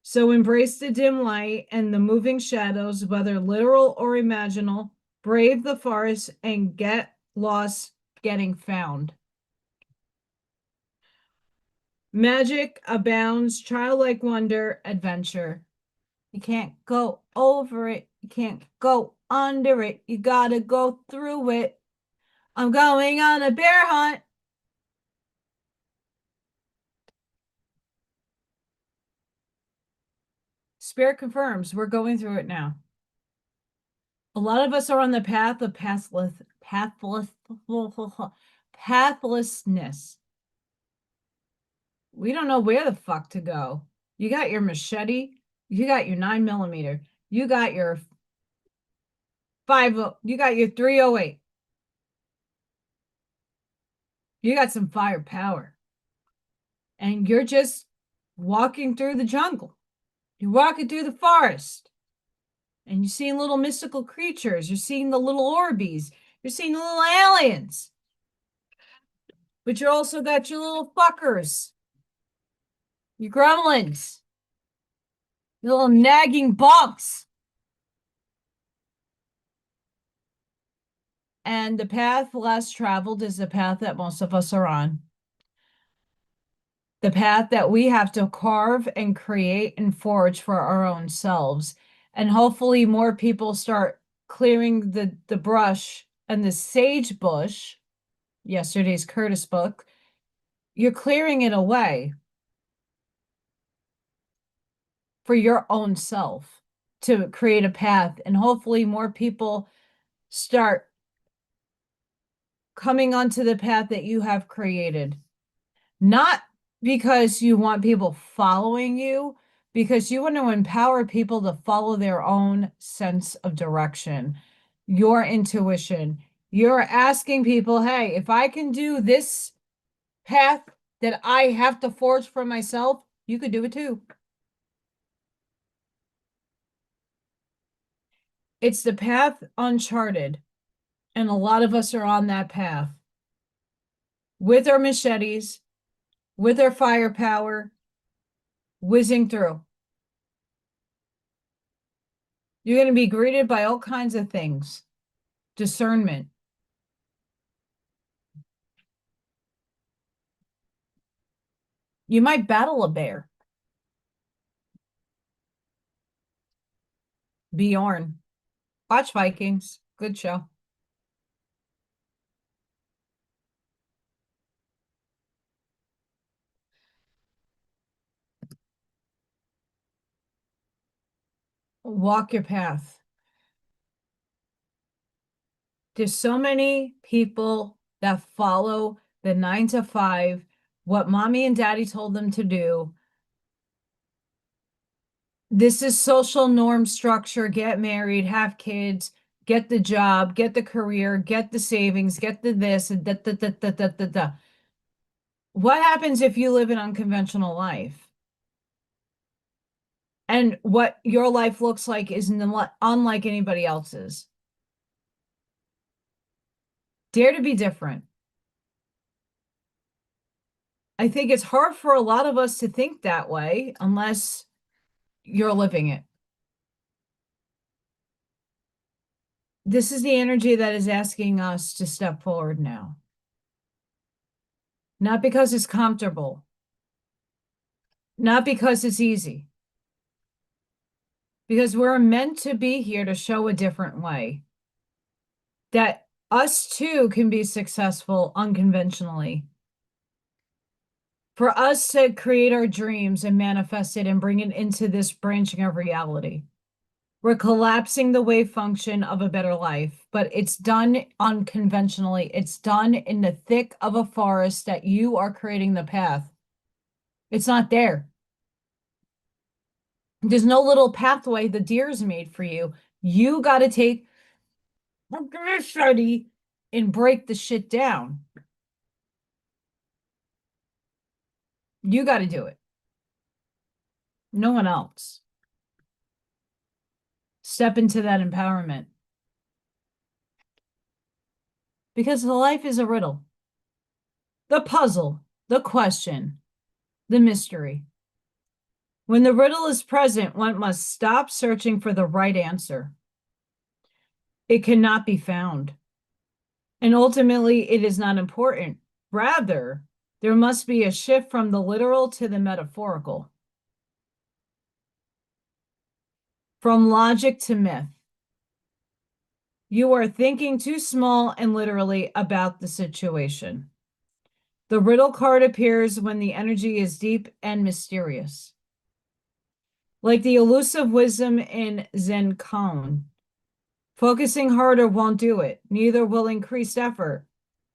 So embrace the dim light and the moving shadows, whether literal or imaginal. Brave the forest and get lost getting found. Magic abounds, childlike wonder, adventure. You can't go over it. You can't go under it. You gotta go through it. I'm going on a bear hunt. Spirit confirms we're going through it now. A lot of us are on the path of pathlessness. We don't know where the fuck to go. You got your machete. You got your 9mm. You got your 5. You got your 308. You got some firepower. And you're just walking through the jungle. You're walking through the forest. And you're seeing little mystical creatures. You're seeing the little Orbeez. You're seeing the little aliens. But you also got your little fuckers. Your gremlins. Your little nagging bugs. And the path less traveled is the path that most of us are on. The path that we have to carve and create and forge for our own selves. And hopefully more people start clearing the brush and the sage bush, yesterday's Curtis book. You're clearing it away for your own self to create a path. And hopefully more people start coming onto the path that you have created. Not because you want people following you, because you want to empower people to follow their own sense of direction, your intuition. You're asking people, hey, if I can do this path that I have to forge for myself, you could do it too. It's the path uncharted, and a lot of us are on that path with our machetes, with our firepower, whizzing through. You're going to be greeted by all kinds of things. Discernment. You might battle a bear. Bjorn. Watch Vikings. Good show. Walk your path. There's so many people that follow the 9 to 5, what mommy and daddy told them to do. This is social norm structure. Get married, have kids, get the job, get the career, get the savings, get the this, and da, da, da, da, da, da, da. What happens if you live an unconventional life? And what your life looks like is unlike anybody else's. Dare to be different. I think it's hard for a lot of us to think that way unless you're living it. This is the energy that is asking us to step forward now. Not because it's comfortable, not because it's easy, because we're meant to be here to show a different way. That us too can be successful unconventionally. For us to create our dreams and manifest it and bring it into this branching of reality. We're collapsing the wave function of a better life, but it's done unconventionally. It's done in the thick of a forest that you are creating the path. It's not there. There's no little pathway the deer's made for you. You got to take a study and break the shit down. You got to do it. No one else. Step into that empowerment. Because the life is a riddle. The puzzle, the question, the mystery. When the riddle is present, one must stop searching for the right answer. It cannot be found. And ultimately, it is not important. Rather, there must be a shift from the literal to the metaphorical. From logic to myth. You are thinking too small and literally about the situation. The riddle card appears when the energy is deep and mysterious. Like the elusive wisdom in Zen Koan. Focusing harder won't do it. Neither will increased effort.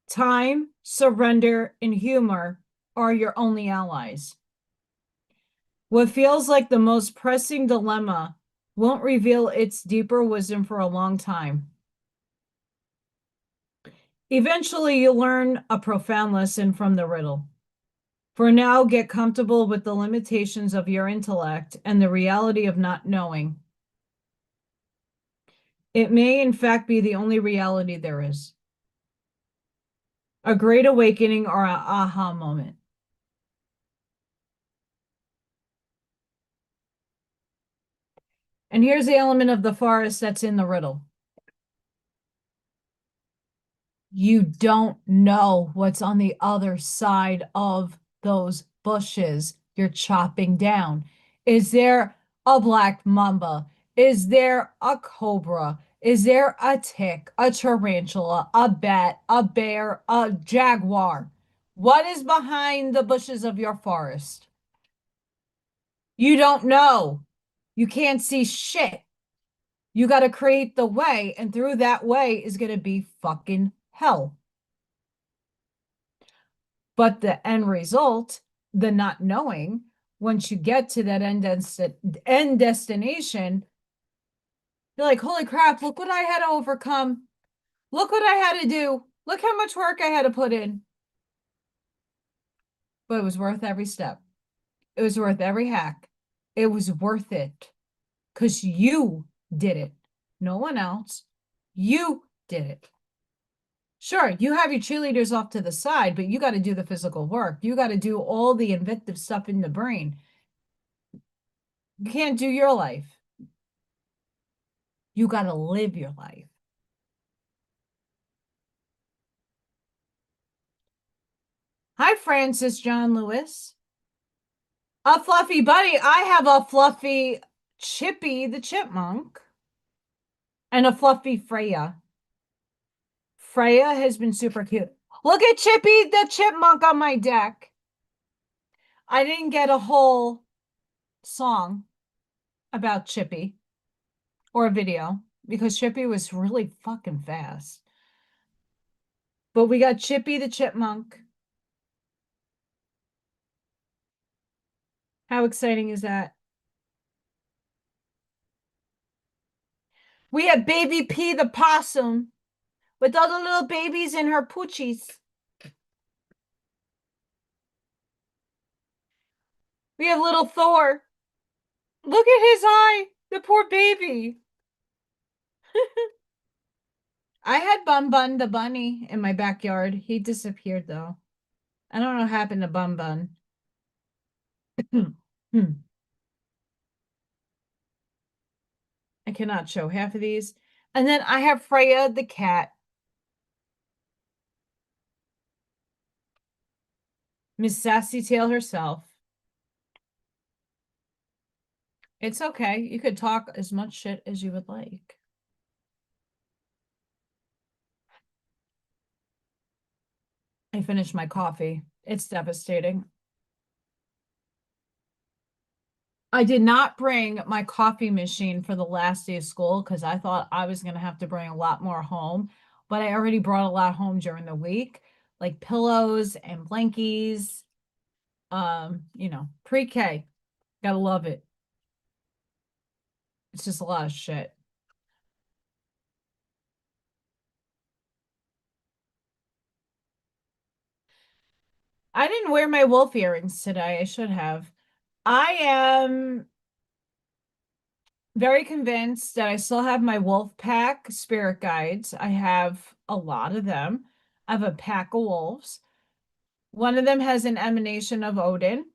Time, surrender, and humor are your only allies. What feels like the most pressing dilemma won't reveal its deeper wisdom for a long time. Eventually, you'll learn a profound lesson from the riddle. For now, get comfortable with the limitations of your intellect and the reality of not knowing. It may, in fact, be the only reality there is. A great awakening or an aha moment. And here's the element of the forest that's in the riddle. You don't know what's on the other side of those bushes you're chopping down. Is there a black mamba? Is there a cobra? Is there a tick, a tarantula, a bat, a bear, a jaguar? What is behind the bushes of your forest? You don't know. You can't see shit. You got to create the way, and through that way is going to be fucking hell. But the end result, the not knowing, once you get to that end destination, you're like, holy crap, look what I had to overcome. Look what I had to do. Look how much work I had to put in. But it was worth every step. It was worth every hack. It was worth it because you did it. No one else. You did it. Sure, you have your cheerleaders off to the side, but you got to do the physical work. You got to do all the inventive stuff in the brain. You can't do your life. You got to live your life. Hi, Francis John Lewis. A fluffy buddy. I have a fluffy Chippy the chipmunk and a fluffy Freya. Freya has been super cute. Look at Chippy the chipmunk on my deck. I didn't get a whole song about Chippy or a video because Chippy was really fucking fast. But we got Chippy the chipmunk. How exciting is that? We have baby P the possum with all the little babies in her poochies. We have little Thor. Look at his eye. The poor baby. I had Bun Bun the bunny in my backyard. He disappeared though. I don't know what happened to Bun Bun. I cannot show half of these. And then I have Freya the cat. Miss Sassy Tail herself. It's okay. You could talk as much shit as you would like. I finished my coffee. It's devastating. I did not bring my coffee machine for the last day of school because I thought I was going to have to bring a lot more home. But I already brought a lot home during the week, like pillows and blankies. You know, pre-K. Gotta love it. It's just a lot of shit. I didn't wear my wolf earrings today. I should have. I am very convinced that I still have my wolf pack spirit guides. I have a lot of them. I have a pack of wolves. One of them has an emanation of Odin.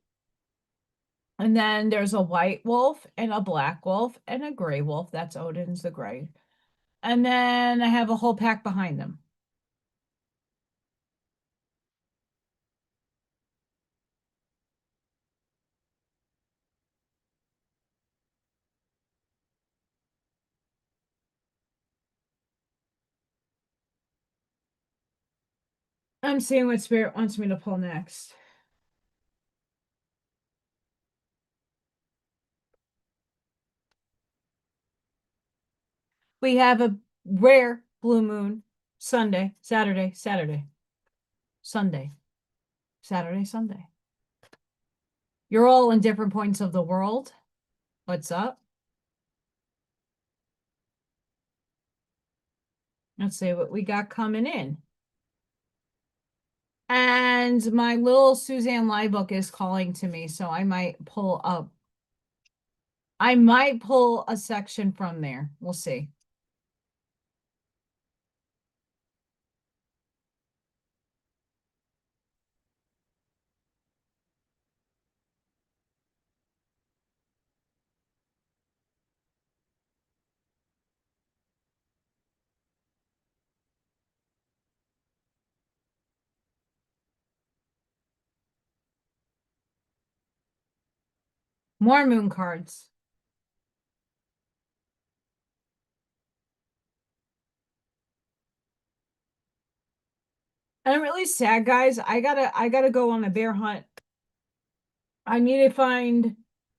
And then there's a white wolf and a black wolf and a gray wolf. That's Odin's the gray. And then I have a whole pack behind them. I'm seeing what Spirit wants me to pull next. We have a rare blue moon Sunday, Saturday, Saturday, Sunday, Saturday, Sunday. You're all in different points of the world. What's up? Let's see what we got coming in. And my little Suzanne Lie book is calling to me, so I might pull up. I might pull a section from there. We'll see. More moon cards. I'm really sad, guys. I gotta go on a bear hunt. I need to find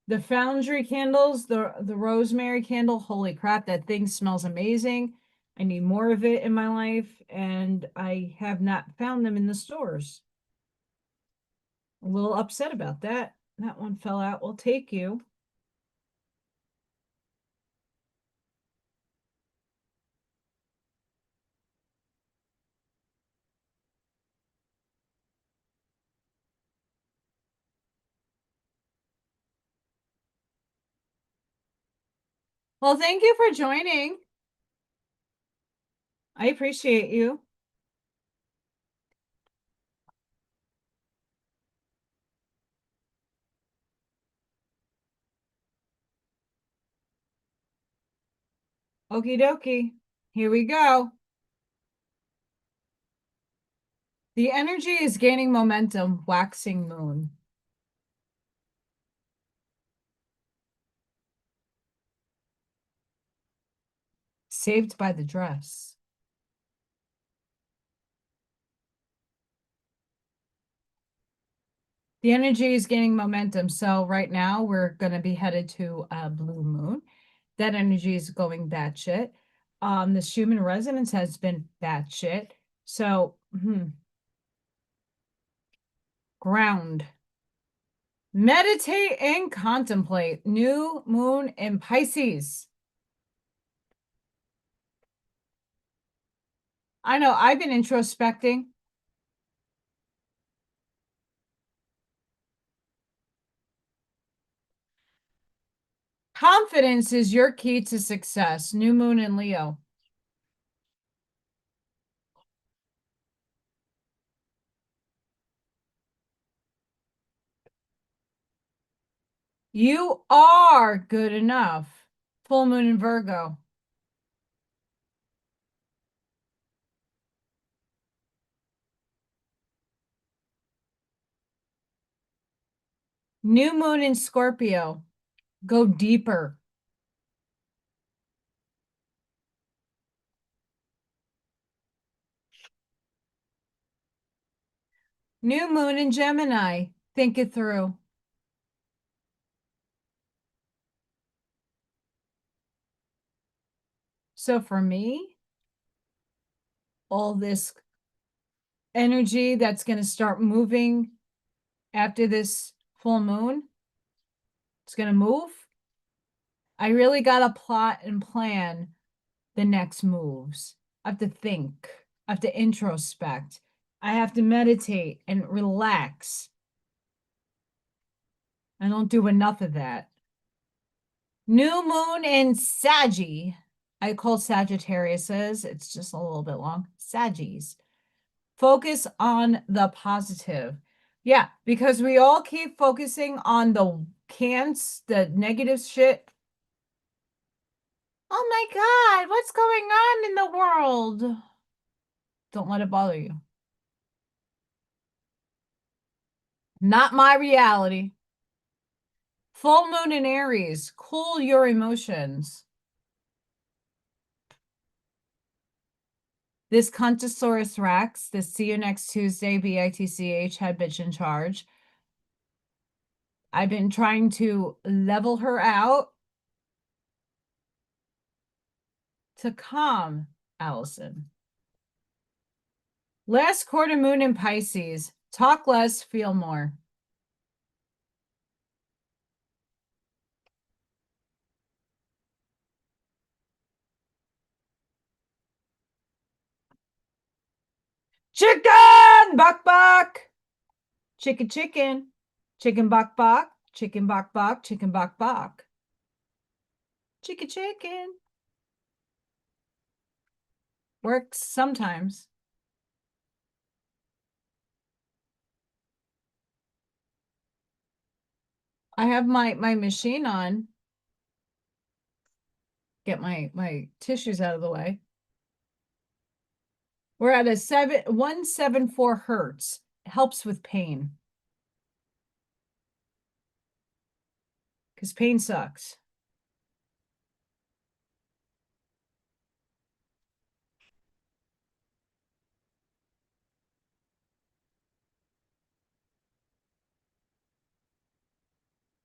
the Foundry candles, the rosemary candle. Holy crap, that thing smells amazing. I need more of it in my life, and I have not found them in the stores. A little upset about that. that one fell out. We'll take you. Well, thank you for joining. I appreciate you. Okie dokie. Here we go. The energy is gaining momentum, waxing moon. Saved by the dress. The energy is gaining momentum. So right now we're going to be headed to a blue moon. That energy is going batshit. This human resonance has been batshit. So, ground. Meditate and contemplate. New moon in Pisces. I know, I've been introspecting. Confidence is your key to success. New moon in Leo. You are good enough. Full moon in Virgo. New moon in Scorpio. Go deeper. New moon in Gemini. Think it through. So for me, all this energy that's going to start moving after this full moon, it's going to move. I really got to plot and plan the next moves. I have to think. I have to introspect. I have to meditate and relax. I don't do enough of that. New moon in Saggy. I call Sagittarius's. It's just a little bit long. Saggies. Focus on the positive. Yeah, because we all keep focusing on the cans, the negative shit. Oh my God, what's going on in the world? Don't let it bother you. Not my reality. Full moon in Aries. Cool your emotions. This Contosaurus Rex, this see you next Tuesday, BITCH, head bitch in charge. I've been trying to level her out to calm Allison. Last quarter moon in Pisces. Talk less, feel more. Chicken! Buck buck! Chicken chicken. Chicken buck buck. Chicken buck buck. Chicken buck buck. Chicken chicken. Works sometimes. I have my machine on. Get my tissues out of the way. We're at a 174 hertz. It helps with pain. Because pain sucks.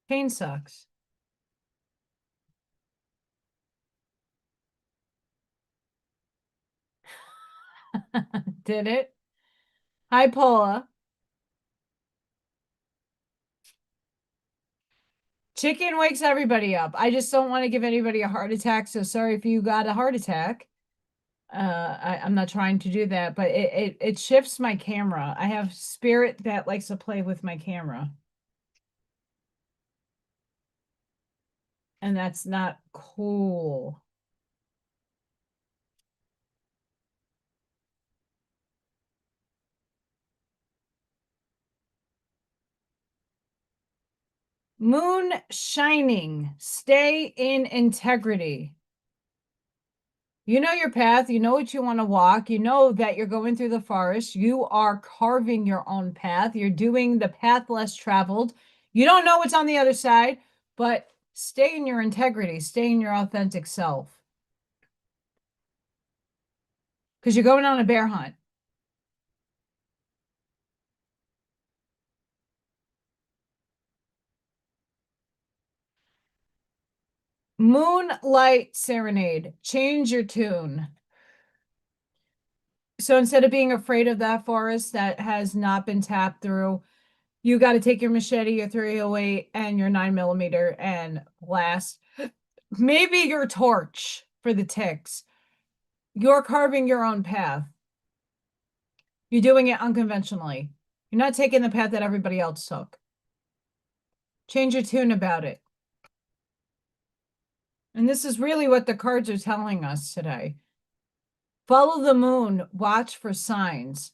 Pain sucks. Did it? Hi, Paula. Chicken wakes everybody up. I just don't want to give anybody a heart attack. So sorry if you got a heart attack. I'm not trying to do that, but it shifts my camera. I have spirit that likes to play with my camera. And that's not cool. Moon shining. Stay in integrity. You know your path. You know what you want to walk. You know that you're going through the forest. You are carving your own path. You're doing the path less traveled. You don't know what's on the other side, but stay in your integrity. Stay in your authentic self. Because you're going on a bear hunt. Moonlight Serenade. Change your tune. So instead of being afraid of that forest that has not been tapped through, you got to take your machete, your 308, and your 9mm and blast. Maybe your torch for the ticks. You're carving your own path. You're doing it unconventionally. You're not taking the path that everybody else took. Change your tune about it. And this is really what the cards are telling us today. Follow the moon. Watch for signs.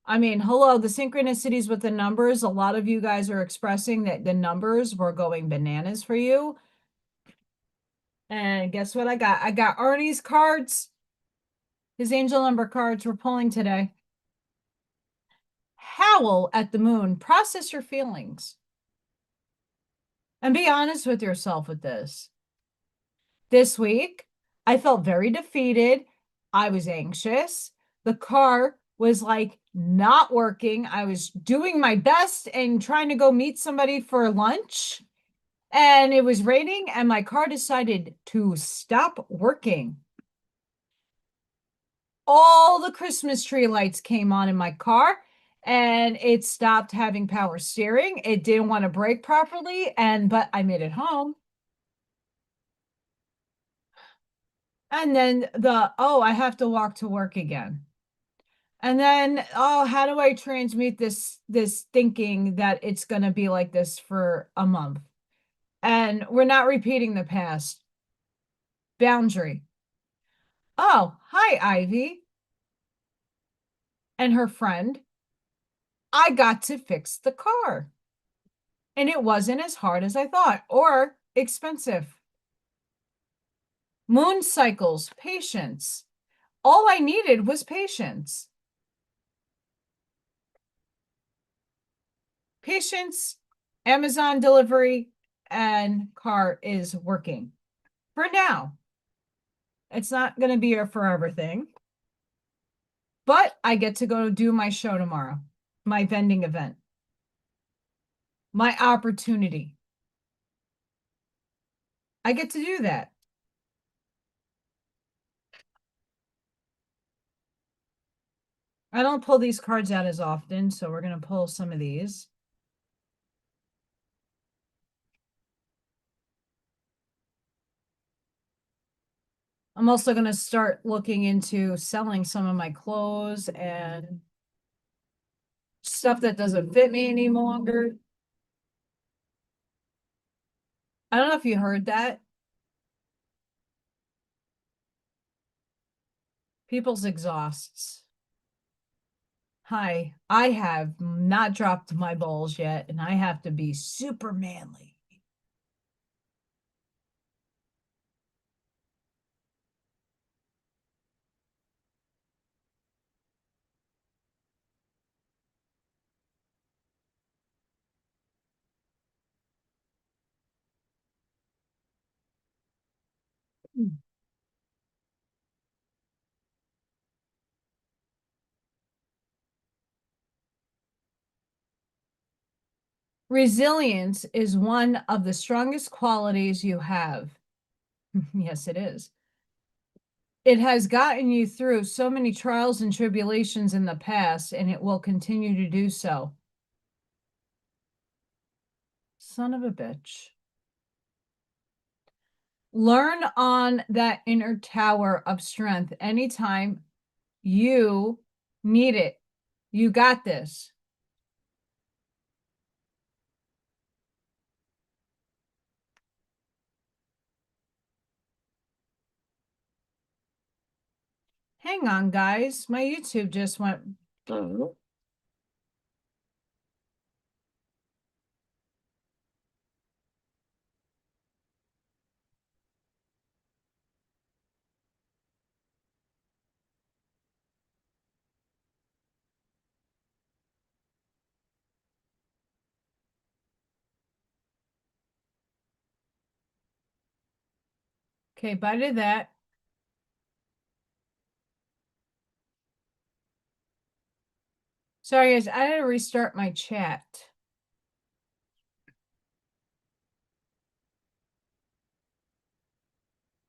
I mean, hello, the synchronicities with the numbers. A lot of you guys are expressing that the numbers were going bananas for you. And guess what I got? I got Arnie's cards. His angel number cards we're pulling today. Howl at the moon. Process your feelings. And be honest with yourself with this. This week, I felt very defeated. I was anxious. The car was like not working. I was doing my best and trying to go meet somebody for lunch. And it was raining and my car decided to stop working. All the Christmas tree lights came on in my car and it stopped having power steering. It didn't want to brake properly, but I made it home. And then I have to walk to work again. And then, how do I transmute this thinking that it's going to be like this for a month? And we're not repeating the past. Boundary. Oh, hi, Ivy. And her friend. I got to fix the car. And it wasn't as hard as I thought or expensive. Moon cycles, patience. All I needed was patience. Patience, Amazon delivery, and car is working for now. It's not going to be a forever thing. But I get to go do my show tomorrow, my vending event, my opportunity. I get to do that. I don't pull these cards out as often, so we're going to pull some of these. I'm also going to start looking into selling some of my clothes and stuff that doesn't fit me any longer. I don't know if you heard that. People's exhausts. Hi, I have not dropped my balls yet, and I have to be super manly. Resilience is one of the strongest qualities you have. Yes, it is. It has gotten you through so many trials and tribulations in the past, and it will continue to do so. Son of a bitch. Learn on that inner tower of strength anytime you need it. You got this. Hang on, guys. My YouTube just went. Okay, bye to that. Sorry, guys, I had to restart my chat.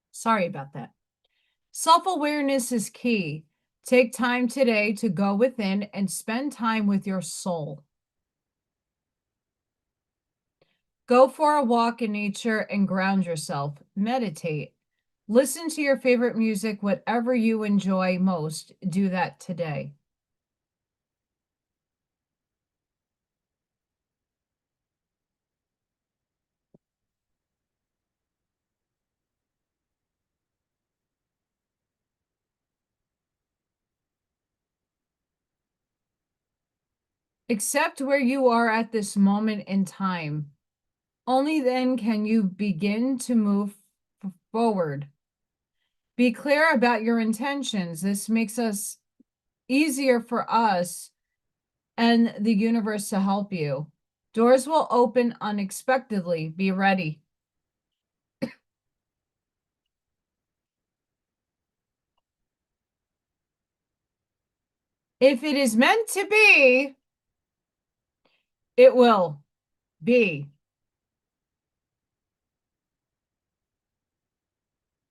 Sorry about that. Self-awareness is key. Take time today to go within and spend time with your soul. Go for a walk in nature and ground yourself. Meditate. Listen to your favorite music, whatever you enjoy most. Do that today. Accept where you are at this moment in time. Only then can you begin to move forward. Be clear about your intentions. This makes us easier for us and the universe to help you. Doors will open unexpectedly. Be ready. If it is meant to be, it will be.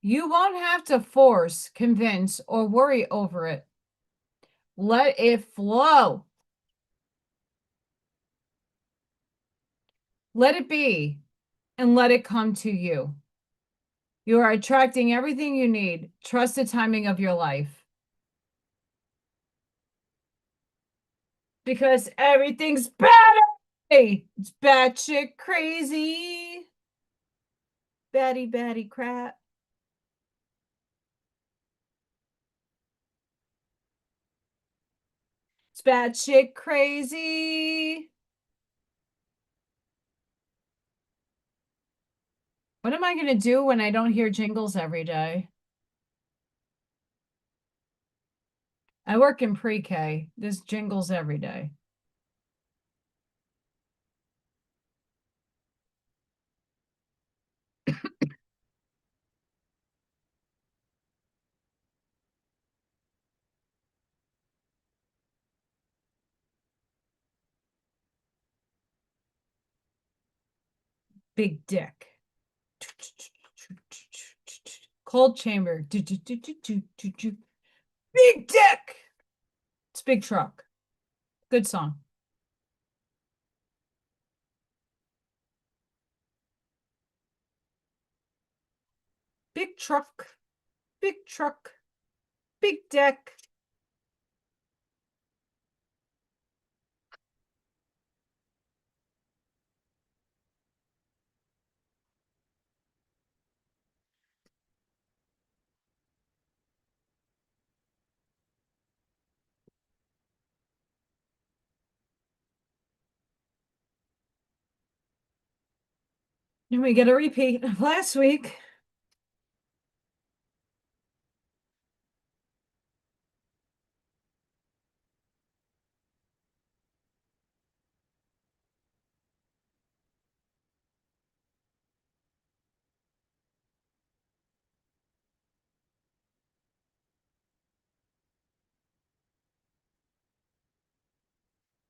You won't have to force, convince, or worry over it. Let it flow. Let it be, and let it come to you. You are attracting everything you need. Trust the timing of your life. Because everything's better. It's batshit crazy. Batty crap. It's batshit crazy. What am I going to do when I don't hear jingles every day? I work in pre-K. There's jingles every day. Big dick. Cold chamber. Big dick. It's big truck. Good song. Big truck. Big truck. Big deck. And we get a repeat of last week.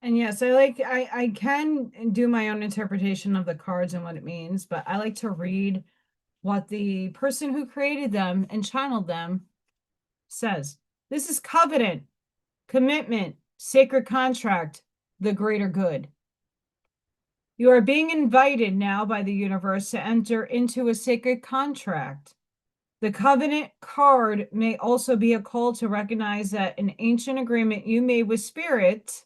And yes, I can do my own interpretation of the cards and what it means, but I like to read what the person who created them and channeled them says. This is covenant, commitment, sacred contract, the greater good. You are being invited now by the universe to enter into a sacred contract. The covenant card may also be a call to recognize that an ancient agreement you made with spirit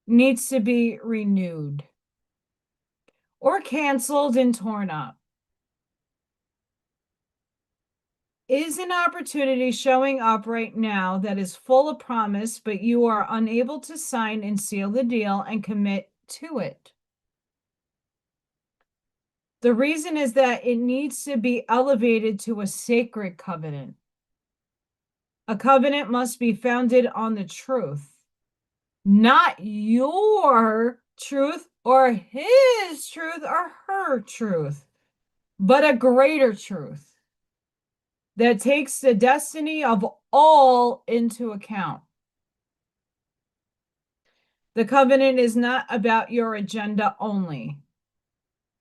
needs to be renewed or canceled and torn up. Is an opportunity showing up right now that is full of promise, but you are unable to sign and seal the deal and commit to it? The reason is that it needs to be elevated to a sacred covenant. A covenant must be founded on the truth, not your truth or his truth or her truth, but a greater truth that takes the destiny of all into account. The covenant is not about your agenda only.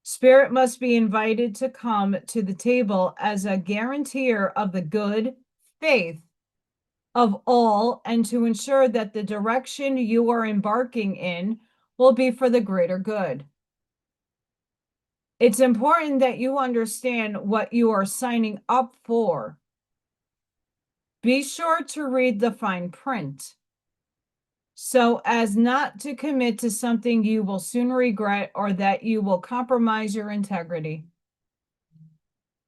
Spirit must be invited to come to the table as a guarantor of the good faith of all and to ensure that the direction you are embarking in will be for the greater good. It's important that you understand what you are signing up for. Be sure to read the fine print so as not to commit to something you will soon regret or that you will compromise your integrity.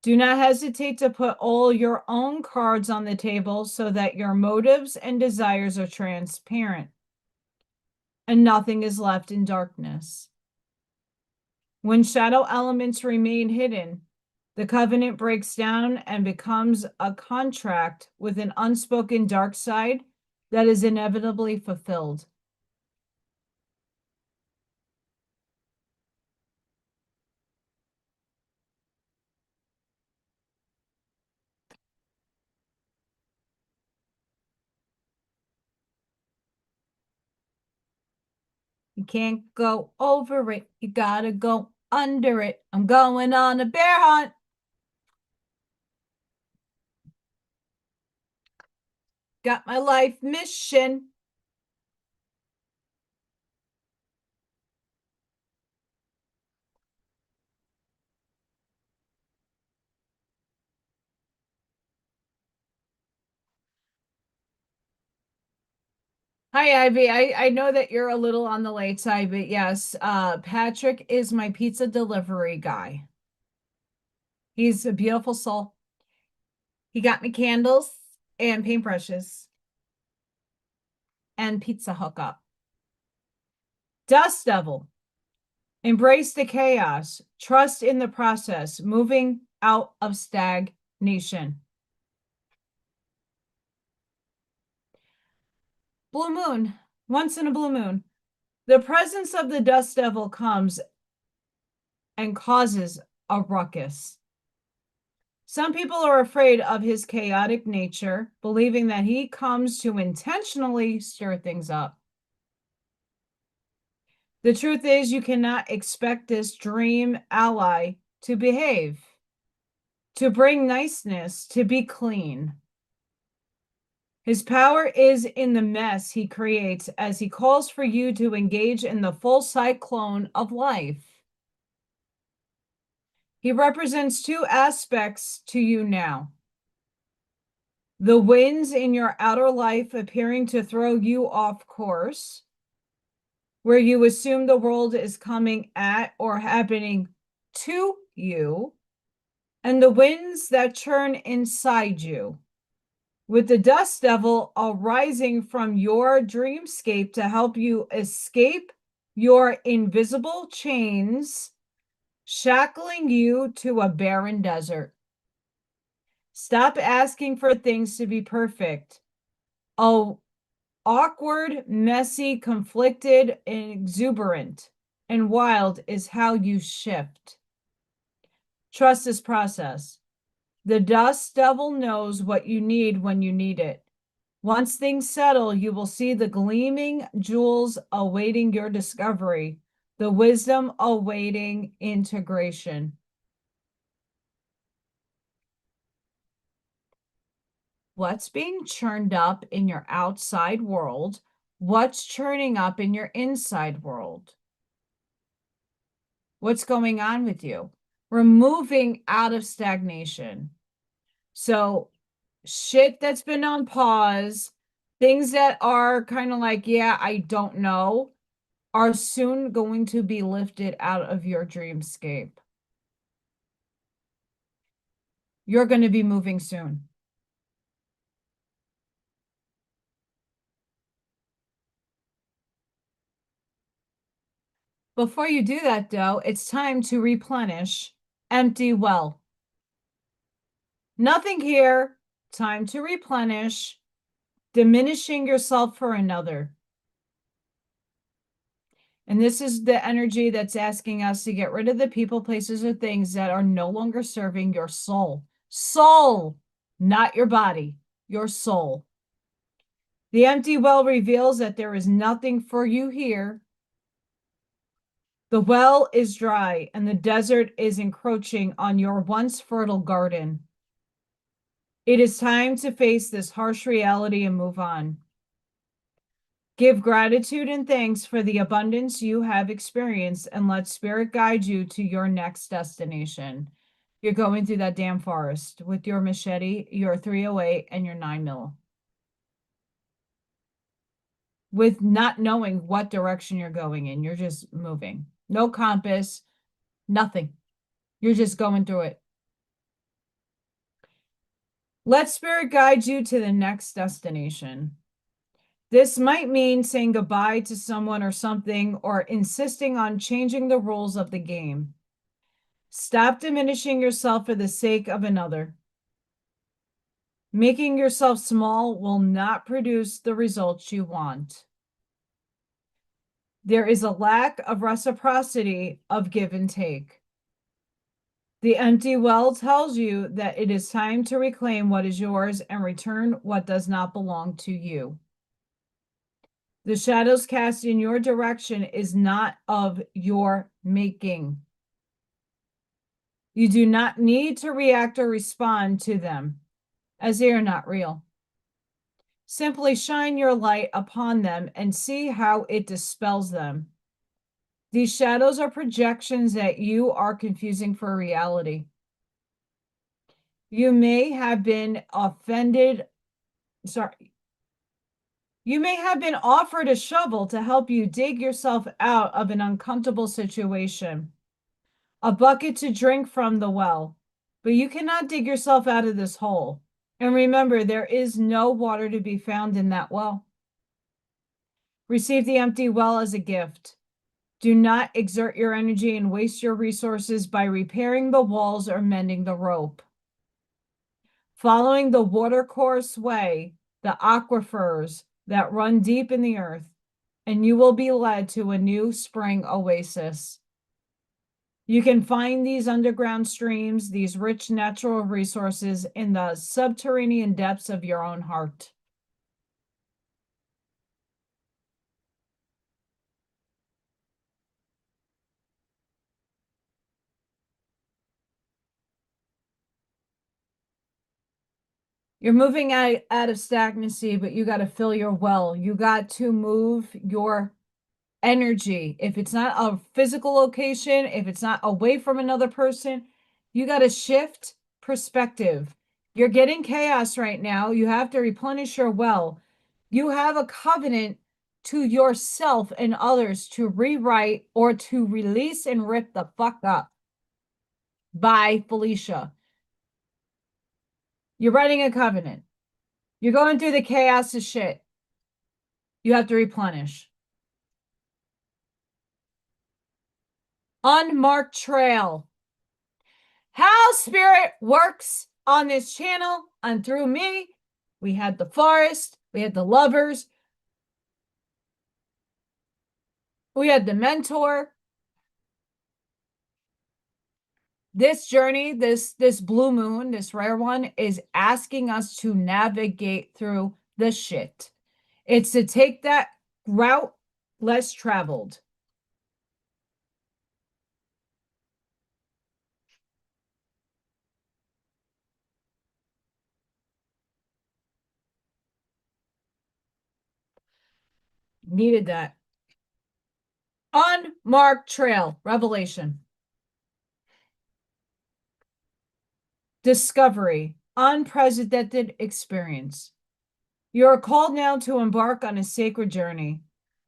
Do not hesitate to put all your own cards on the table so that your motives and desires are transparent and nothing is left in darkness. When shadow elements remain hidden, the covenant breaks down and becomes a contract with an unspoken dark side that is inevitably fulfilled. You can't go over it. You gotta go under it. I'm going on a bear hunt. Got my life mission. Hi, Ivy. I know that you're a little on the late side, but yes, Patrick is my pizza delivery guy. He's a beautiful soul. He got me candles and paintbrushes and pizza hookup. Dust Devil. Embrace the chaos. Trust in the process. Moving out of stagnation. Blue moon. Once in a blue moon. The presence of the Dust Devil comes and causes a ruckus. Some people are afraid of his chaotic nature, believing that he comes to intentionally stir things up. The truth is, you cannot expect this dream ally to behave, to bring niceness, to be clean. His power is in the mess he creates as he calls for you to engage in the full cyclone of life. He represents two aspects to you now. The winds in your outer life appearing to throw you off course, where you assume the world is coming at or happening to you, and the winds that churn inside you, with the Dust Devil arising from your dreamscape to help you escape your invisible chains, shackling you to a barren desert. Stop asking for things to be perfect. Oh, awkward, messy, conflicted, and exuberant and wild is how you shift. Trust this process. The Dust Devil knows what you need when you need it. Once things settle, you will see the gleaming jewels awaiting your discovery, the wisdom awaiting integration. What's being churned up in your outside world? What's churning up in your inside world? What's going on with you? We're moving out of stagnation. So shit that's been on pause, things that are kind of like, yeah, I don't know, are soon going to be lifted out of your dreamscape. You're going to be moving soon. Before you do that, though, it's time to replenish. Empty well. Nothing here. Time to replenish. Diminishing yourself for another. And this is the energy that's asking us to get rid of the people, places, or things that are no longer serving your soul. Soul, not your body, your soul. The empty well reveals that there is nothing for you here. The well is dry and the desert is encroaching on your once fertile garden. It is time to face this harsh reality and move on. Give gratitude and thanks for the abundance you have experienced and let spirit guide you to your next destination. You're going through that damn forest with your machete, your 308, and your 9mm. With not knowing what direction you're going in, you're just moving. No compass, nothing. You're just going through it. Let spirit guide you to the next destination. This might mean saying goodbye to someone or something, or insisting on changing the rules of the game. Stop diminishing yourself for the sake of another. Making yourself small will not produce the results you want. There is a lack of reciprocity of give and take. The empty well tells you that it is time to reclaim what is yours and return what does not belong to you. The shadows cast in your direction is not of your making. You do not need to react or respond to them, as they are not real. Simply shine your light upon them and see how it dispels them. These shadows are projections that you are confusing for reality. You may have been You may have been offered a shovel to help you dig yourself out of an uncomfortable situation, a bucket to drink from the well, but you cannot dig yourself out of this hole. And remember, there is no water to be found in that well. Receive the empty well as a gift. Do not exert your energy and waste your resources by repairing the walls or mending the rope. Following the watercourse way, the aquifers that run deep in the earth, and you will be led to a new spring oasis. You can find these underground streams, these rich natural resources, in the subterranean depths of your own heart. You're moving out of stagnancy, but you got to fill your well. You got to move your energy. If it's not a physical location, if it's not away from another person, you got to shift perspective. You're getting chaos right now. You have to replenish your well. You have a covenant to yourself and others to rewrite or to release and rip the fuck up. By Felicia. You're writing a covenant. You're going through the chaos of shit. You have to replenish. Unmarked trail. How spirit works on this channel and through me. We had the forest. We had the lovers. We had the mentor. This journey, this blue moon, this rare one, is asking us to navigate through the shit. It's to take that route less traveled. Needed that. Unmarked trail, revelation. discovery, unprecedented experience. You are called now to embark on a sacred journey.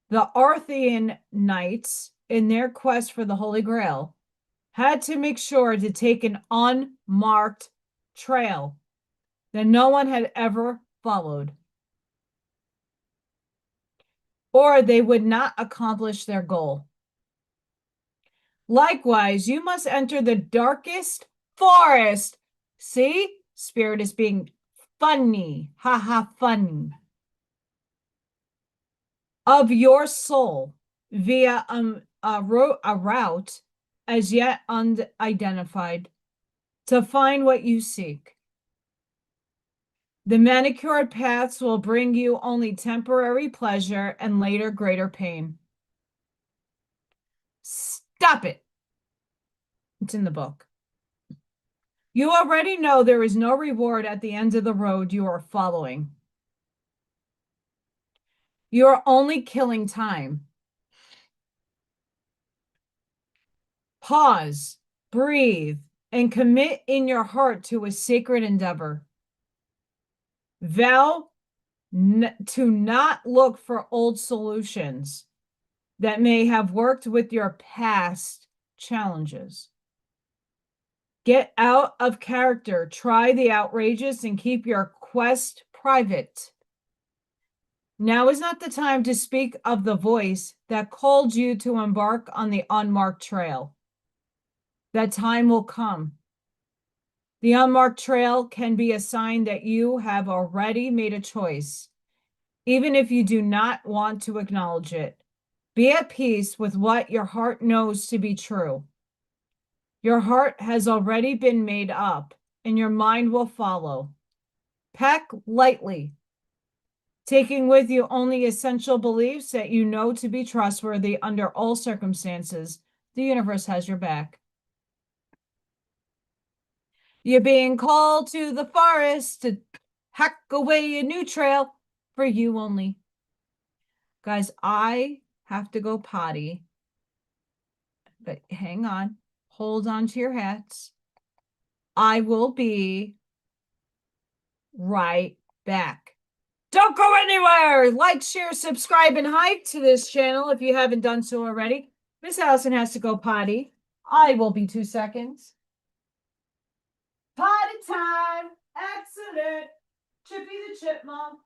The Arthurian knights, in their quest for the Holy Grail, had to make sure to take an unmarked trail that no one had ever followed, or they would not accomplish their goal. Likewise, you must enter the darkest forest. See? Spirit is being funny. Ha ha, funny. Of your soul via a route as yet unidentified to find what you seek. The manicured paths will bring you only temporary pleasure and later greater pain. Stop it. It's in the book. You already know there is no reward at the end of the road you are following. You are only killing time. Pause, breathe, and commit in your heart to a sacred endeavor. Vow to not look for old solutions that may have worked with your past challenges. Get out of character, try the outrageous, and keep your quest private. Now is not the time to speak of the voice that called you to embark on the unmarked trail. That time will come. The unmarked trail can be a sign that you have already made a choice, even if you do not want to acknowledge it. Be at peace with what your heart knows to be true. Your heart has already been made up, and your mind will follow. Pack lightly, taking with you only essential beliefs that you know to be trustworthy under all circumstances. The universe has your back. You're being called to the forest to hack away a new trail for you only. Guys, I have to go potty, but hang on. Hold on to your hats. I will be right back. Don't go anywhere. Like, share, subscribe, and hype to this channel if you haven't done so already. Miss Allison has to go potty. I will be 2 seconds. Potty time. Excellent. Chippy the Chipmunk.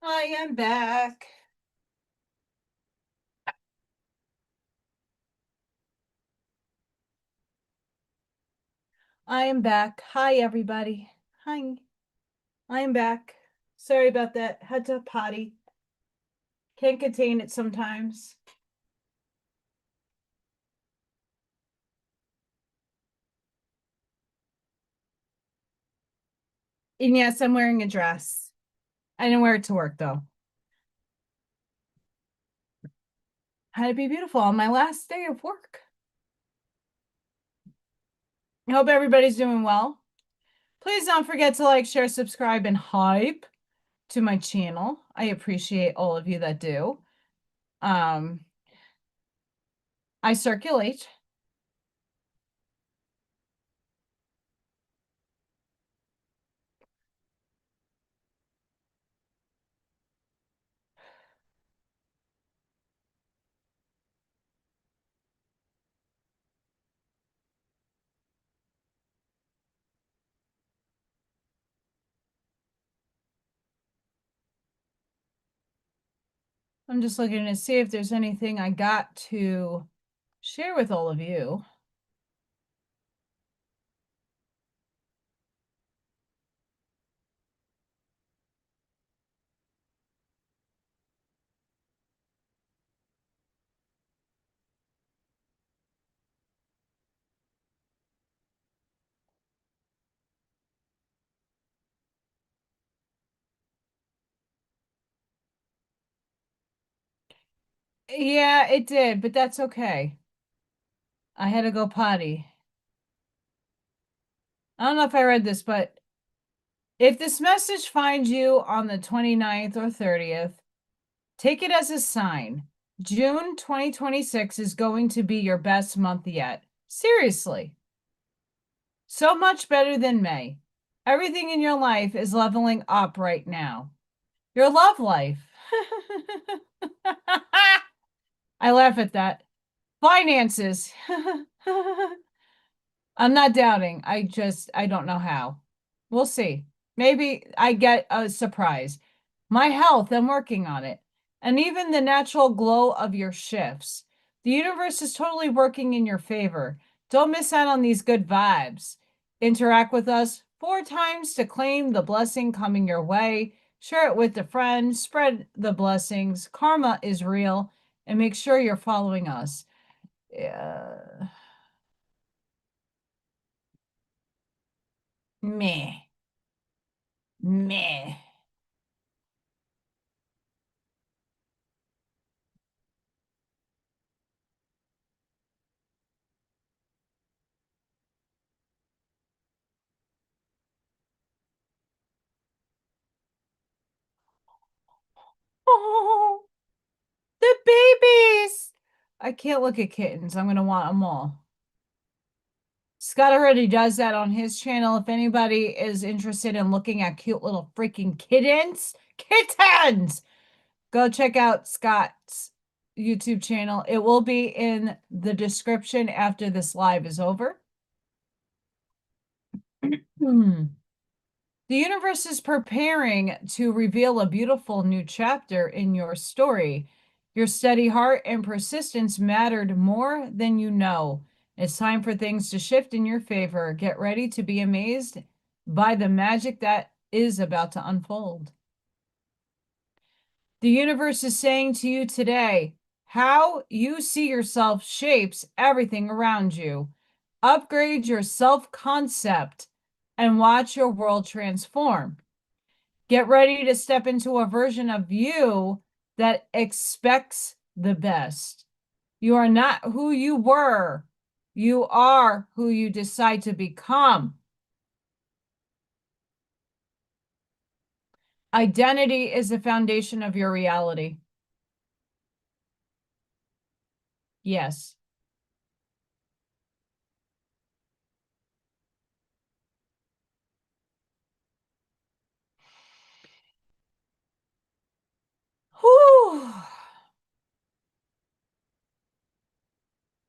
I am back. I am back. Hi, everybody. Hi. I am back. Sorry about that. Had to potty. Can't contain it sometimes. And yes, I'm wearing a dress. I didn't wear it to work though. Had to be beautiful on my last day of work. I hope everybody's doing well. Please don't forget to like, share, subscribe, and hype to my channel. I appreciate all of you that do. I circulate. I'm just looking to see if there's anything I got to share with all of you. Yeah, it did, but that's okay. I had to go potty. I don't know if I read this, but if this message finds you on the 29th or 30th, take it as a sign. June 2026 is going to be your best month yet. Seriously. So much better than May. Everything in your life is leveling up right now. Your love life. I laugh at that. Finances. I'm not doubting. I don't know how. We'll see. Maybe I get a surprise. My health, I'm working on it. And even the natural glow of your shifts. The universe is totally working in your favor. Don't miss out on these good vibes. Interact with us 4 times to claim the blessing coming your way. Share it with a friend. Spread the blessings. Karma is real. And make sure you're following us. Meh. Meh. Oh, the babies. I can't look at kittens. I'm going to want them all. Scott already does that on his channel. If anybody is interested in looking at cute little freaking kittens, go check out Scott's YouTube channel. It will be in the description after this live is over. The universe is preparing to reveal a beautiful new chapter in your story. Your steady heart and persistence mattered more than you know. It's time for things to shift in your favor. Get ready to be amazed by the magic that is about to unfold. The universe is saying to you today, how you see yourself shapes everything around you. Upgrade your self-concept and watch your world transform. Get ready to step into a version of you that expects the best. You are not who you were. You are who you decide to become. Identity is the foundation of your reality. Yes. Whew.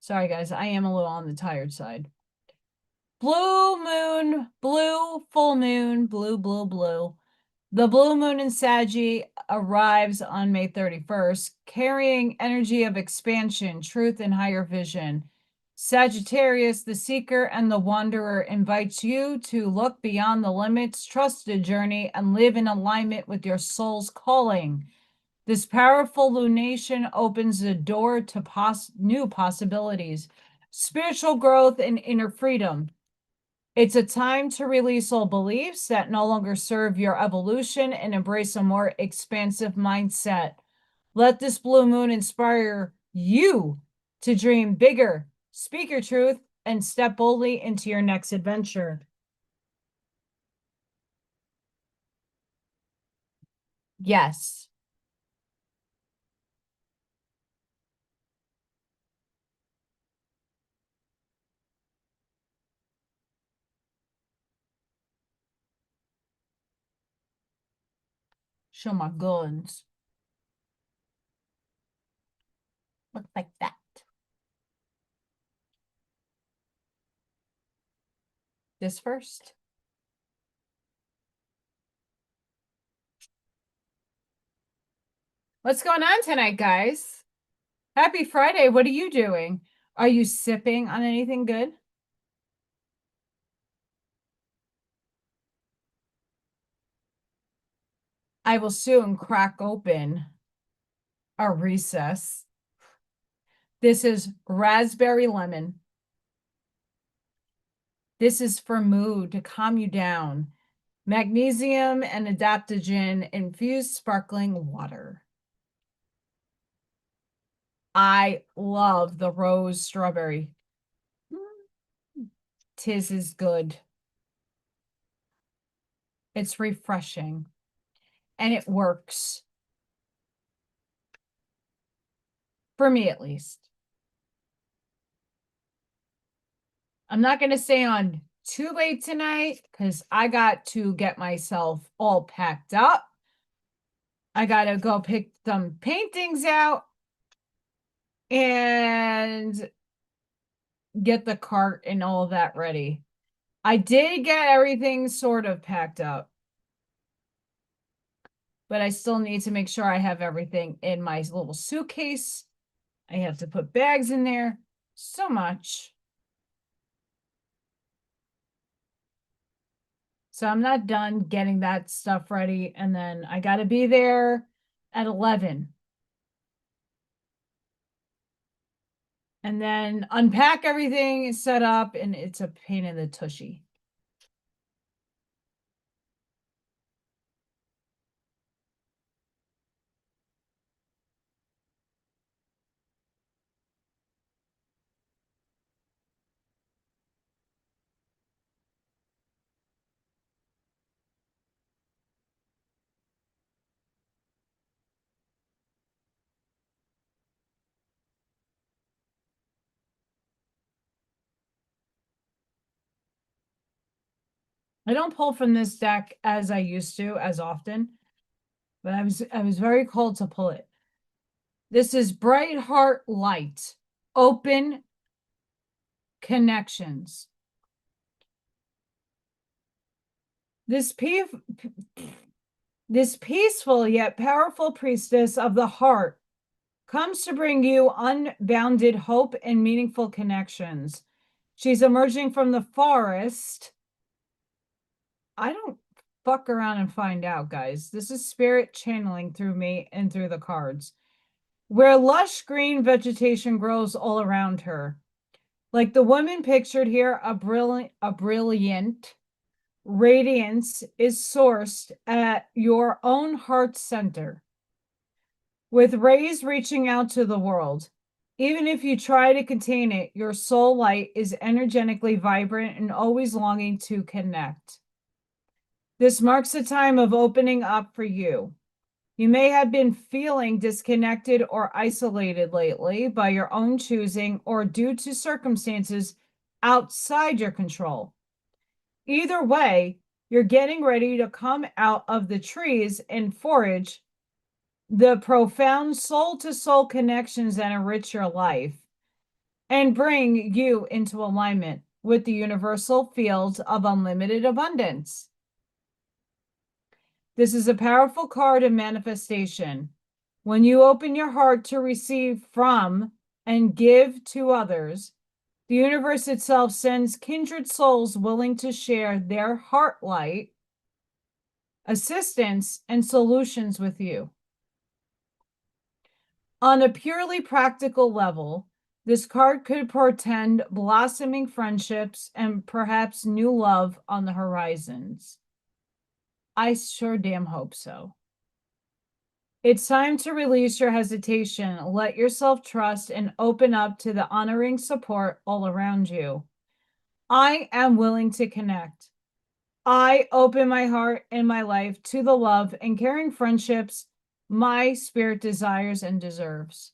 Sorry, guys. I am a little on the tired side. Blue moon, blue, full moon, blue, blue, blue. The blue moon in Saggy arrives on May 31st, carrying energy of expansion, truth, and higher vision. Sagittarius, the seeker and the wanderer, invites you to look beyond the limits, trust the journey, and live in alignment with your soul's calling. This powerful lunation opens the door to new possibilities, spiritual growth, and inner freedom. It's a time to release all beliefs that no longer serve your evolution and embrace a more expansive mindset. Let this blue moon inspire you to dream bigger, speak your truth, and step boldly into your next adventure. Yes. Show my guns. Look like that. This first. What's going on tonight, guys? Happy Friday. What are you doing? Are you sipping on anything good? I will soon crack open a recess. This is raspberry lemon. This is for mood to calm you down. Magnesium and adaptogen infused sparkling water. I love the rose strawberry. Tis is good. It's refreshing and it works. For me, at least. I'm not going to stay on too late tonight because I got to get myself all packed up. I got to go pick some paintings out and get the cart and all of that ready. I did get everything sort of packed up, but I still need to make sure I have everything in my little suitcase. I have to put bags in there. So much. So I'm not done getting that stuff ready. And then I got to be there at 11. And then unpack everything, set up, and it's a pain in the tushy. I don't pull from this deck as I used to, as often, but I was very called to pull it. This is Bright Heart Light, Open Connections. This peaceful yet powerful priestess of the heart comes to bring you unbounded hope and meaningful connections. She's emerging from the forest. I don't fuck around and find out, guys. This is spirit channeling through me and through the cards. Where lush green vegetation grows all around her. Like the woman pictured here, a brilliant radiance is sourced at your own heart center, with rays reaching out to the world. Even if you try to contain it, your soul light is energetically vibrant and always longing to connect. This marks a time of opening up for you. You may have been feeling disconnected or isolated lately by your own choosing or due to circumstances outside your control. Either way, you're getting ready to come out of the trees and forage the profound soul-to-soul connections that enrich your life and bring you into alignment with the universal fields of unlimited abundance. This is a powerful card of manifestation. When you open your heart to receive from and give to others, the universe itself sends kindred souls willing to share their heart light, assistance, and solutions with you. On a purely practical level, This card could portend blossoming friendships and perhaps new love on the horizons. I sure damn hope so. It's time to release your hesitation, let yourself trust, and open up to the honoring support all around you. I am willing to connect. I open my heart and my life to the love and caring friendships my spirit desires and deserves.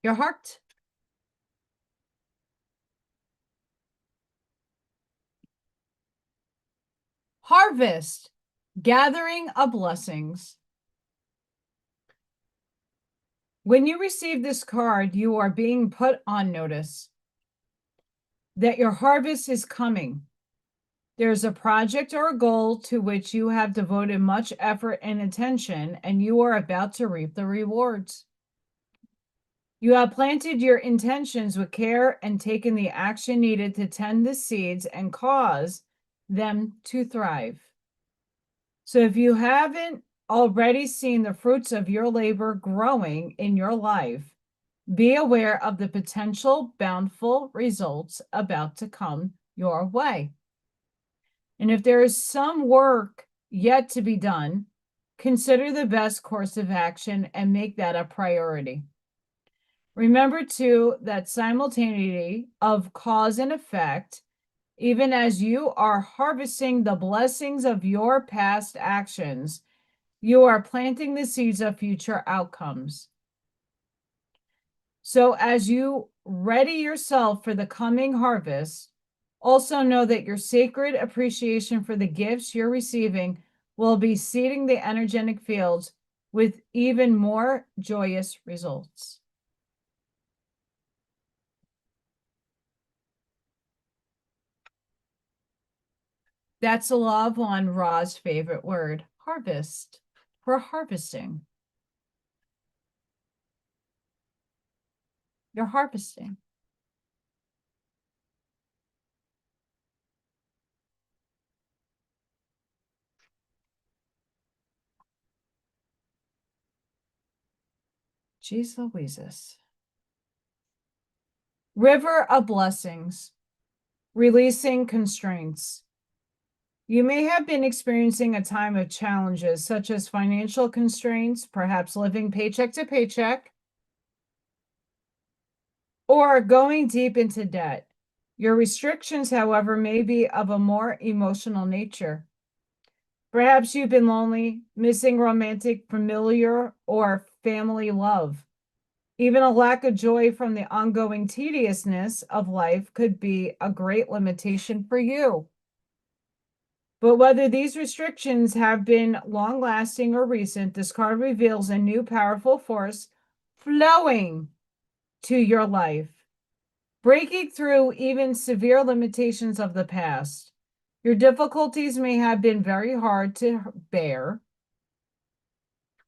Your heart. Harvest, gathering of blessings. When you receive this card, you are being put on notice that your harvest is coming. There's a project or a goal to which you have devoted much effort and attention, and you are about to reap the rewards. You have planted your intentions with care and taken the action needed to tend the seeds and cause them to thrive. So if you haven't already seen the fruits of your labor growing in your life, be aware of the potential bountiful results about to come your way. And if there is some work yet to be done, consider the best course of action and make that a priority. Remember, too, that simultaneity of cause and effect, even as you are harvesting the blessings of your past actions, you are planting the seeds of future outcomes. So as you ready yourself for the coming harvest, also know that your sacred appreciation for the gifts you're receiving will be seeding the energetic fields with even more joyous results. That's a love on Ra's favorite word, harvest. We're harvesting. You're harvesting. Jeez Louises. River of blessings, releasing constraints. You may have been experiencing a time of challenges such as financial constraints, perhaps living paycheck to paycheck, or going deep into debt. Your restrictions, however, may be of a more emotional nature. Perhaps you've been lonely, missing romantic, familiar, or family love. Even a lack of joy from the ongoing tediousness of life could be a great limitation for you. But whether these restrictions have been long-lasting or recent, this card reveals a new powerful force flowing to your life, breaking through even severe limitations of the past. Your difficulties may have been very hard to bear.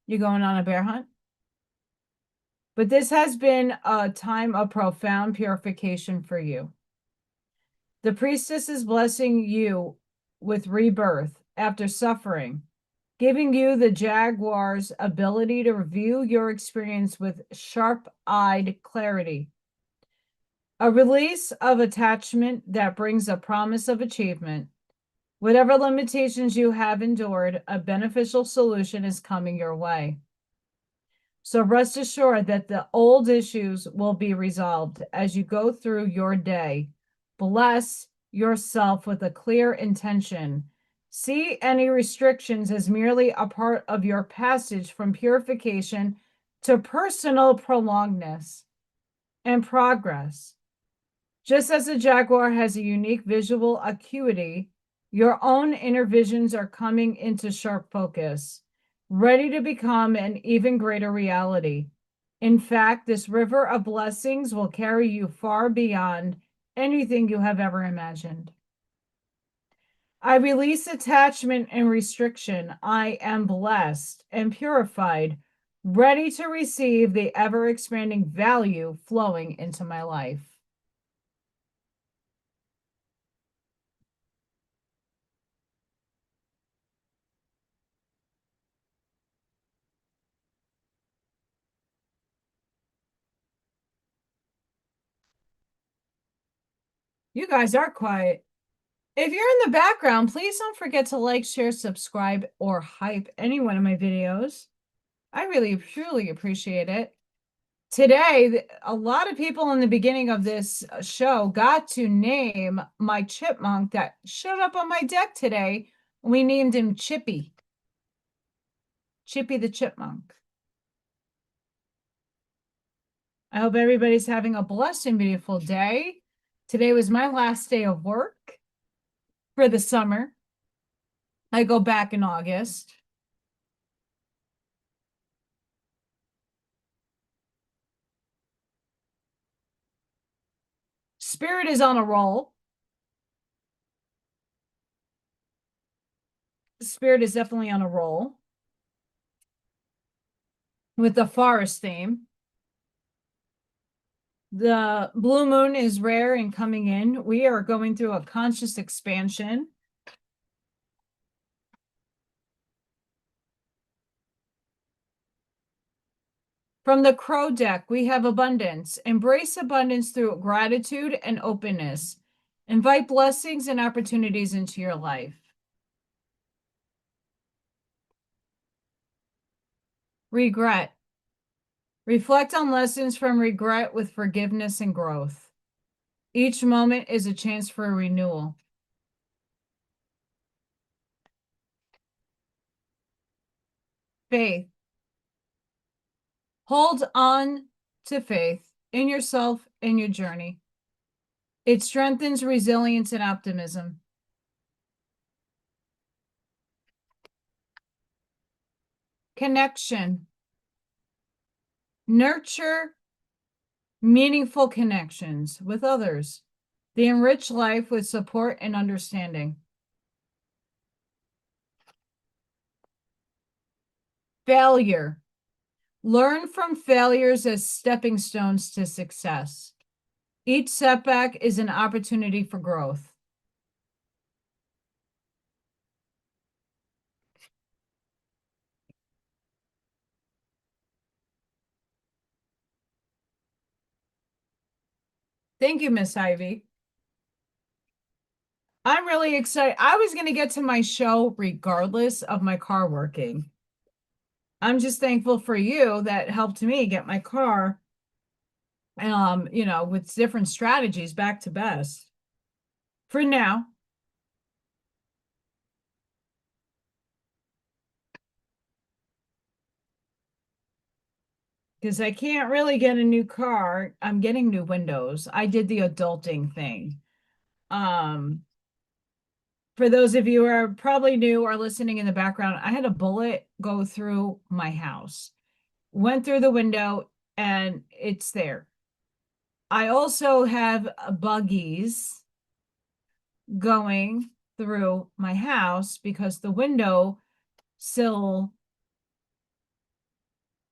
You going on a bear hunt? But this has been a time of profound purification for you. The priestess is blessing you with rebirth after suffering, giving you the jaguar's ability to review your experience with sharp-eyed clarity. A release of attachment that brings a promise of achievement. Whatever limitations you have endured, a beneficial solution is coming your way. So rest assured that the old issues will be resolved as you go through your day. Bless yourself with a clear intention. See any restrictions as merely a part of your passage from purification to personal prolongedness and progress. Just as a jaguar has a unique visual acuity, your own inner visions are coming into sharp focus, ready to become an even greater reality. In fact, this river of blessings will carry you far beyond anything you have ever imagined. I release attachment and restriction. I am blessed and purified, ready to receive the ever expanding value flowing into my life. You guys are quiet. If you're in the background, please don't forget to like, share, subscribe, or hype any one of my videos. I really, truly appreciate it. Today, a lot of people in the beginning of this show got to name my chipmunk that showed up on my deck today. We named him Chippy. Chippy the chipmunk. I hope everybody's having a blessed and beautiful day. Today was my last day of work for the summer. I go back in August. Spirit is on a roll. Spirit is definitely on a roll with the forest theme. The blue moon is rare and coming in. We are going through a conscious expansion. From the crow deck, we have abundance. Embrace abundance through gratitude and openness. Invite blessings and opportunities into your life. Regret. Reflect on lessons from regret with forgiveness and growth. Each moment is a chance for a renewal. Faith. Hold on to faith in yourself and your journey. It strengthens resilience and optimism. Connection. Nurture meaningful connections with others. They enrich life with support and understanding. Failure. Learn from failures as stepping stones to success. Each setback is an opportunity for growth. Thank you, Miss Ivy. I'm really excited. I was going to get to my show regardless of my car working. I'm just thankful for you that helped me get my car, with different strategies back to best. For now. Because I can't really get a new car. I'm getting new windows. I did the adulting thing. For those of you who are probably new or listening in the background, I had a bullet go through my house, went through the window, and it's there. I also have buggies going through my house because the window sill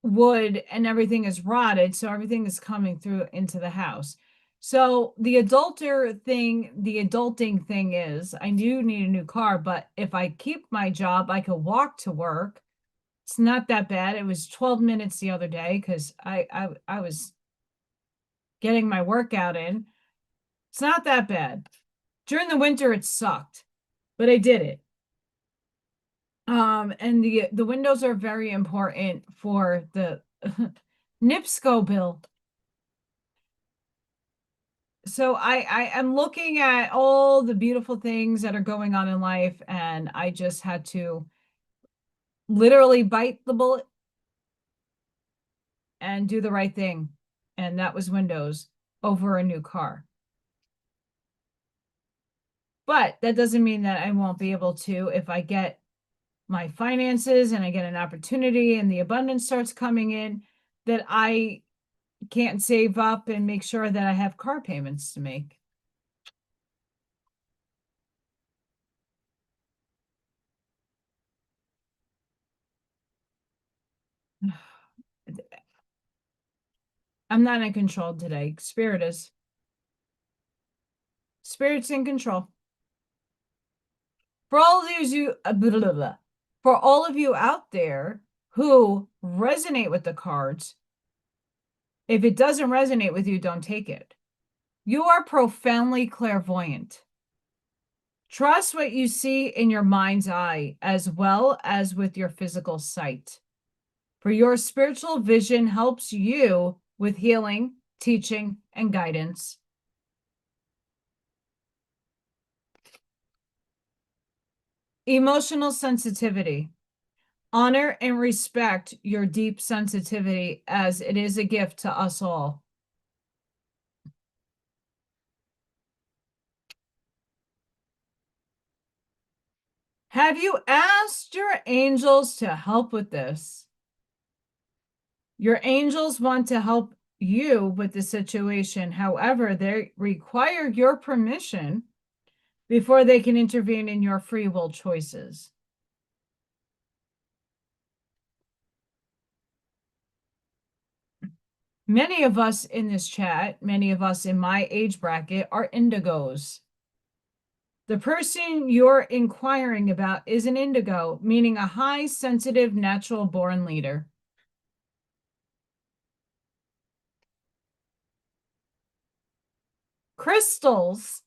wood and everything is rotted, so everything is coming through into the house. So the adulting thing is I do need a new car, but if I keep my job, I could walk to work. It's not that bad. It was 12 minutes the other day because I was getting my workout in. It's not that bad. During the winter, it sucked, but I did it. And the windows are very important for the NIPSCO bill. So I am looking at all the beautiful things that are going on in life, and I just had to literally bite the bullet and do the right thing. And that was windows over a new car. But that doesn't mean that I won't be able to if I get my finances and I get an opportunity and the abundance starts coming in, that I can't save up and make sure that I have car payments to make. I'm not in control today. Spirit is. Spirit's in control. For all of you, blah, blah, blah. For all of you out there who resonate with the cards, if it doesn't resonate with you, don't take it. You are profoundly clairvoyant. Trust what you see in your mind's eye as well as with your physical sight. For your spiritual vision helps you with healing, teaching, and guidance. Emotional sensitivity. Honor and respect your deep sensitivity as it is a gift to us all. Have you asked your angels to help with this? Your angels want to help you with the situation. However, they require your permission before they can intervene in your free will choices. Many of us in this chat, many of us in my age bracket are indigos. The person you're inquiring about is an indigo, meaning a high, sensitive, natural born leader. Crystals.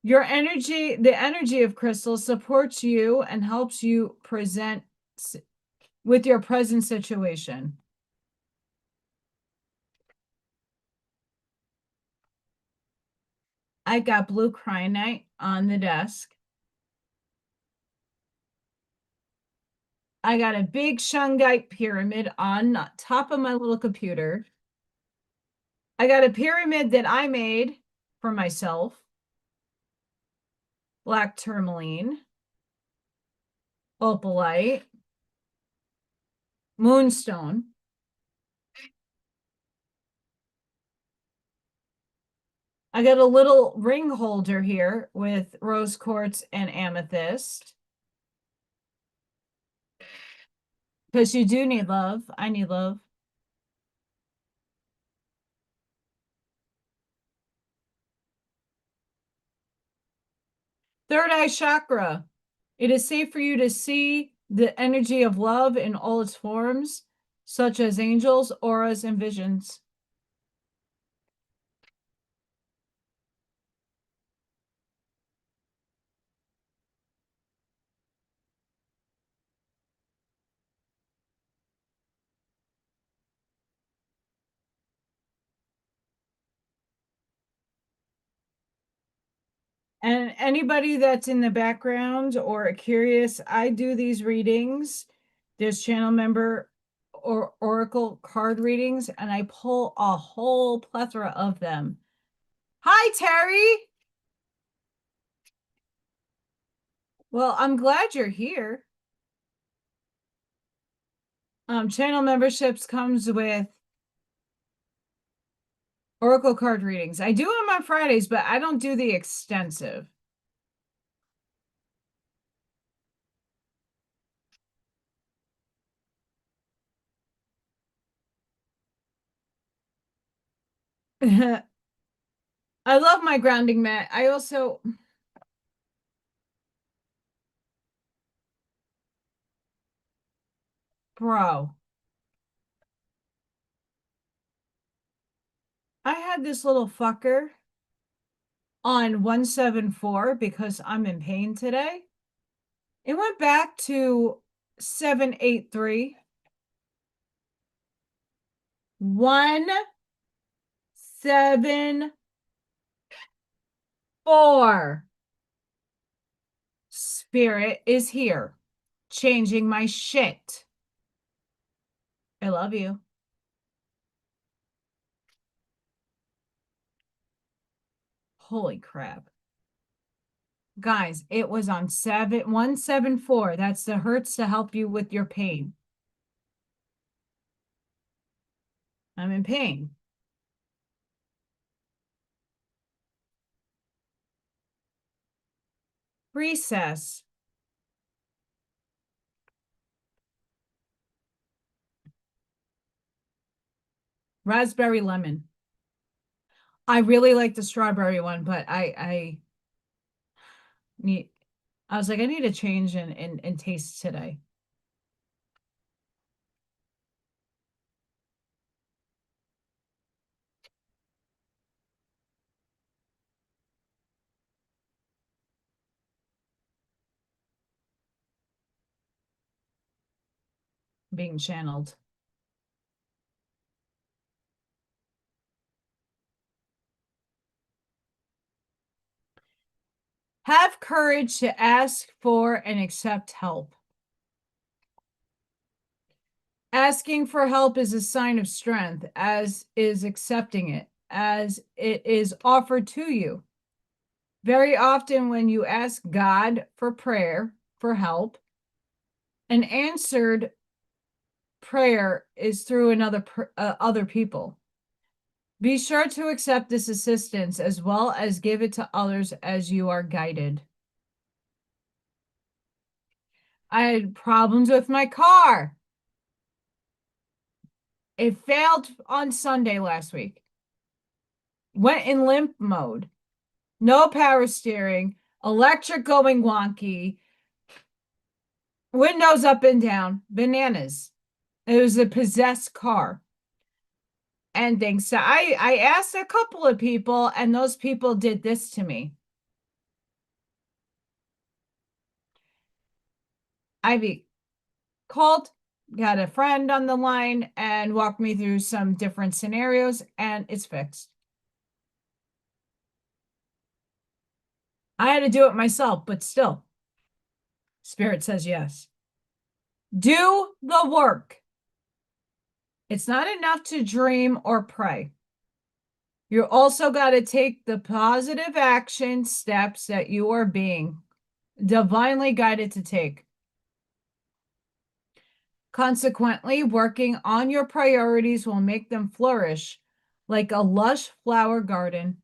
Your energy, the energy of crystals supports you and helps you present with your present situation. I got blue kyanite on the desk. I got a big shungite pyramid on top of my little computer. I got a pyramid that I made for myself. Black tourmaline, opalite, moonstone. I got a little ring holder here with rose quartz and amethyst. Because you do need love. I need love. Third eye chakra. It is safe for you to see the energy of love in all its forms, such as angels, auras, and visions. And anybody that's in the background or curious, I do these readings. There's channel member or oracle card readings, and I pull a whole plethora of them. Hi, Terry. Well, I'm glad you're here. Channel memberships comes with oracle card readings. I do them on Fridays, but I don't do the extensive. I love my grounding mat. I also... Bro. I had this little fucker on 174 because I'm in pain today. It went back to 783. 174. Spirit is here, changing my shit. I love you. Holy crap. Guys, it was on 174. That's the hertz to help you with your pain. I'm in pain. Recess. Raspberry lemon. I really like the strawberry one, but I need I was like, I need a change in taste today. Being channeled. Have courage to ask for and accept help. Asking for help is a sign of strength, as is accepting it, as it is offered to you. Very often, when you ask God for prayer, for help, an answered prayer is through other people. Be sure to accept this assistance as well as give it to others as you are guided. I had problems with my car. It failed on Sunday last week. Went in limp mode. No power steering. Electric going wonky. Windows up and down. Bananas. It was a possessed car. And things. So I asked a couple of people, and those people did this to me. Ivy called, got a friend on the line, and walked me through some different scenarios, and it's fixed. I had to do it myself, but still, Spirit says yes. Do the work. It's not enough to dream or pray. You also got to take the positive action steps that you are being divinely guided to take. Consequently, working on your priorities will make them flourish like a lush flower garden.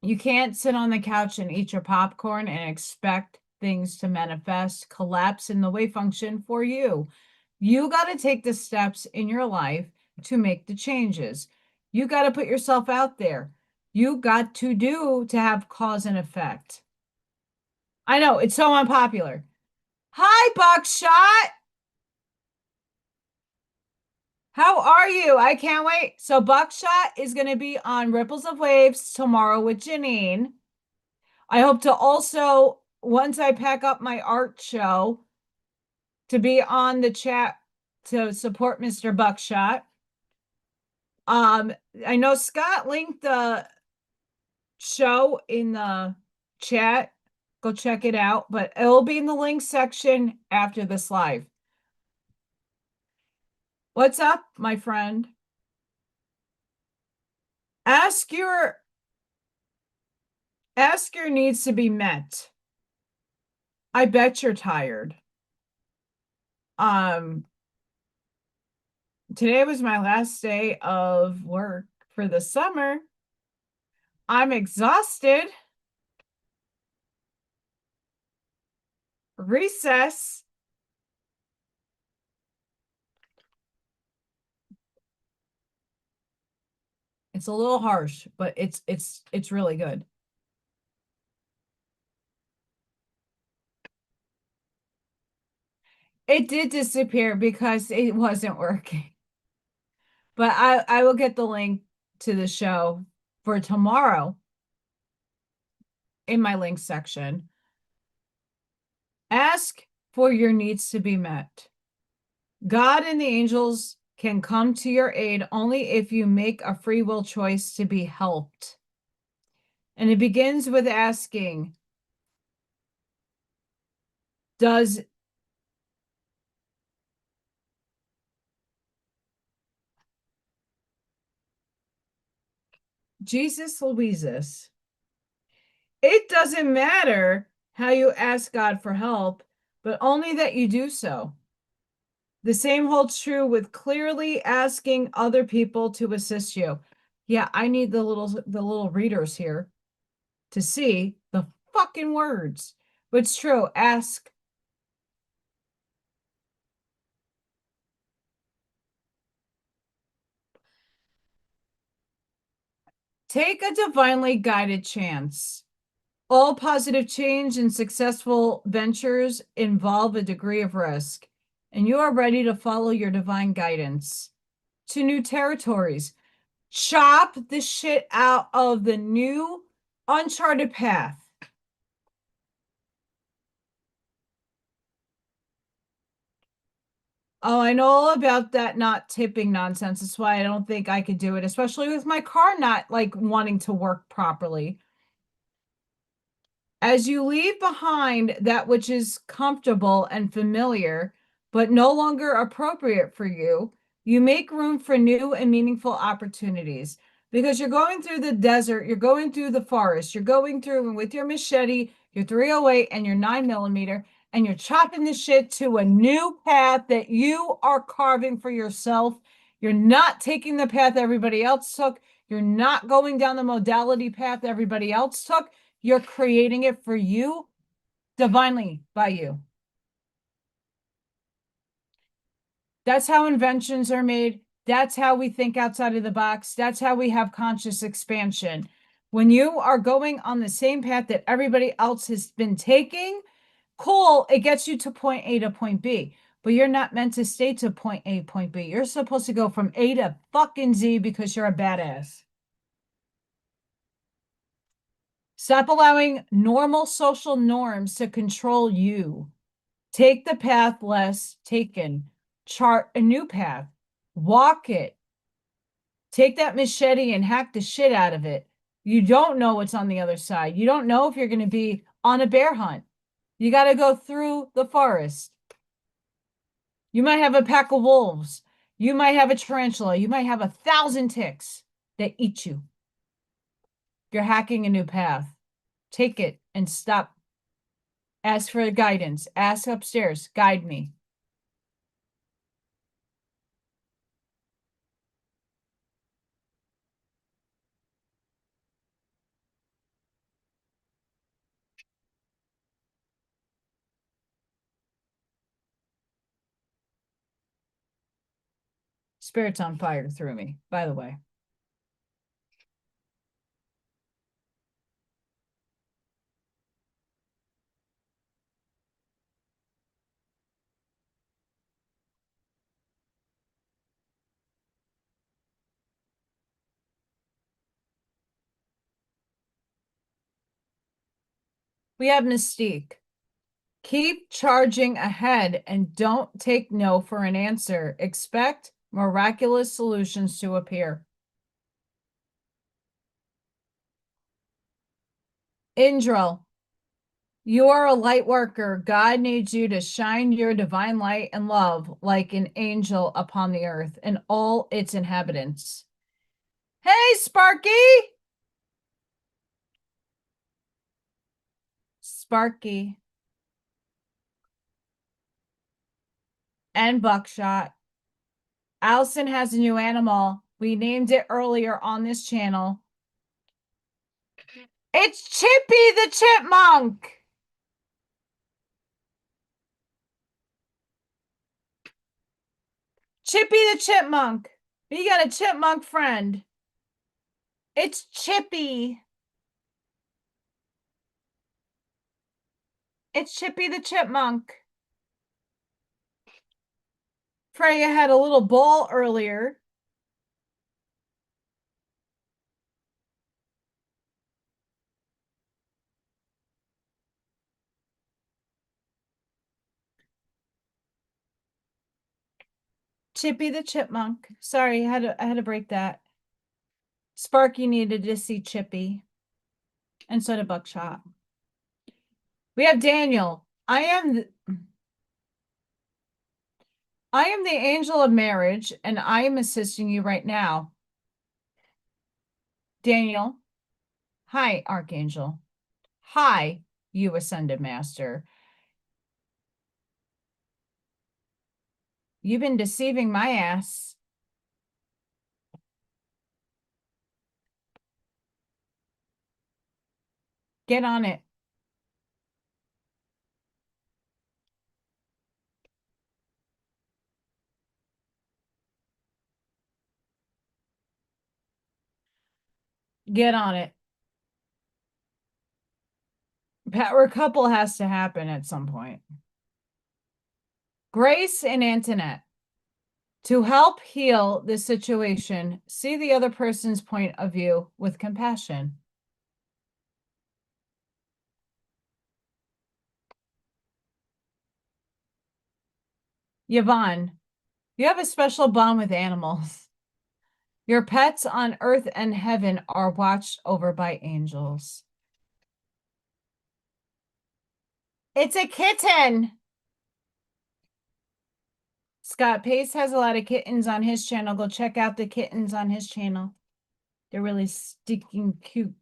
You can't sit on the couch and eat your popcorn and expect things to manifest, collapse in the way function for you. You got to take the steps in your life to make the changes. You got to put yourself out there. You got to have cause and effect. I know, it's so unpopular. Hi, Buckshot. How are you? I can't wait. So Buckshot is going to be on Ripples of Waves tomorrow with Janine. I hope to also, once I pack up my art show, to be on the chat to support Mr. Buckshot. I know Scott linked the show in the chat. Go check it out, but it'll be in the link section after this live. What's up, my friend? Ask your needs to be met. I bet you're tired. Today was my last day of work for the summer. I'm exhausted. Recess. It's a little harsh, but it's really good. It did disappear because it wasn't working. But I will get the link to the show for tomorrow in my link section. Ask for your needs to be met. God and the angels can come to your aid only if you make a free will choice to be helped. And it begins with asking, does Jesus Louises? It doesn't matter how you ask God for help, but only that you do so. The same holds true with clearly asking other people to assist you. Yeah, I need the little readers here to see the fucking words. But it's true. Ask. Take a divinely guided chance. All positive change and successful ventures involve a degree of risk, and you are ready to follow your divine guidance to new territories. Chop the shit out of the new uncharted path. Oh, I know all about that not tipping nonsense. That's why I don't think I could do it, especially with my car not like wanting to work properly. As you leave behind that which is comfortable and familiar, but no longer appropriate for you, you make room for new and meaningful opportunities because you're going through the desert, you're going through the forest, you're going through and with your machete, your 308 and your 9mm, and you're chopping the shit to a new path that you are carving for yourself. You're not taking the path everybody else took. You're not going down the modality path everybody else took. You're creating it for you, divinely by you. That's how inventions are made. That's how we think outside of the box. That's how we have conscious expansion. When you are going on the same path that everybody else has been taking, cool, it gets you to point A to point B. But you're not meant to stay to point A, point B. You're supposed to go from A to fucking Z because you're a badass. Stop allowing normal social norms to control you. Take the path less taken. Chart a new path. Walk it. Take that machete and hack the shit out of it. You don't know what's on the other side. You don't know if you're going to be on a bear hunt. You got to go through the forest. You might have a pack of wolves. You might have a tarantula. You might have 1,000 ticks that eat you. You're hacking a new path. Take it and stop. Ask for guidance. Ask upstairs. Guide me. Spirit's on fire through me, by the way. We have Mystique. Keep charging ahead and don't take no for an answer. Expect miraculous solutions to appear. Indral, you are a light worker. God needs you to shine your divine light and love like an angel upon the earth and all its inhabitants. Hey, Sparky! Sparky. And Buckshot. Allison has a new animal. We named it earlier on this channel. It's Chippy the Chipmunk. Chippy the Chipmunk. We got a chipmunk friend. It's Chippy. It's Chippy the Chipmunk. Freya had a little ball earlier. Chippy the Chipmunk. Sorry, I had to break that. Sparky needed to see Chippy. And so did Buckshot. We have Daniel. I am the angel of marriage, and I am assisting you right now. Daniel. Hi, Archangel. Hi, you ascended master. You've been deceiving my ass. Get on it. Get on it. Power couple has to happen at some point. Grace and Antoinette. To help heal this situation, see the other person's point of view with compassion. Yvonne, you have a special bond with animals. Your pets on earth and heaven are watched over by angels. It's a kitten. Scott Pace has a lot of kittens on his channel. Go check out the kittens on his channel. They're really stinking cute.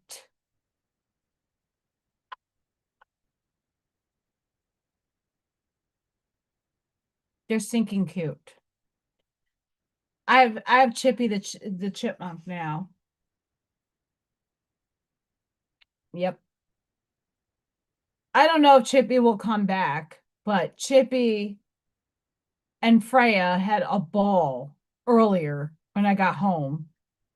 They're stinking cute. I have Chippy the chipmunk now. Yep. I don't know if Chippy will come back, but Chippy and Freya had a ball earlier when I got home,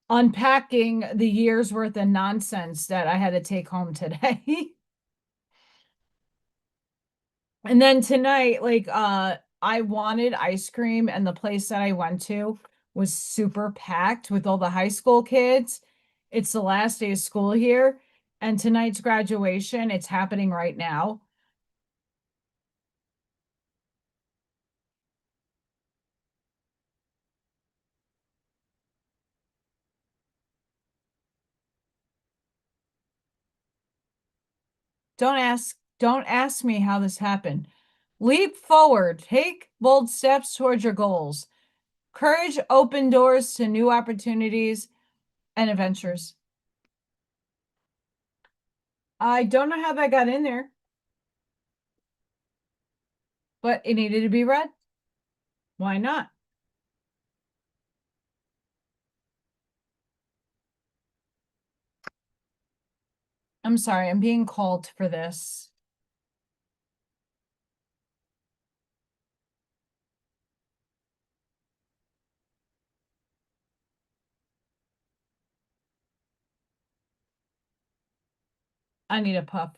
unpacking the year's worth of nonsense that I had to take home today. And then tonight, like, I wanted ice cream, and the place that I went to was super packed with all the high school kids. It's the last day of school here, and tonight's graduation, it's happening right now. Don't ask me how this happened. Leap forward, take bold steps towards your goals. Courage open doors to new opportunities and adventures. I don't know how that got in there, but it needed to be read. Why not? I'm sorry, I'm being called for this. I need a pup.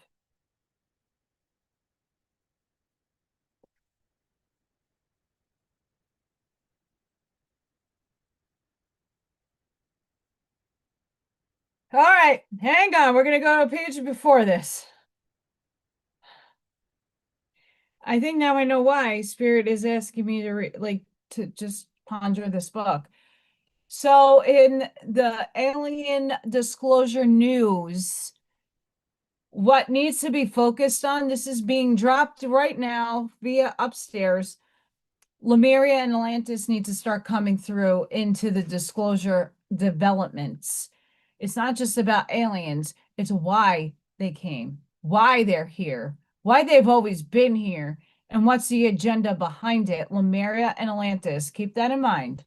All right, hang on. We're going to go to a page before this. I think now I know why Spirit is asking me to just ponder this book. So in the alien disclosure news, what needs to be focused on, this is being dropped right now via upstairs. Lemuria and Atlantis need to start coming through into the disclosure developments. It's not just about aliens, it's why they came, why they're here, why they've always been here, and what's the agenda behind it. Lemuria and Atlantis, keep that in mind.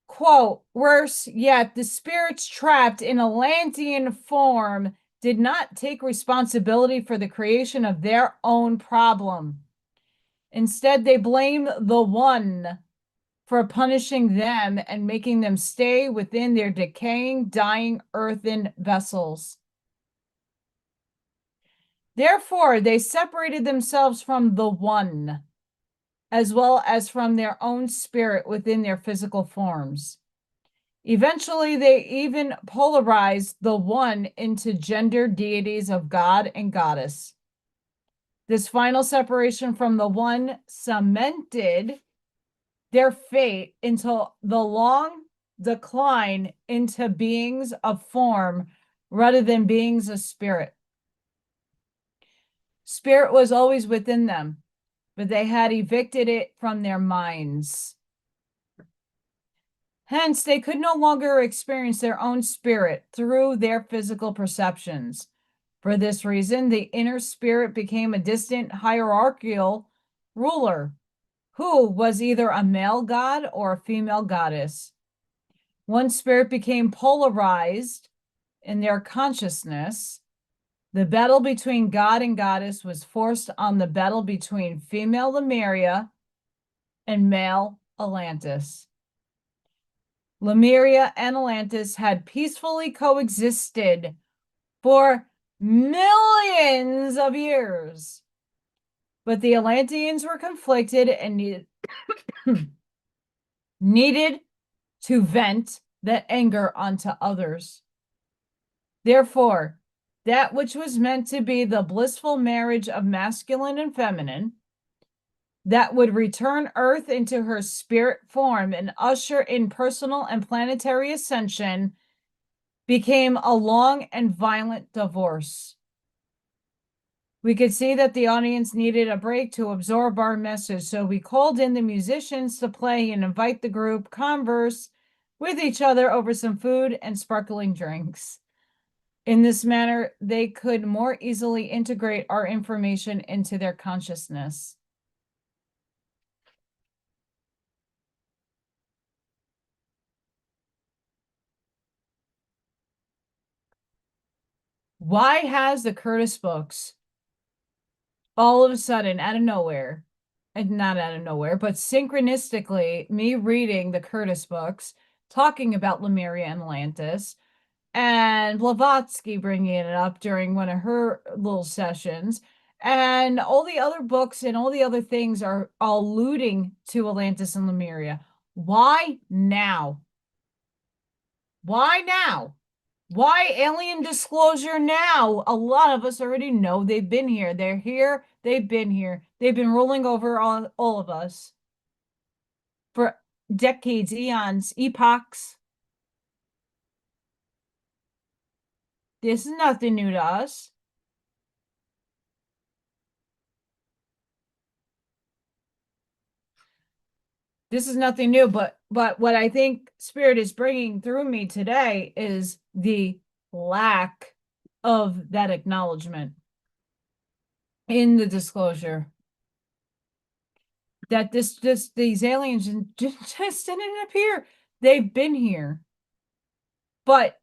Quote, worse yet, the spirits trapped in Atlantean form did not take responsibility for the creation of their own problem. Instead, they blame the One for punishing them and making them stay within their decaying, dying earthen vessels. Therefore, they separated themselves from the One, as well as from their own spirit within their physical forms. Eventually, they even polarized the One into gender deities of God and Goddess. This final separation from the One cemented their fate into the long decline into beings of form rather than beings of spirit. Spirit was always within them, but they had evicted it from their minds. Hence, they could no longer experience their own spirit through their physical perceptions. For this reason, the inner spirit became a distant hierarchical ruler who was either a male god or a female goddess. One spirit became polarized in their consciousness. The battle between God and Goddess was forced on the battle between female Lemuria and male Atlantis. Lemuria and Atlantis had peacefully coexisted for millions of years. But the Atlanteans were conflicted and needed to vent that anger onto others. Therefore, that which was meant to be the blissful marriage of masculine and feminine, that would return Earth into her spirit form and usher in personal and planetary ascension, became a long and violent divorce. We could see that the audience needed a break to absorb our message, so we called in the musicians to play and invite the group converse with each other over some food and sparkling drinks. In this manner, they could more easily integrate our information into their consciousness. Why has the Curtis books all of a sudden, out of nowhere, and not out of nowhere, but synchronistically, me reading the Curtis books, talking about Lemuria and Atlantis, and Blavatsky bringing it up during one of her little sessions, and all the other books and all the other things are alluding to Atlantis and Lemuria. Why now? Why now? Why alien disclosure now? A lot of us already know they've been here. They're here. They've been here. They've been rolling over all of us for decades, eons, epochs. This is nothing new to us. This is nothing new, but what I think Spirit is bringing through me today is the lack of that acknowledgement in the disclosure that these aliens just didn't appear. They've been here, but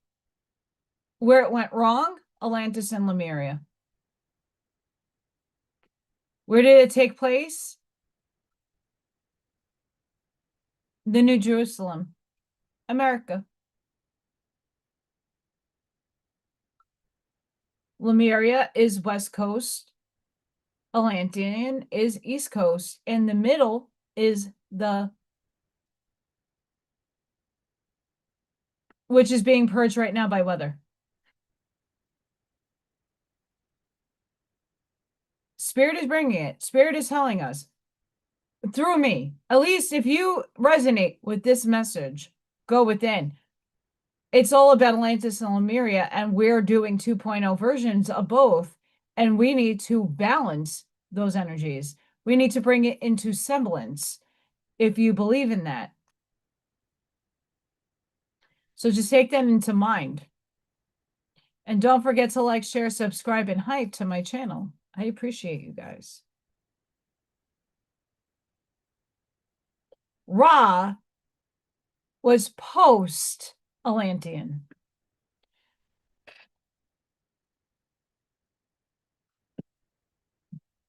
where it went wrong, Atlantis and Lemuria. Where did it take place? The New Jerusalem, America. Lemuria is West Coast. Atlantean is East Coast. In the middle is which is being purged right now by weather. Spirit is bringing it. Spirit is telling us through me. At least if you resonate with this message, go within. It's all about Atlantis and Lemuria, and we're doing 2.0 versions of both, and we need to balance those energies. We need to bring it into semblance, if you believe in that. So just take that into mind. And don't forget to like, share, subscribe, and hype to my channel. I appreciate you guys. Ra was post-Atlantean.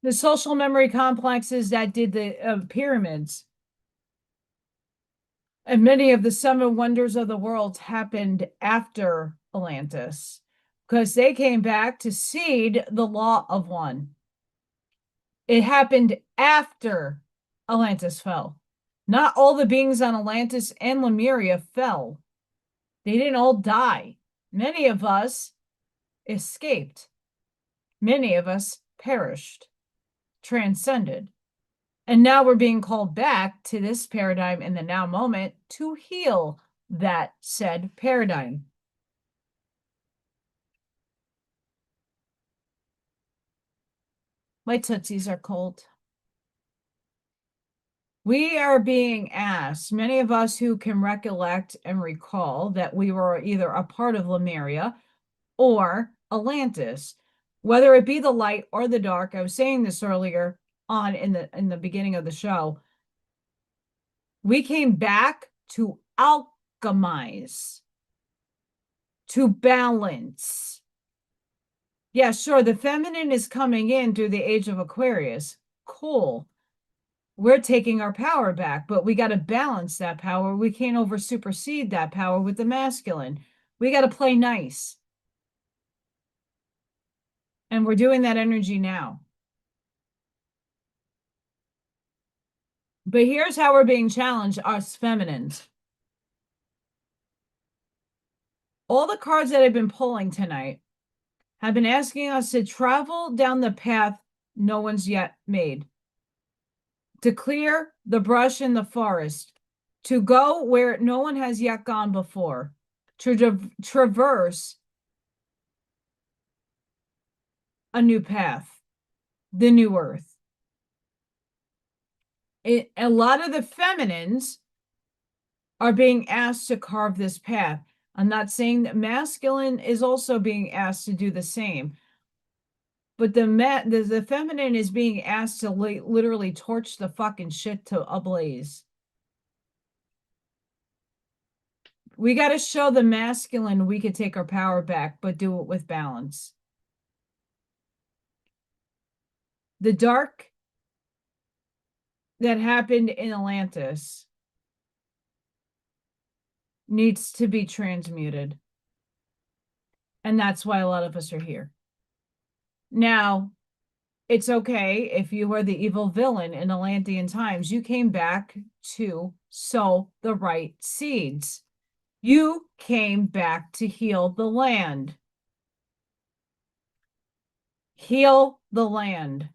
The social memory complexes that did the pyramids and many of the 7 wonders of the world happened after Atlantis because they came back to seed the law of one. It happened after Atlantis fell. Not all the beings on Atlantis and Lemuria fell. They didn't all die. Many of us escaped. Many of us perished, transcended. And now we're being called back to this paradigm in the now moment to heal that said paradigm. My tootsies are cold. We are being asked, many of us who can recollect and recall that we were either a part of Lemuria or Atlantis, whether it be the light or the dark. I was saying this earlier on in the beginning of the show. We came back to alchemize, to balance. Yeah, sure, the feminine is coming in through the age of Aquarius. Cool. we're taking our power back, but we got to balance that power. We can't over supersede that power with the masculine. We got to play nice. And we're doing that energy now. But here's how we're being challenged, us feminines. All the cards that I've been pulling tonight have been asking us to travel down the path no one's yet made, to clear the brush in the forest, to go where no one has yet gone before, to traverse a new path, the new earth. A lot of the feminines are being asked to carve this path. I'm not saying that masculine is also being asked to do the same, but the feminine is being asked to literally torch the fucking shit to ablaze. We got to show the masculine we could take our power back, but do it with balance. The dark that happened in Atlantis needs to be transmuted. And that's why a lot of us are here. Now, it's okay if you were the evil villain in Atlantean times. You came back to sow the right seeds. You came back to heal the land. Heal the land.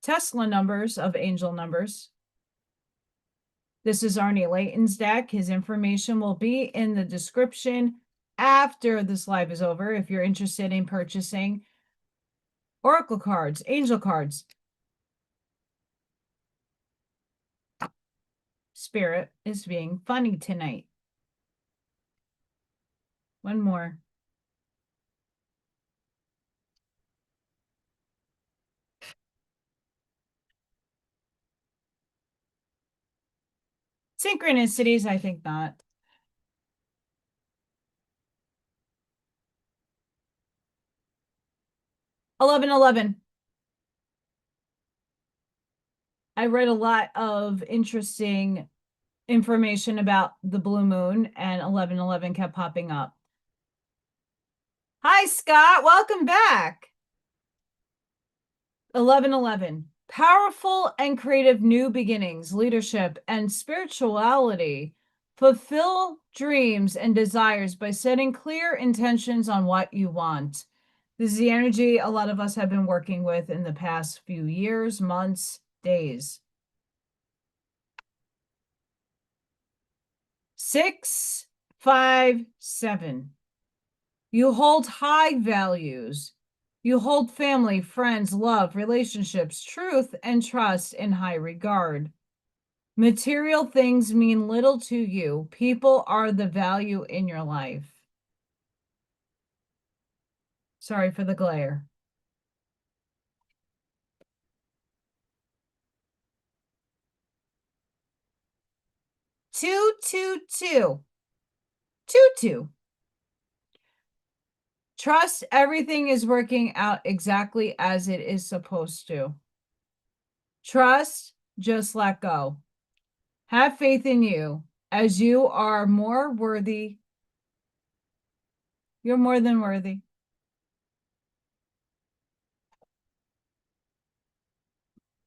Tesla numbers of angel numbers. This is Arnie Layton's deck. His information will be in the description after this live is over if you're interested in purchasing oracle cards, angel cards. Spirit is being funny tonight. One more. Synchronicities, I think not. $11.11. I read a lot of interesting information about the blue moon, and 11:11 kept popping up. Hi, Scott. Welcome back. 11:11. Powerful and creative new beginnings, leadership, and spirituality. Fulfill dreams and desires by setting clear intentions on what you want. This is the energy a lot of us have been working with in the past few years, months, days. 6, 5, 7. You hold high values. You hold family, friends, love, relationships, truth, and trust in high regard. Material things mean little to you. People are the value in your life. Sorry for the glare. Two, two, two. Two, two. Trust everything is working out exactly as it is supposed to. Trust, just let go. Have faith in you, as you are more worthy. You're more than worthy.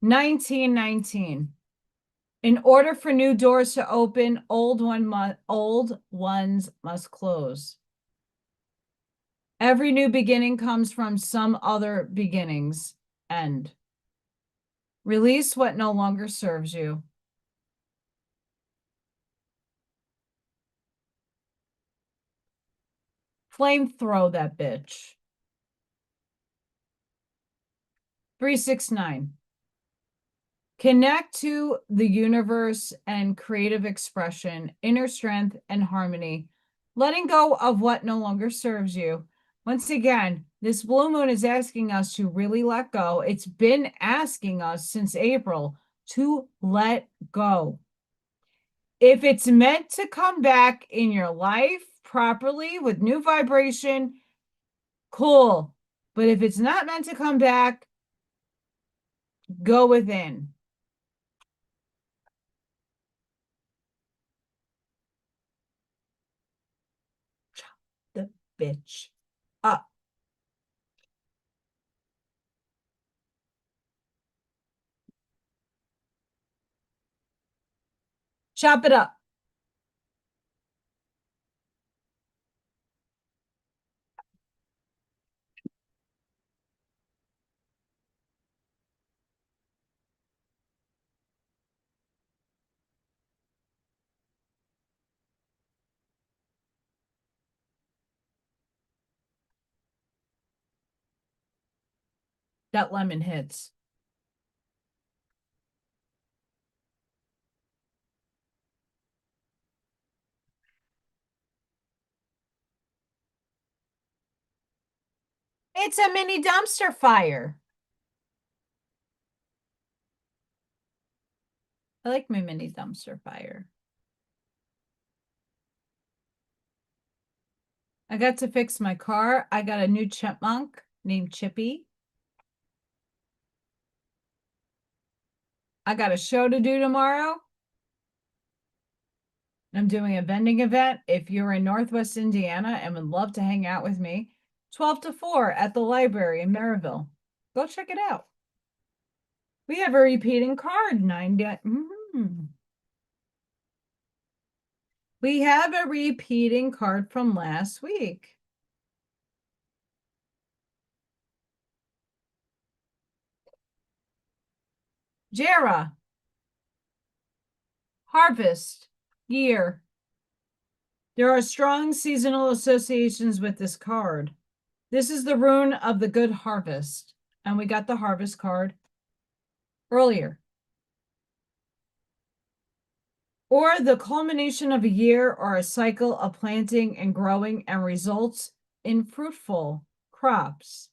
1919. In order for new doors to open, old ones must close. Every new beginning comes from some other beginning's end. Release what no longer serves you. Flamethrow that bitch. 369. Connect to the universe and creative expression, inner strength and harmony, letting go of what no longer serves you. Once again, this blue moon is asking us to really let go. It's been asking us since April to let go. If it's meant to come back in your life properly with new vibration, cool. But if it's not meant to come back, Go within. Chop the bitch up. Chop it up. That lemon hits. It's a mini dumpster fire. I like my mini dumpster fire. I got to fix my car. I got a new chipmunk named Chippy. I got a show to do tomorrow. I'm doing a vending event. If you're in Northwest Indiana and would love to hang out with me, 12 to 4 at the library in Maryville. Go check it out. We have a repeating card, 90. We have a repeating card from last week. Jera. Harvest. Year. There are strong seasonal associations with this card. This is the rune of the good harvest. And we got the harvest card earlier. Or the culmination of a year or a cycle of planting and growing and results in fruitful crops.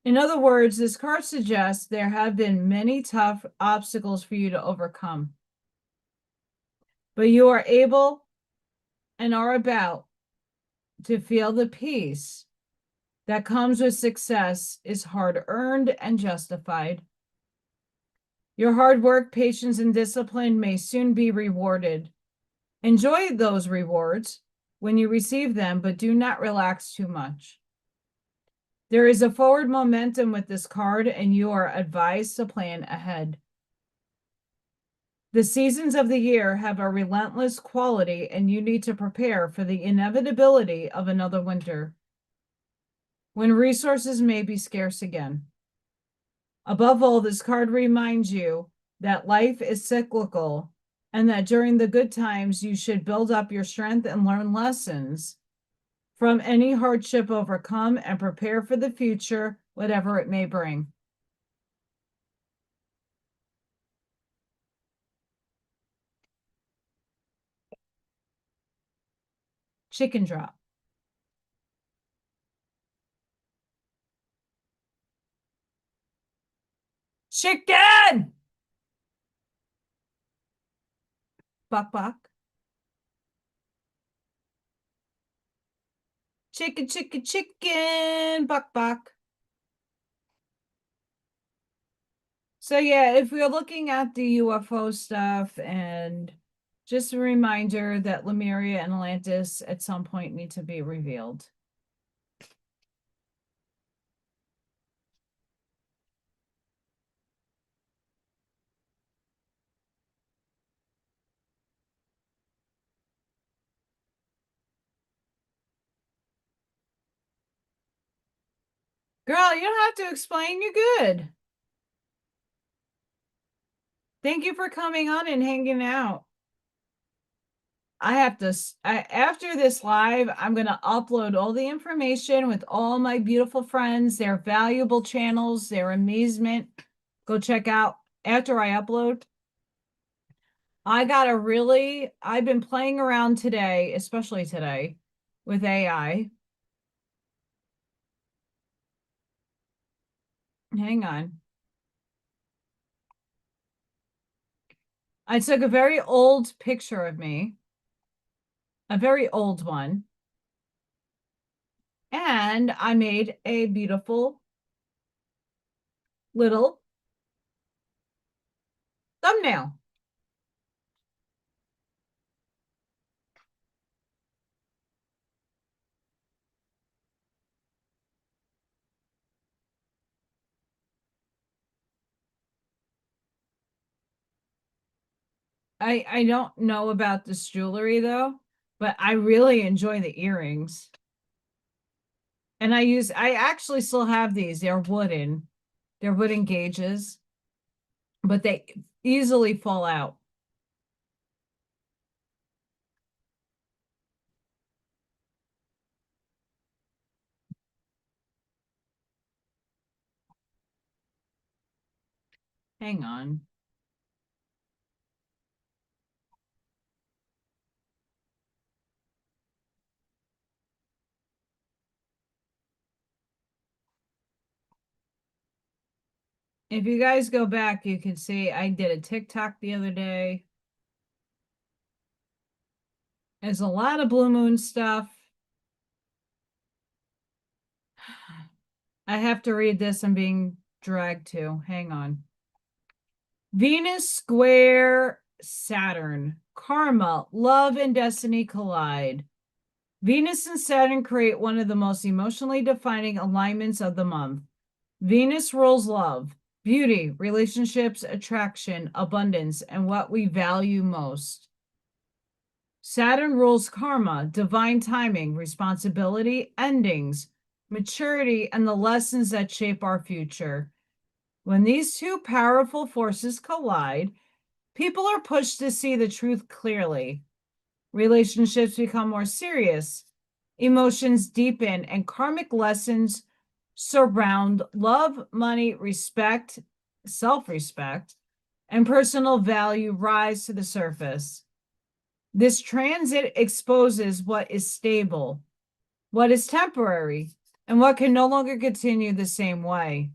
In other words, this card suggests there have been many tough obstacles for you to overcome. But you are able and are about to feel the peace that comes with success is hard-earned and justified. Your hard work, patience, and discipline may soon be rewarded. Enjoy those rewards when you receive them, but do not relax too much. There is a forward momentum with this card, and you are advised to plan ahead. The seasons of the year have a relentless quality, and you need to prepare for the inevitability of another winter, when resources may be scarce again. Above all, this card reminds you that life is cyclical and that during the good times, you should build up your strength and learn lessons from any hardship overcome and prepare for the future, whatever it may bring. Chicken drop. Chicken! Buck, buck. Chicken, chicken, chicken, buck, buck. So yeah, if we're looking at the UFO stuff, and just a reminder that Lemuria and Atlantis at some point need to be revealed. Girl, you don't have to explain. You're good. Thank you for coming on and hanging out. I have to, after this live, I'm going to upload all the information with all my beautiful friends, their valuable channels, their amazement. Go check out after I upload. I've been playing around today, especially today, with AI. Hang on. I took a very old picture of me, a very old one, and I made a beautiful little thumbnail. I don't know about this jewelry though, but I really enjoy the earrings. And I actually still have these. They're wooden. They're wooden gauges, but they easily fall out. Hang on. If you guys go back, you can see I did a TikTok the other day. There's a lot of blue moon stuff. I have to read this. I'm being dragged to. Hang on. Venus square Saturn. Karma, love, and destiny collide. Venus and Saturn create one of the most emotionally defining alignments of the month. Venus rules love, beauty, relationships, attraction, abundance, and what we value most. Saturn rules karma, divine timing, responsibility, endings, maturity, and the lessons that shape our future. When these two powerful forces collide, people are pushed to see the truth clearly. Relationships become more serious, emotions deepen, and karmic lessons surround love, money, respect, self-respect, and personal value rise to the surface. This transit exposes what is stable, what is temporary, and what can no longer continue the same way.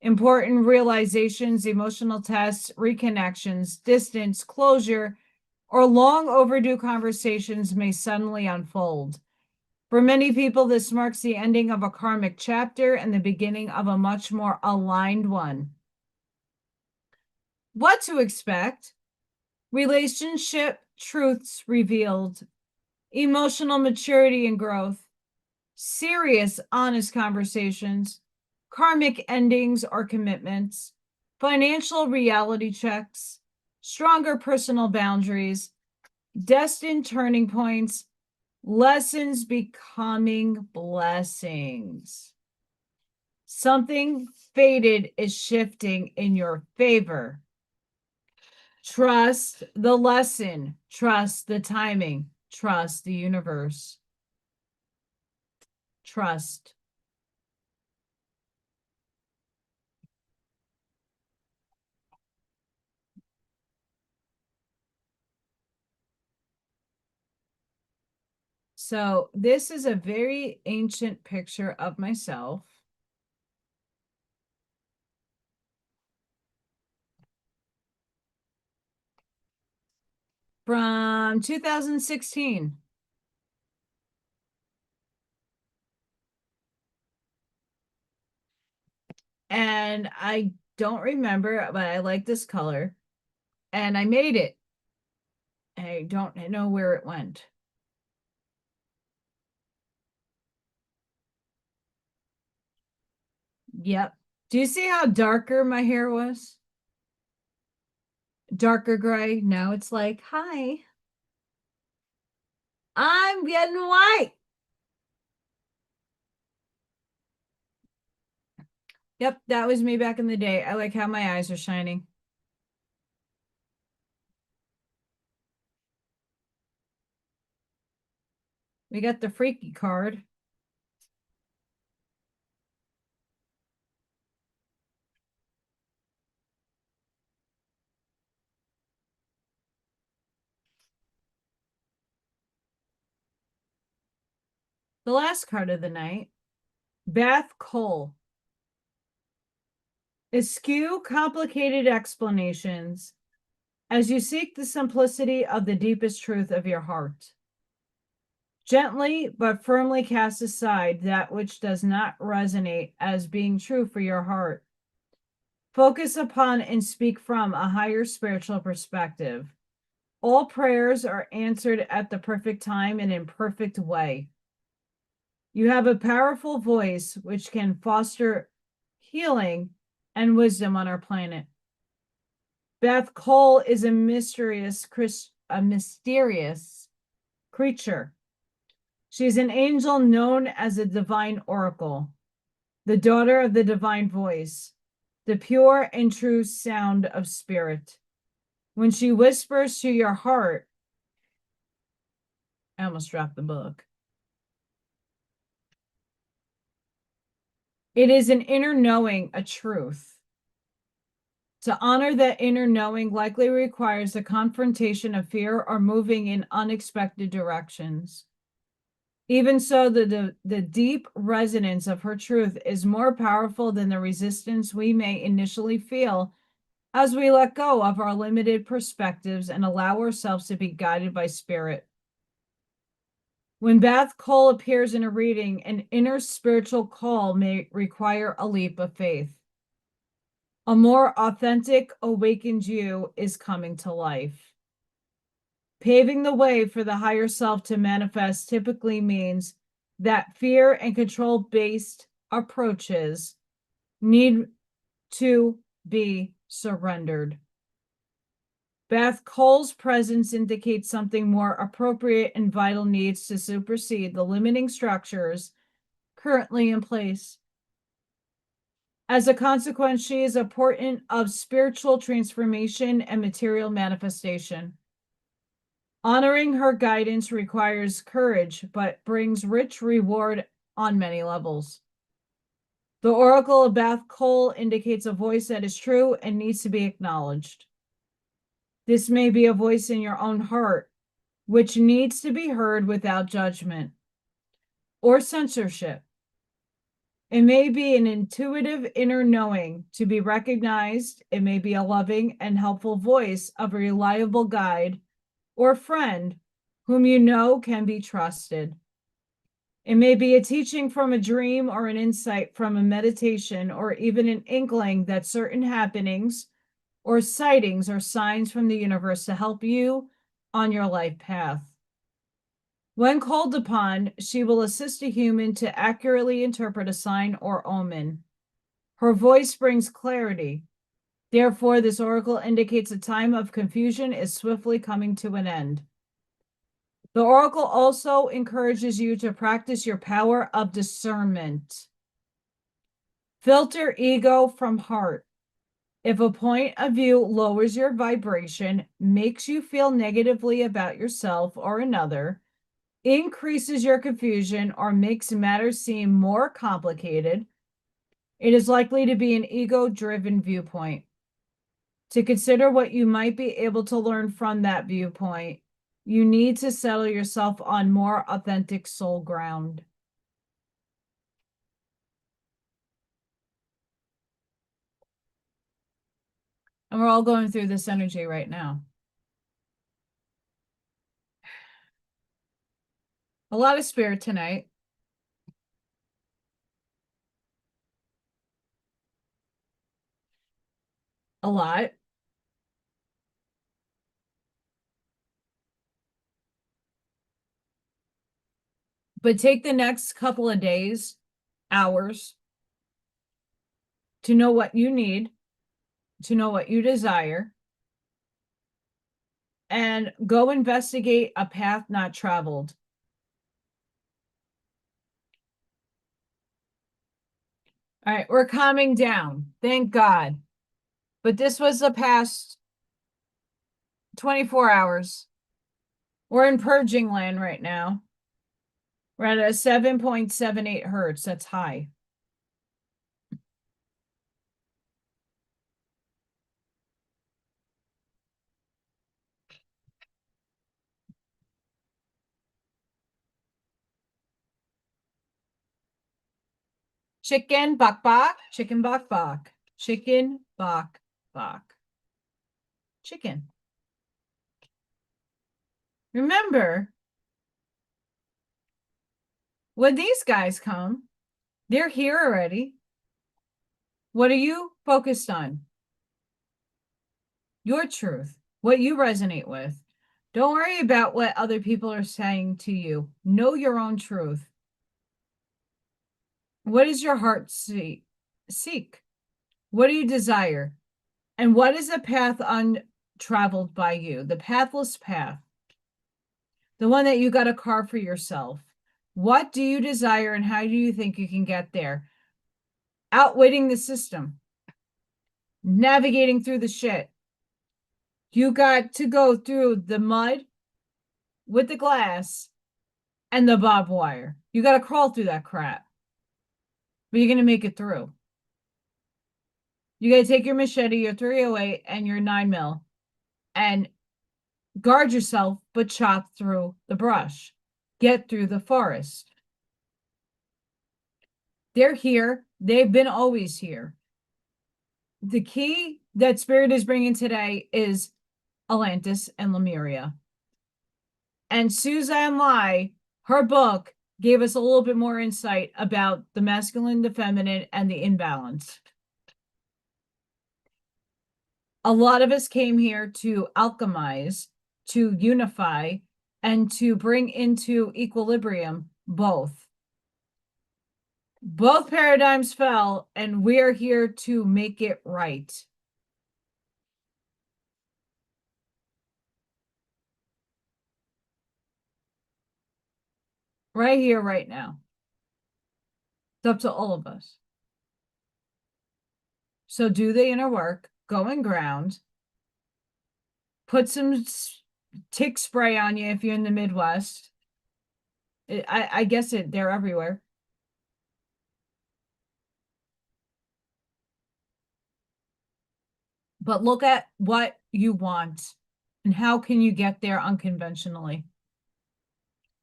Important realizations, emotional tests, reconnections, distance, closure, or long overdue conversations may suddenly unfold. For many people, this marks the ending of a karmic chapter and the beginning of a much more aligned one. What to expect? Relationship truths revealed, emotional maturity and growth, serious, honest conversations, karmic endings or commitments, financial reality checks, stronger personal boundaries, destined turning points, lessons becoming blessings. Something fated is shifting in your favor. Trust the lesson, trust the timing, trust the universe. Trust. So this is a very ancient picture of myself. From 2016. And I don't remember, but I like this color. And I made it. I don't know where it went. Yep. Do you see how darker my hair was? Darker gray. Now it's like, hi, I'm getting white. Yep, that was me back in the day. I like how my eyes are shining. We got the freaky card. The last card of the night, Bath Cole. Eschew complicated explanations as you seek the simplicity of the deepest truth of your heart. Gently but firmly cast aside that which does not resonate as being true for your heart. Focus upon and speak from a higher spiritual perspective. All prayers are answered at the perfect time and in perfect way. You have a powerful voice which can foster healing and wisdom on our planet. Beth Cole is a mysterious creature. She is an angel known as a divine oracle, the daughter of the divine voice, the pure and true sound of spirit. When she whispers to your heart, I almost dropped the book. It is an inner knowing, a truth. To honor that inner knowing likely requires a confrontation of fear or moving in unexpected directions. Even so, the deep resonance of her truth is more powerful than the resistance we may initially feel as we let go of our limited perspectives and allow ourselves to be guided by spirit. When Beth Cole appears in a reading, an inner spiritual call may require a leap of faith. A more authentic, awakened you is coming to life. Paving the way for the higher self to manifest typically means that fear and control-based approaches need to be surrendered. Beth Cole's presence indicates something more appropriate and vital needs to supersede the limiting structures currently in place. As a consequence, she is a portent of spiritual transformation and material manifestation. Honoring her guidance requires courage, but brings rich reward on many levels. The Oracle of Beth Cole indicates a voice that is true and needs to be acknowledged. This may be a voice in your own heart, which needs to be heard without judgment or censorship. It may be an intuitive inner knowing to be recognized. It may be a loving and helpful voice of a reliable guide or friend whom you know can be trusted. It may be a teaching from a dream or an insight from a meditation or even an inkling that certain happenings or sightings are signs from the universe to help you on your life path. When called upon, she will assist a human to accurately interpret a sign or omen. Her voice brings clarity. Therefore, this oracle indicates a time of confusion is swiftly coming to an end. The oracle also encourages you to practice your power of discernment. Filter ego from heart. If a point of view lowers your vibration, makes you feel negatively about yourself or another, increases your confusion, or makes matters seem more complicated, it is likely to be an ego-driven viewpoint. To consider what you might be able to learn from that viewpoint, you need to settle yourself on more authentic soul ground. And we're all going through this energy right now. A lot of spirit tonight. A lot. But take the next couple of days, hours, to know what you need, to know what you desire, and go investigate a path not traveled. All right, we're calming down. Thank God. But this was the past 24 hours. We're in purging land right now. We're at a 7.78 hertz. That's high. Chicken bok bok, chicken bok bok, chicken bok bok. Chicken. Remember, when these guys come, they're here already. What are you focused on your truth, what you resonate with. Don't worry about what other people are saying to you. Know your own truth. What does your heart seek? What do you desire? And what is the path untraveled by you? The pathless path. The one that you got to carve for yourself. What do you desire and how do you think you can get there? Outwitting the system. Navigating through the shit. You got to go through the mud with the glass and the barbed wire. You got to crawl through that crap. But you're going to make it through. You got to take your machete, your 308, and your 9mm and guard yourself, but chop through the brush. Get through the forest. They're here. They've been always here. The key that Spirit is bringing today is Atlantis and Lemuria. And Suzanne Lai, her book, gave us a little bit more insight about the masculine, the feminine, and the imbalance. A lot of us came here to alchemize, to unify, and to bring into equilibrium both. Both paradigms fell, and we're here to make it right. Right here, right now. It's up to all of us. So do the inner work, go and ground, put some tick spray on you if you're in the Midwest. I guess they're everywhere. But look at what you want and how can you get there unconventionally.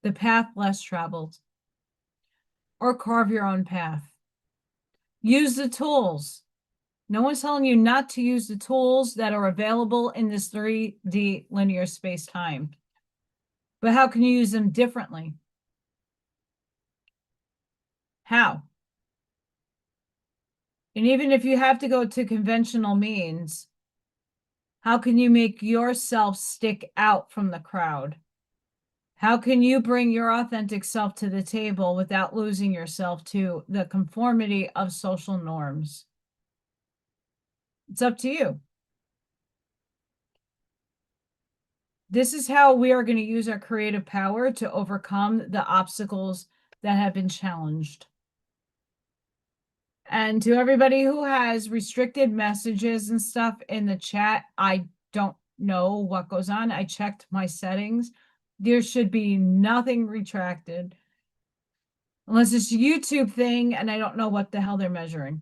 The path less traveled. Or carve your own path. Use the tools. No one's telling you not to use the tools that are available in this 3D linear space-time. But how can you use them differently? How? And even if you have to go to conventional means, how can you make yourself stick out from the crowd? How can you bring your authentic self to the table without losing yourself to the conformity of social norms? It's up to you. This is how we are going to use our creative power to overcome the obstacles that have been challenged. And to everybody who has restricted messages and stuff in the chat, I don't know what goes on. I checked my settings. There should be nothing retracted. Unless it's a YouTube thing, and I don't know what the hell they're measuring.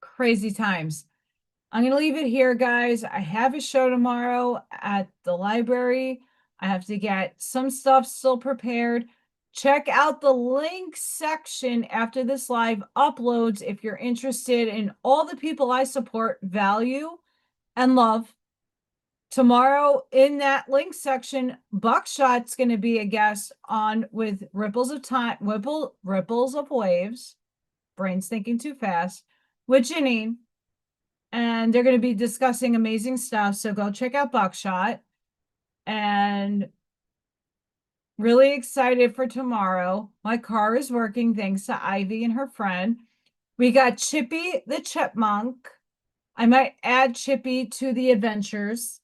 Crazy times. I'm going to leave it here, guys. I have a show tomorrow at the library. I have to get some stuff still prepared. Check out the link section after this live uploads if you're interested in all the people I support, value, and love. Tomorrow in that link section, Buckshot's going to be a guest on with Ripples of Time, Ripples of Waves, Brains Thinking Too Fast, with Janine. And they're going to be discussing amazing stuff. So go check out Buckshot. And really excited for tomorrow. My car is working thanks to Ivy and her friend. We got Chippy the Chipmunk. I might add Chippy to the adventures.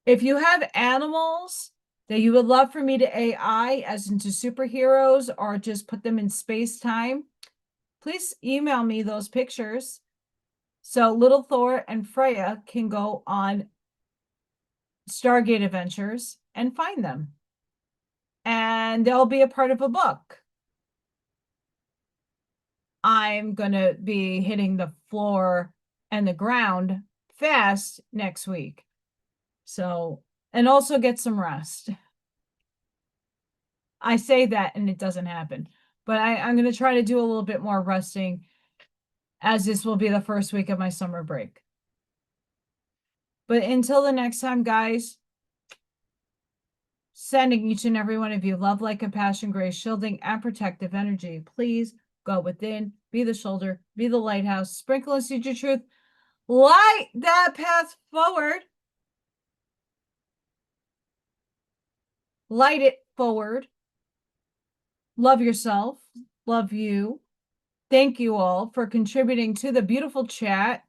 If you have animals that you would love for me to AI as into superheroes or just put them in space-time, please email me those pictures so Little Thor and Freya can go on Stargate Adventures and find them. And they'll be a part of a book. I'm going to be hitting the floor and the ground fast next week. So, and also get some rest. I say that and it doesn't happen. But I'm going to try to do a little bit more resting as this will be the first week of my summer break. But until the next time, guys, sending each and every one of you love, light, compassion, grace, shielding, and protective energy. Please go within, be the shoulder, be the lighthouse, sprinkle and seed your truth, light that path forward, light it forward, love yourself, love you. Thank you all for contributing to the beautiful chat.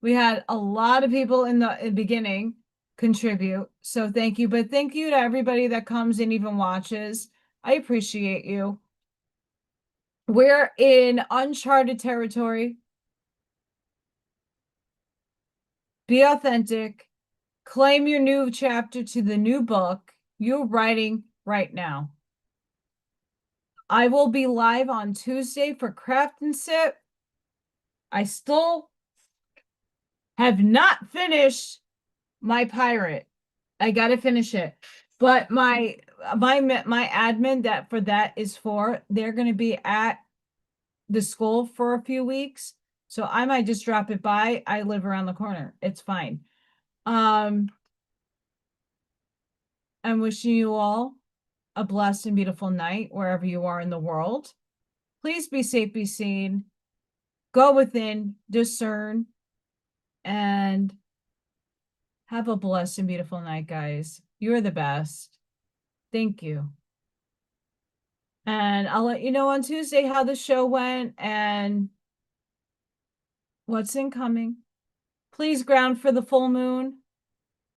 We had a lot of people in the beginning contribute, so thank you. But thank you to everybody that comes and even watches. I appreciate you. We're in uncharted territory. Be authentic. Claim your new chapter to the new book you're writing right now. I will be live on Tuesday for Craft and Sip. I still have not finished my pirate. I gotta finish it. But my admin that for that is for, they're gonna be at the school for a few weeks. So I might just drop it by. I live around the corner. It's fine. I'm wishing you all a blessed and beautiful night wherever you are in the world. Please be safe, be seen. Go within, discern, and have a blessed and beautiful night, guys. You are the best. Thank you. And I'll let you know on Tuesday how the show went and what's incoming. Please ground for the full moon.